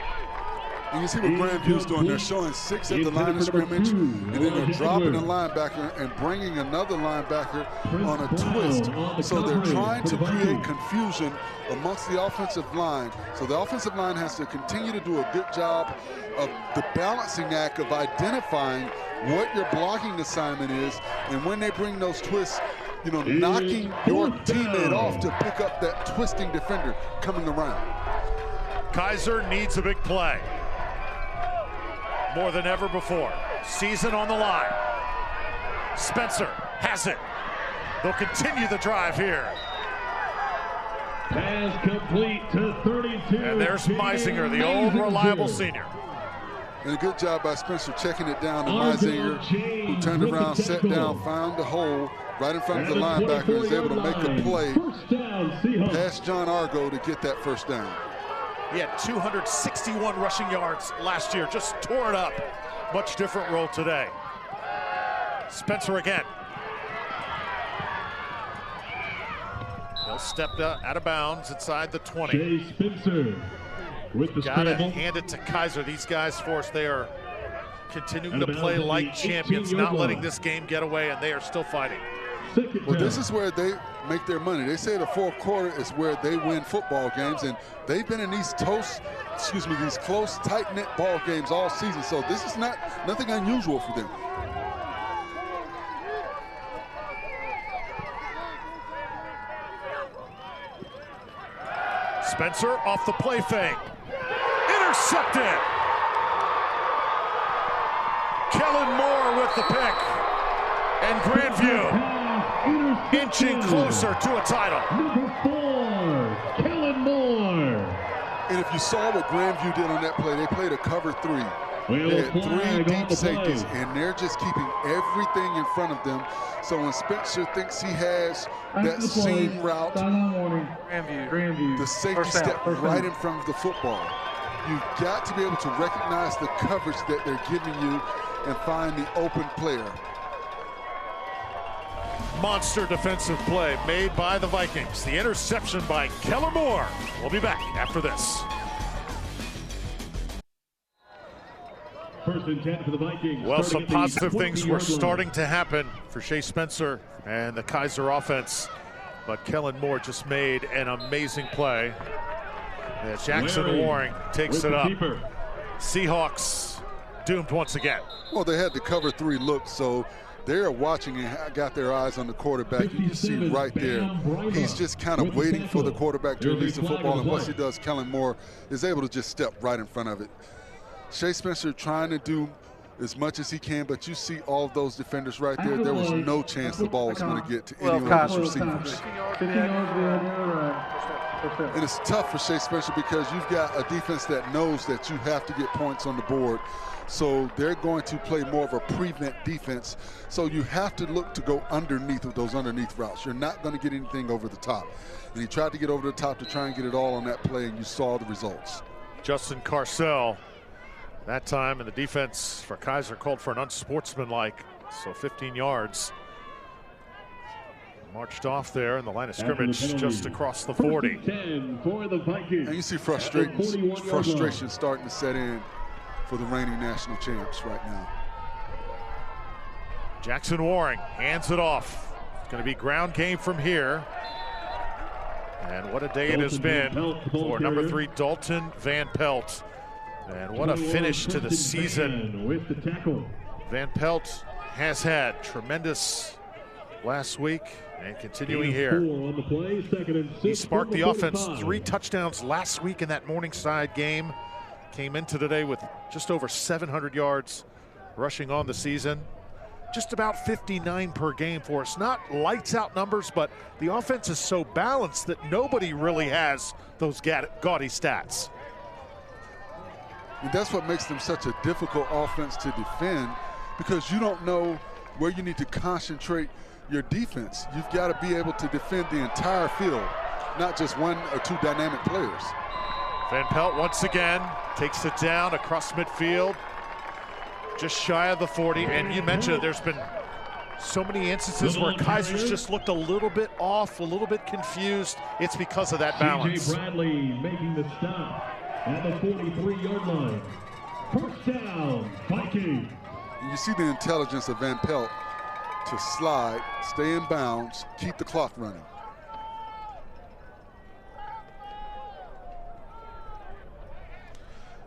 B: And you see what Grandview's doing. They're showing 6 at the line of scrimmage, and then they're dropping a linebacker and bringing another linebacker on a twist. So they're trying to create confusion amongst the offensive line. So the offensive line has to continue to do a good job of the balancing act of identifying what your blocking assignment is, and when they bring those twists, you know, knocking your teammate off to pick up that twisting defender coming around.
A: Kaiser needs a big play. More than ever before. Season on the line. Spencer has it. They'll continue the drive here.
D: Pass complete to 32.
A: And there's Meisinger, the old reliable senior.
B: And a good job by Spencer checking it down to Meisinger, who turned around, sat down, found the hole right in front of the linebacker, and was able to make a play past John Argo to get that 1st down.
A: He had 261 rushing yards last year, just tore it up. Much different role today. Spencer again. He'll step out of bounds inside the 20.
D: Shea Spencer with the
A: Gotta
D: scramble.
A: hand it to Kaiser. These guys for us, they are continuing to play like champions, not letting this game get away, and they are still fighting.
B: Well, this is where they make their money. They say the 4th quarter is where they win football games, and they've been in these close, tight-knit ball games all season. So this is nothing unusual for them.
A: Spencer off the play fake. Intercepted. Kellen Moore with the pick. And Grandview inching closer to a title.
D: Number 4, Kellen Moore.
B: And if you saw what Grandview did on that play, they played a cover 3. They had 3 deep safeties, and they're just keeping everything in front of them. So when Spencer thinks he has that seam route, the safety step right in front of the football. You've got to be able to recognize the coverage that they're giving you and find the open player.
A: Monster defensive play made by the Vikings. The interception by Kellen Moore. We'll be back after this.
D: 1st and 10 for the Vikings.
A: Well, some positive things were starting to happen for Shea Spencer and the Kaiser offense, but Kellen Moore just made an amazing play. As Jackson Waring takes it up. Seahawks doomed once again.
B: Well, they had the cover 3 look, so they're watching and got their eyes on the quarterback. You can see right there, he's just kind of waiting for the quarterback to release the football, and once he does, Kellen Moore is able to just step right in front of it. Shea Spencer trying to do as much as he can, but you see all of those defenders right there. There was no chance the ball was going to get to any of those receivers. And it's tough for Shea Spencer because you've got a defense that knows that you have to get points on the board. So they're going to play more of a prevent defense. So you have to look to go underneath with those underneath routes. You're not going to get anything over the top. And he tried to get over the top to try and get it all on that play, and you saw the results.
A: Justin Carcel that time, and the defense for Kaiser called for an unsportsmanlike, so 15 yards. Marched off there in the line of scrimmage just across the 40.
D: 10 for the Vikings.
B: And you see frustration starting to set in for the reigning national champs right now.
A: Jackson Waring hands it off. It's going to be ground game from here. And what a day it has been for number 3 Dalton Van Pelt. And what a finish to the season.
D: With the tackle.
A: Van Pelt has had tremendous last week and continuing here.
D: On the play, 2nd and 6
A: He sparked the offense,
D: 45.
A: 3 touchdowns last week in that Morningside game. Came into today with just over 700 yards rushing on the season. just about 59 per game for us. Not lights out numbers, but the offense is so balanced that nobody really has those gaudy stats.
B: And that's what makes them such a difficult offense to defend, because you don't know where you need to concentrate your defense. You've got to be able to defend the entire field, not just one or two dynamic players.
A: Van Pelt once again takes it down across midfield, just shy of the 40. And you mentioned there's been so many instances where Kaiser's just looked a little bit off, a little bit confused. It's because of that balance.
D: C.J. Bradley making the stop at the 43-yard line. First down, Vikings.
B: You see the intelligence of Van Pelt to slide, stay in bounds, keep the clock running.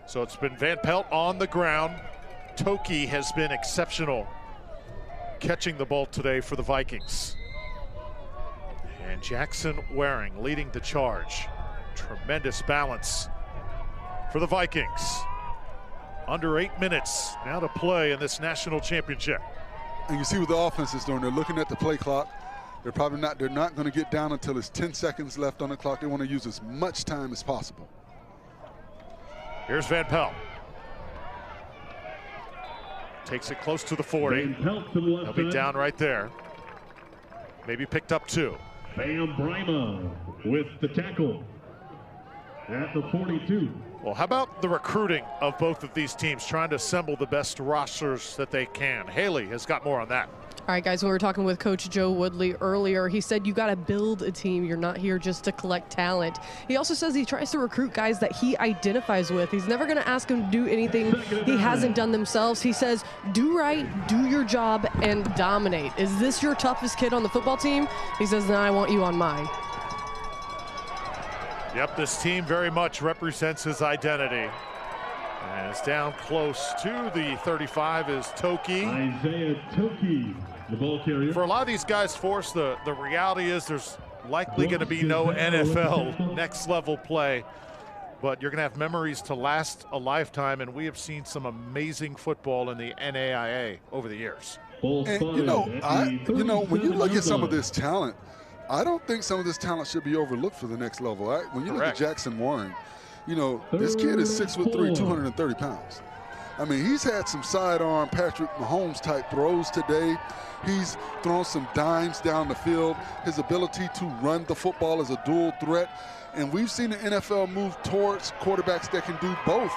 A: So it's been Van Pelt on the ground. Toki has been exceptional catching the ball today for the Vikings. And Jackson Waring leading the charge. Tremendous balance for the Vikings. Under 8 minutes now to play in this national championship.
B: And you see what the offense is doing. They're looking at the play clock. They're not going to get down until there's 10 seconds left on the clock. They want to use as much time as possible.
A: Here's Van Pelt. Takes it close to the 40.
D: Van Pelt to the left
A: He'll be
D: side.
A: down right there. Maybe picked up 2.
D: Bam Brima with the tackle at the 42.
A: Well, how about the recruiting of both of these teams, trying to assemble the best rosters that they can? Haley has got more on that.
C: All right, guys, we were talking with Coach Joe Woodley earlier. He said you got to build a team. You're not here just to collect talent. He also says he tries to recruit guys that he identifies with. He's never going to ask them to do anything he hasn't done themselves. He says, do right, do your job, and dominate. Is this your toughest kid on the football team? He says, then I want you on mine.
A: Yep, this team very much represents his identity. And it's down close to the 35 is Toki.
D: Aisea Toki, the ball carrier.
A: For a lot of these guys, Force, the reality is there's likely going to be no NFL next level play, but you're going to have memories to last a lifetime, and we have seen some amazing football in the NAIA over the years.
B: And when you look at some of this talent, I don't think some of this talent should be overlooked for the next level. When you look at Jackson Waring, this kid is 6'3", 230 pounds. I mean, he's had some sidearm Patrick Mahomes type throws today. He's thrown some dimes down the field. His ability to run the football is a dual threat. And we've seen the NFL move towards quarterbacks that can do both.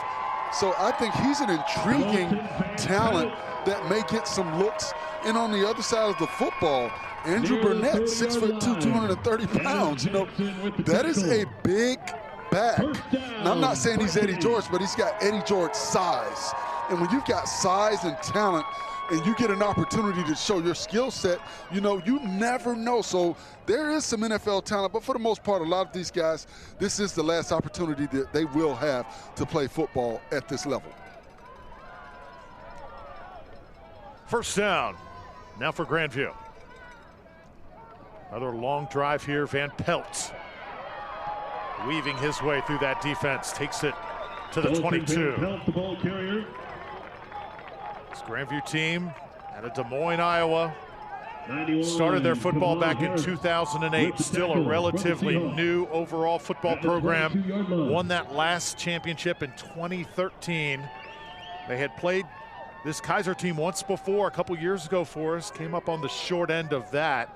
B: So I think he's an intriguing talent that may get some looks. And on the other side of the football, Andrew Burnette, 6'2", 230 pounds. That is a big back. Now, I'm not saying he's Eddie George, but he's got Eddie George size. And when you've got size and talent and you get an opportunity to show your skill set, you never know. So there is some NFL talent, but for the most part, a lot of these guys, this is the last opportunity that they will have to play football at this level.
A: First down, now for Grandview. Another long drive here, Van Pelt. Weaving his way through that defense, takes it to the 22.
D: Van Pelt, the ball carrier.
A: This Grandview team out of Des Moines, Iowa. Started their football back in 2008. Still a relatively new overall football program. Won that last championship in 2013. They had played this Kaiser team once before, a couple years ago for us. Came up on the short end of that.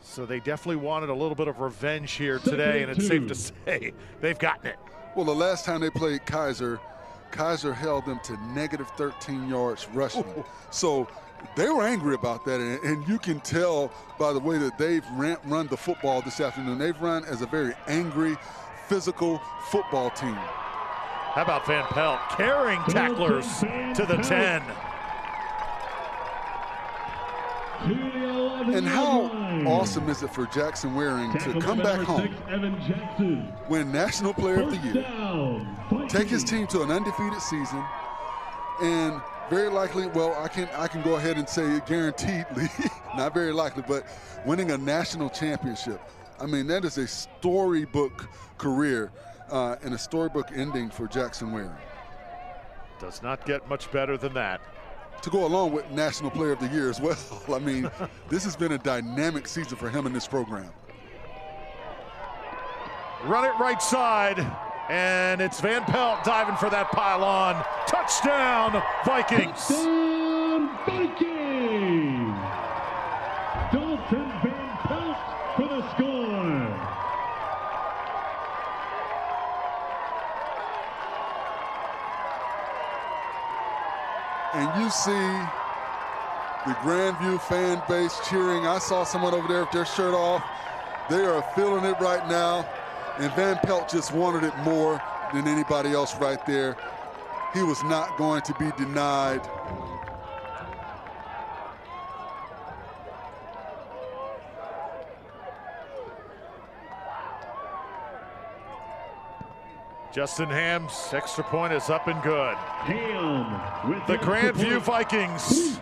A: So they definitely wanted a little bit of revenge here today, and it's safe to say they've gotten it.
B: Well, the last time they played Kaiser, Kaiser held them to negative 13 yards rushing. So they were angry about that, and you can tell by the way that they've run the football this afternoon. They've run as a very angry, physical football team.
A: How about Van Pelt carrying tacklers to the 10?
B: And how awesome is it for Jackson Waring to come back home, win National Player of the Year, take his team to an undefeated season, and very likely, well, I can go ahead and say guaranteedly, not very likely, but winning a national championship. I mean, that is a storybook career and a storybook ending for Jackson Waring.
A: Does not get much better than that.
B: to go along with National Player of the Year as well. I mean, this has been a dynamic season for him in this program.
A: Run it right side, and it's Van Pelt diving for that pylon. Touchdown, Vikings.
D: Touchdown, Vikings! Dalton Van Pelt for the score.
B: And you see the Grandview fan base cheering. I saw someone over there with their shirt off. They are feeling it right now. And Van Pelt just wanted it more than anybody else right there. He was not going to be denied.
A: Justin Ham's extra point is up and good.
D: Ham with
A: The Grandview Vikings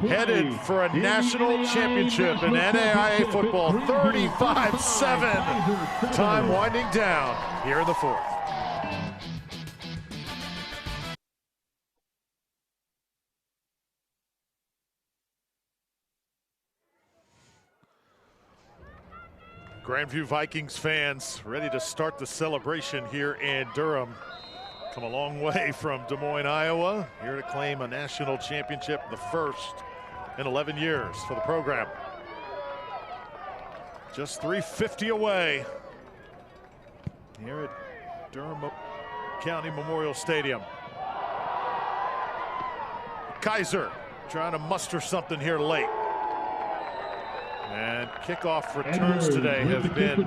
A: headed for a national championship in NAIA football, 35-7. Time winding down here in the fourth. Grandview Vikings fans ready to start the celebration here in Durham. Come a long way from Des Moines, Iowa, here to claim a national championship, the first in 11 years for the program. Just 350 away here at Durham County Memorial Stadium. Kaiser trying to muster something here late. And kickoff returns today have been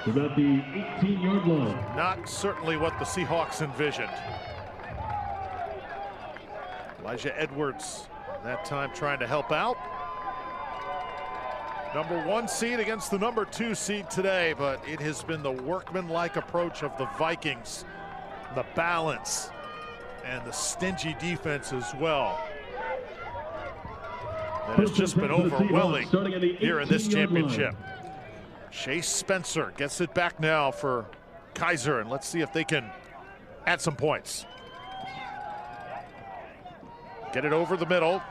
D: about the 18-yard line.
A: Not certainly what the Seahawks envisioned. Elijah Edwards that time trying to help out. Number 1 seed against the number 2 seed today, but it has been the workmanlike approach of the Vikings, the balance, and the stingy defense as well. That has just been overwhelming here in this championship. Shea Spencer gets it back now for Kaiser, and let's see if they can add some points. Get it over the middle.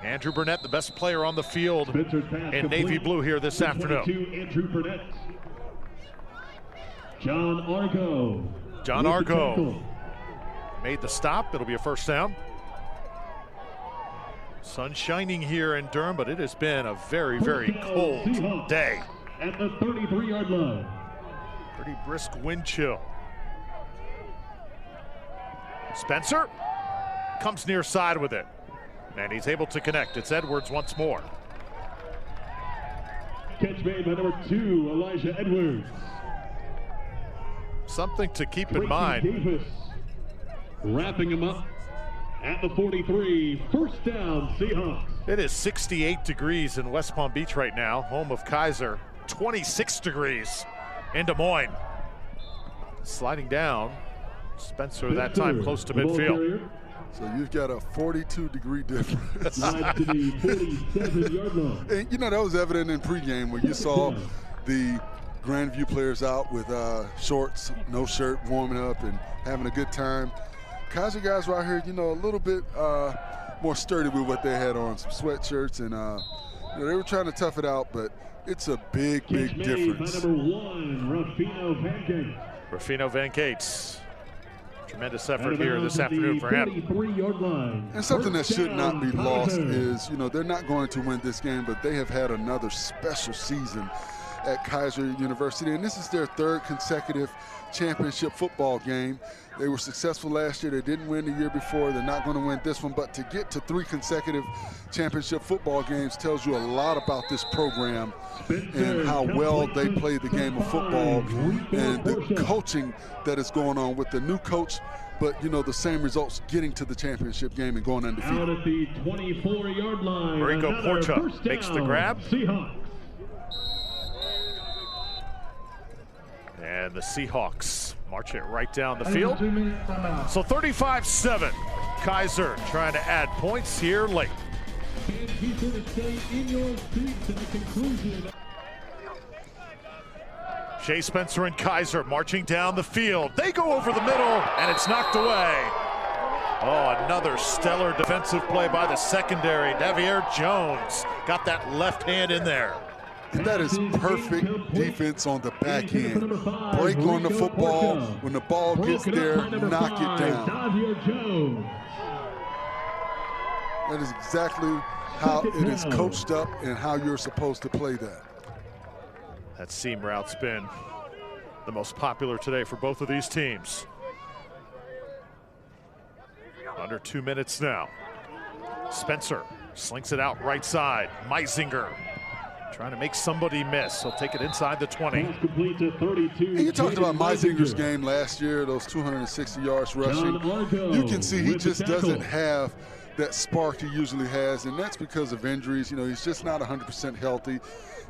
A: Andrew Burnette, the best player on the field in navy blue here this afternoon.
D: Andrew Burnette. John Argo.
A: John Argo made the stop. It'll be a first down. Sun shining here in Durham, but it has been a very, very cold day.
D: At the 33-yard line.
A: Pretty brisk wind chill. Spencer comes near side with it, and he's able to connect. It's Edwards once more.
D: Catch made by number 2, Elijah Edwards.
A: Something to keep in mind.
D: Davis wrapping him up at the 43. First down, Seahawks.
A: It is 68 degrees in West Palm Beach right now, home of Kaiser. 26 degrees in Des Moines. Sliding down. Spencer that time close to midfield.
B: So you've got a 42-degree difference.
D: Slide to the 47-yard line.
B: And you know, that was evident in pregame where you saw the Grandview players out with shorts, no shirt, warming up and having a good time. Kaiser guys right here, you know, a little bit more sturdy with what they had on, some sweatshirts, and you know, they were trying to tough it out, but it's a big, big difference.
D: By number 1, Ruffino Van Gates.
A: Ruffino Van Gates. Tremendous effort here this afternoon for him.
B: And something that should not be lost is, you know, they're not going to win this game, but they have had another special season at Keiser University, and this is their 3rd consecutive championship football game. They were successful last year. They didn't win the year before. They're not going to win this one, but to get to 3 consecutive championship football games tells you a lot about this program and how well they play the game of football and the coaching that is going on with the new coach, but you know, the same results, getting to the championship game and going undefeated.
D: Out at the 24-yard line.
A: Maurico Porcha makes the grab.
D: Seahawks.
A: And the Seahawks march it right down the field. So 35-7. Kaiser trying to add points here late. Shea Spencer and Kaiser marching down the field. They go over the middle, and it's knocked away. Oh, another stellar defensive play by the secondary. Davier Jones got that left hand in there.
B: And that is perfect defense on the back end. Break on the football. When the ball gets there, knock it down. That is exactly how it is coached up and how you're supposed to play that.
A: That seam route's been the most popular today for both of these teams. Under 2 minutes now. Spencer slinks it out right side. Meisinger trying to make somebody miss. He'll take it inside the 20.
B: And you talked about Meisinger's game last year, those 260 yards rushing. You can see he just doesn't have that spark he usually has, and that's because of injuries. You know, he's just not 100% healthy,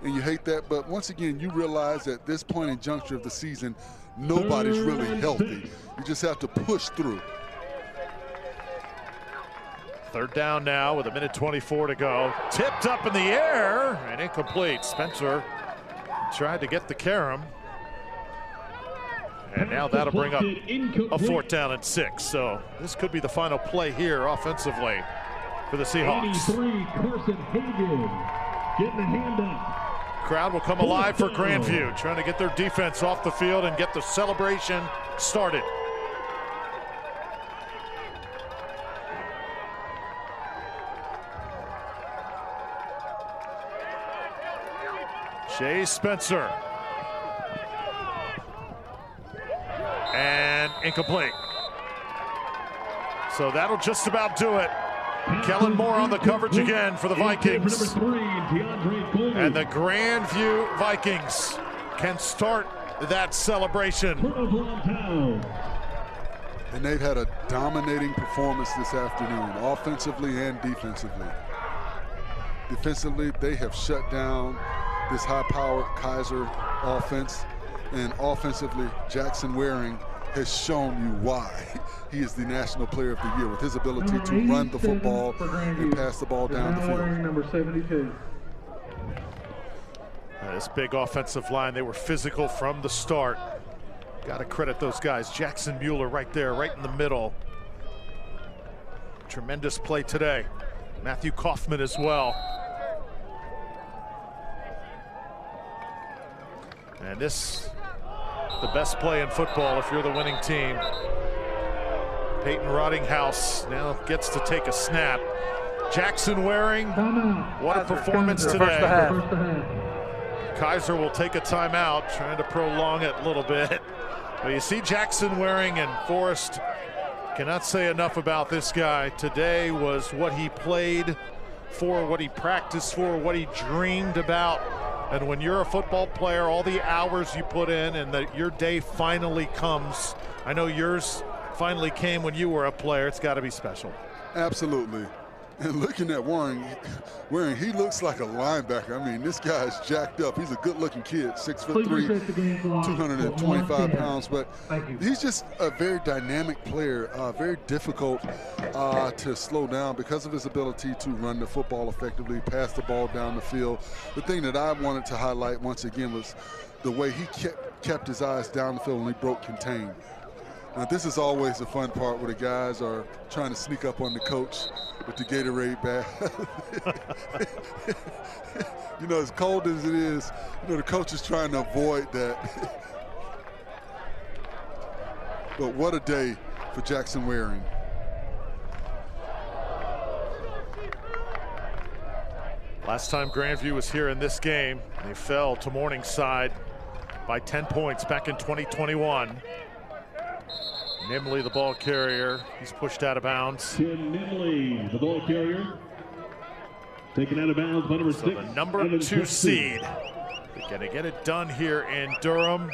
B: and you hate that. But once again, you realize at this point in juncture of the season, nobody's really healthy. You just have to push through.
A: Third down now with 1:24 to go. Tipped up in the air and incomplete. Spencer tried to get the carom. And now that'll bring up a 4th down and 6. So this could be the final play here offensively for the Seahawks. Crowd will come alive for Grandview, trying to get their defense off the field and get the celebration started. Shea Spencer. And incomplete. So that'll just about do it. Kellen Moore on the coverage again for the Vikings. And the Grandview Vikings can start that celebration.
B: And they've had a dominating performance this afternoon, offensively and defensively. Defensively, they have shut down this high-powered Kaiser offense, and offensively, Jackson Waring has shown you why he is the National Player of the Year with his ability to run the football and pass the ball down the field.
G: Number 72.
A: This big offensive line, they were physical from the start. Got to credit those guys. Jackson Mueller right there, right in the middle. Tremendous play today. Matthew Kaufman as well. And this, the best play in football if you're the winning team. Peyton Rottinghouse now gets to take a snap. Jackson Waring, what a performance today. Kaiser will take a timeout, trying to prolong it a little bit. But you see Jackson Waring, and Forrest cannot say enough about this guy. Today was what he played for, what he practiced for, what he dreamed about. And when you're a football player, all the hours you put in and that your day finally comes. I know yours finally came when you were a player. It's got to be special.
B: Absolutely. And looking at Waring, he looks like a linebacker. I mean, this guy's jacked up. He's a good-looking kid, 6'3", 225 pounds. But he's just a very dynamic player, very difficult to slow down because of his ability to run the football effectively, pass the ball down the field. The thing that I wanted to highlight once again was the way he kept his eyes down the field when he broke contain. Now, this is always the fun part where the guys are trying to sneak up on the coach with the Gatorade bag. You know, as cold as it is, you know, the coach is trying to avoid that. But what a day for Jackson Waring.
A: Last time Grandview was here in this game, they fell to Morningside by 10 points back in 2021. Nimley, the ball carrier, he's pushed out of bounds.
D: Tim Nimley, the ball carrier, taken out of bounds by number 6.
A: The number 2 seed. They're going to get it done here in Durham.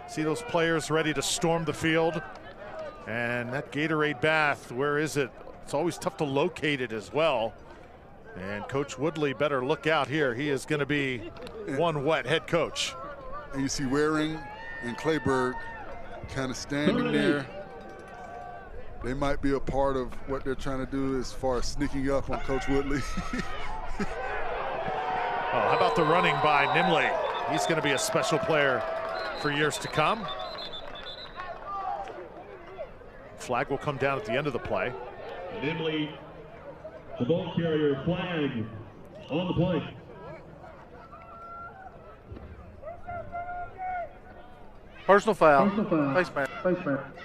A: See those players ready to storm the field. And that Gatorade bath, where is it? It's always tough to locate it as well. And Coach Woodley better look out here. He is going to be one wet head coach.
B: And you see Waring and Clayburg kind of standing there. They might be a part of what they're trying to do as far as sneaking up on Coach Woodley.
A: How about the running by Nimley? He's going to be a special player for years to come. Flag will come down at the end of the play.
D: Nimley, the ball carrier, flag on the play.
E: Personal foul. Face mask.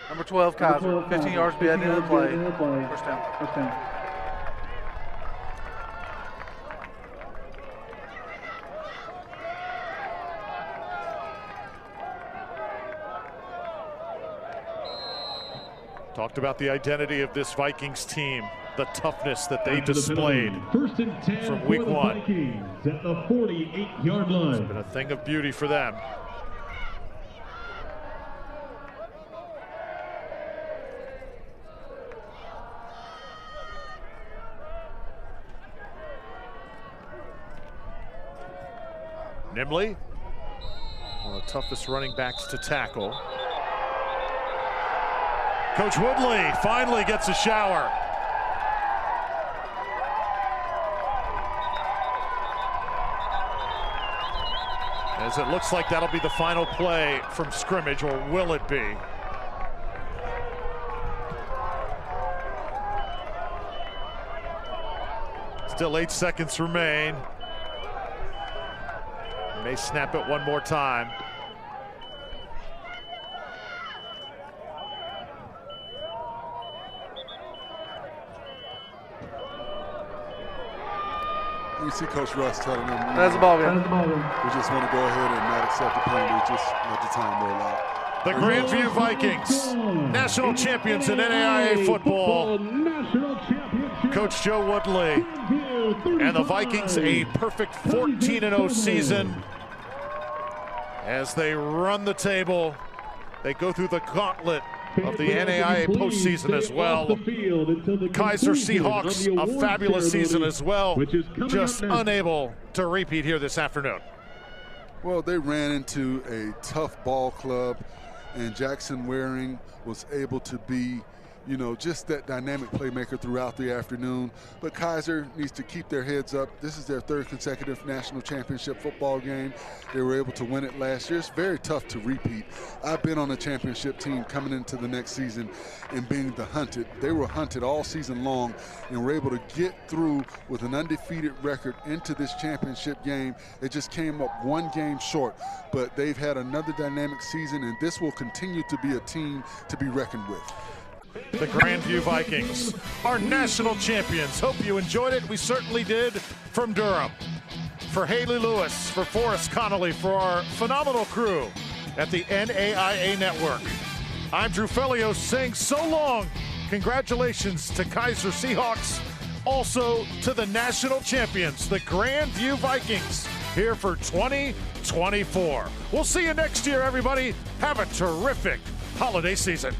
E: Number 12, Kaiser. 15 yards to be at the end of the play. First down.
A: Talked about the identity of this Vikings team, the toughness that they displayed
D: First and 10
A: from week
D: for the
A: one.
D: Vikings at the 48-yard line.
A: It's been a thing of beauty for them. Nimley, one of the toughest running backs to tackle. Coach Woodley finally gets a shower. As it looks like that'll be the final play from scrimmage, or will it be? Still 8 seconds remain. May snap it one more time.
B: You see Coach Russ telling them,
E: That's the ball game.
B: we just want to go ahead and not accept the penalty, just let the time roll out.
A: The Grandview Vikings, national champions in NAIA football. Coach Joe Woodley and the Vikings a perfect 14-0 season as they run the table. They go through the gauntlet of the NAIA postseason as well. Kaiser Seahawks, a fabulous season as well, just unable to repeat here this afternoon.
B: Well, they ran into a tough ball club, and Jackson Waring was able to be, you know, just that dynamic playmaker throughout the afternoon. But Kaiser needs to keep their heads up. This is their third consecutive national championship football game. They were able to win it last year. It's very tough to repeat. I've been on a championship team coming into the next season and being the hunted. They were hunted all season long and were able to get through with an undefeated record into this championship game. They just came up one game short, but they've had another dynamic season, and this will continue to be a team to be reckoned with.
A: The Grandview Vikings are national champions. Hope you enjoyed it. We certainly did. From Durham, for Haley Lewis, for Forrest Connolly, for our phenomenal crew at the NAIA Network, I'm Drew Felios saying so long. Congratulations to Kaiser Seahawks, also to the national champions, the Grandview Vikings, here for 2024. We'll see you next year, everybody. Have a terrific holiday season.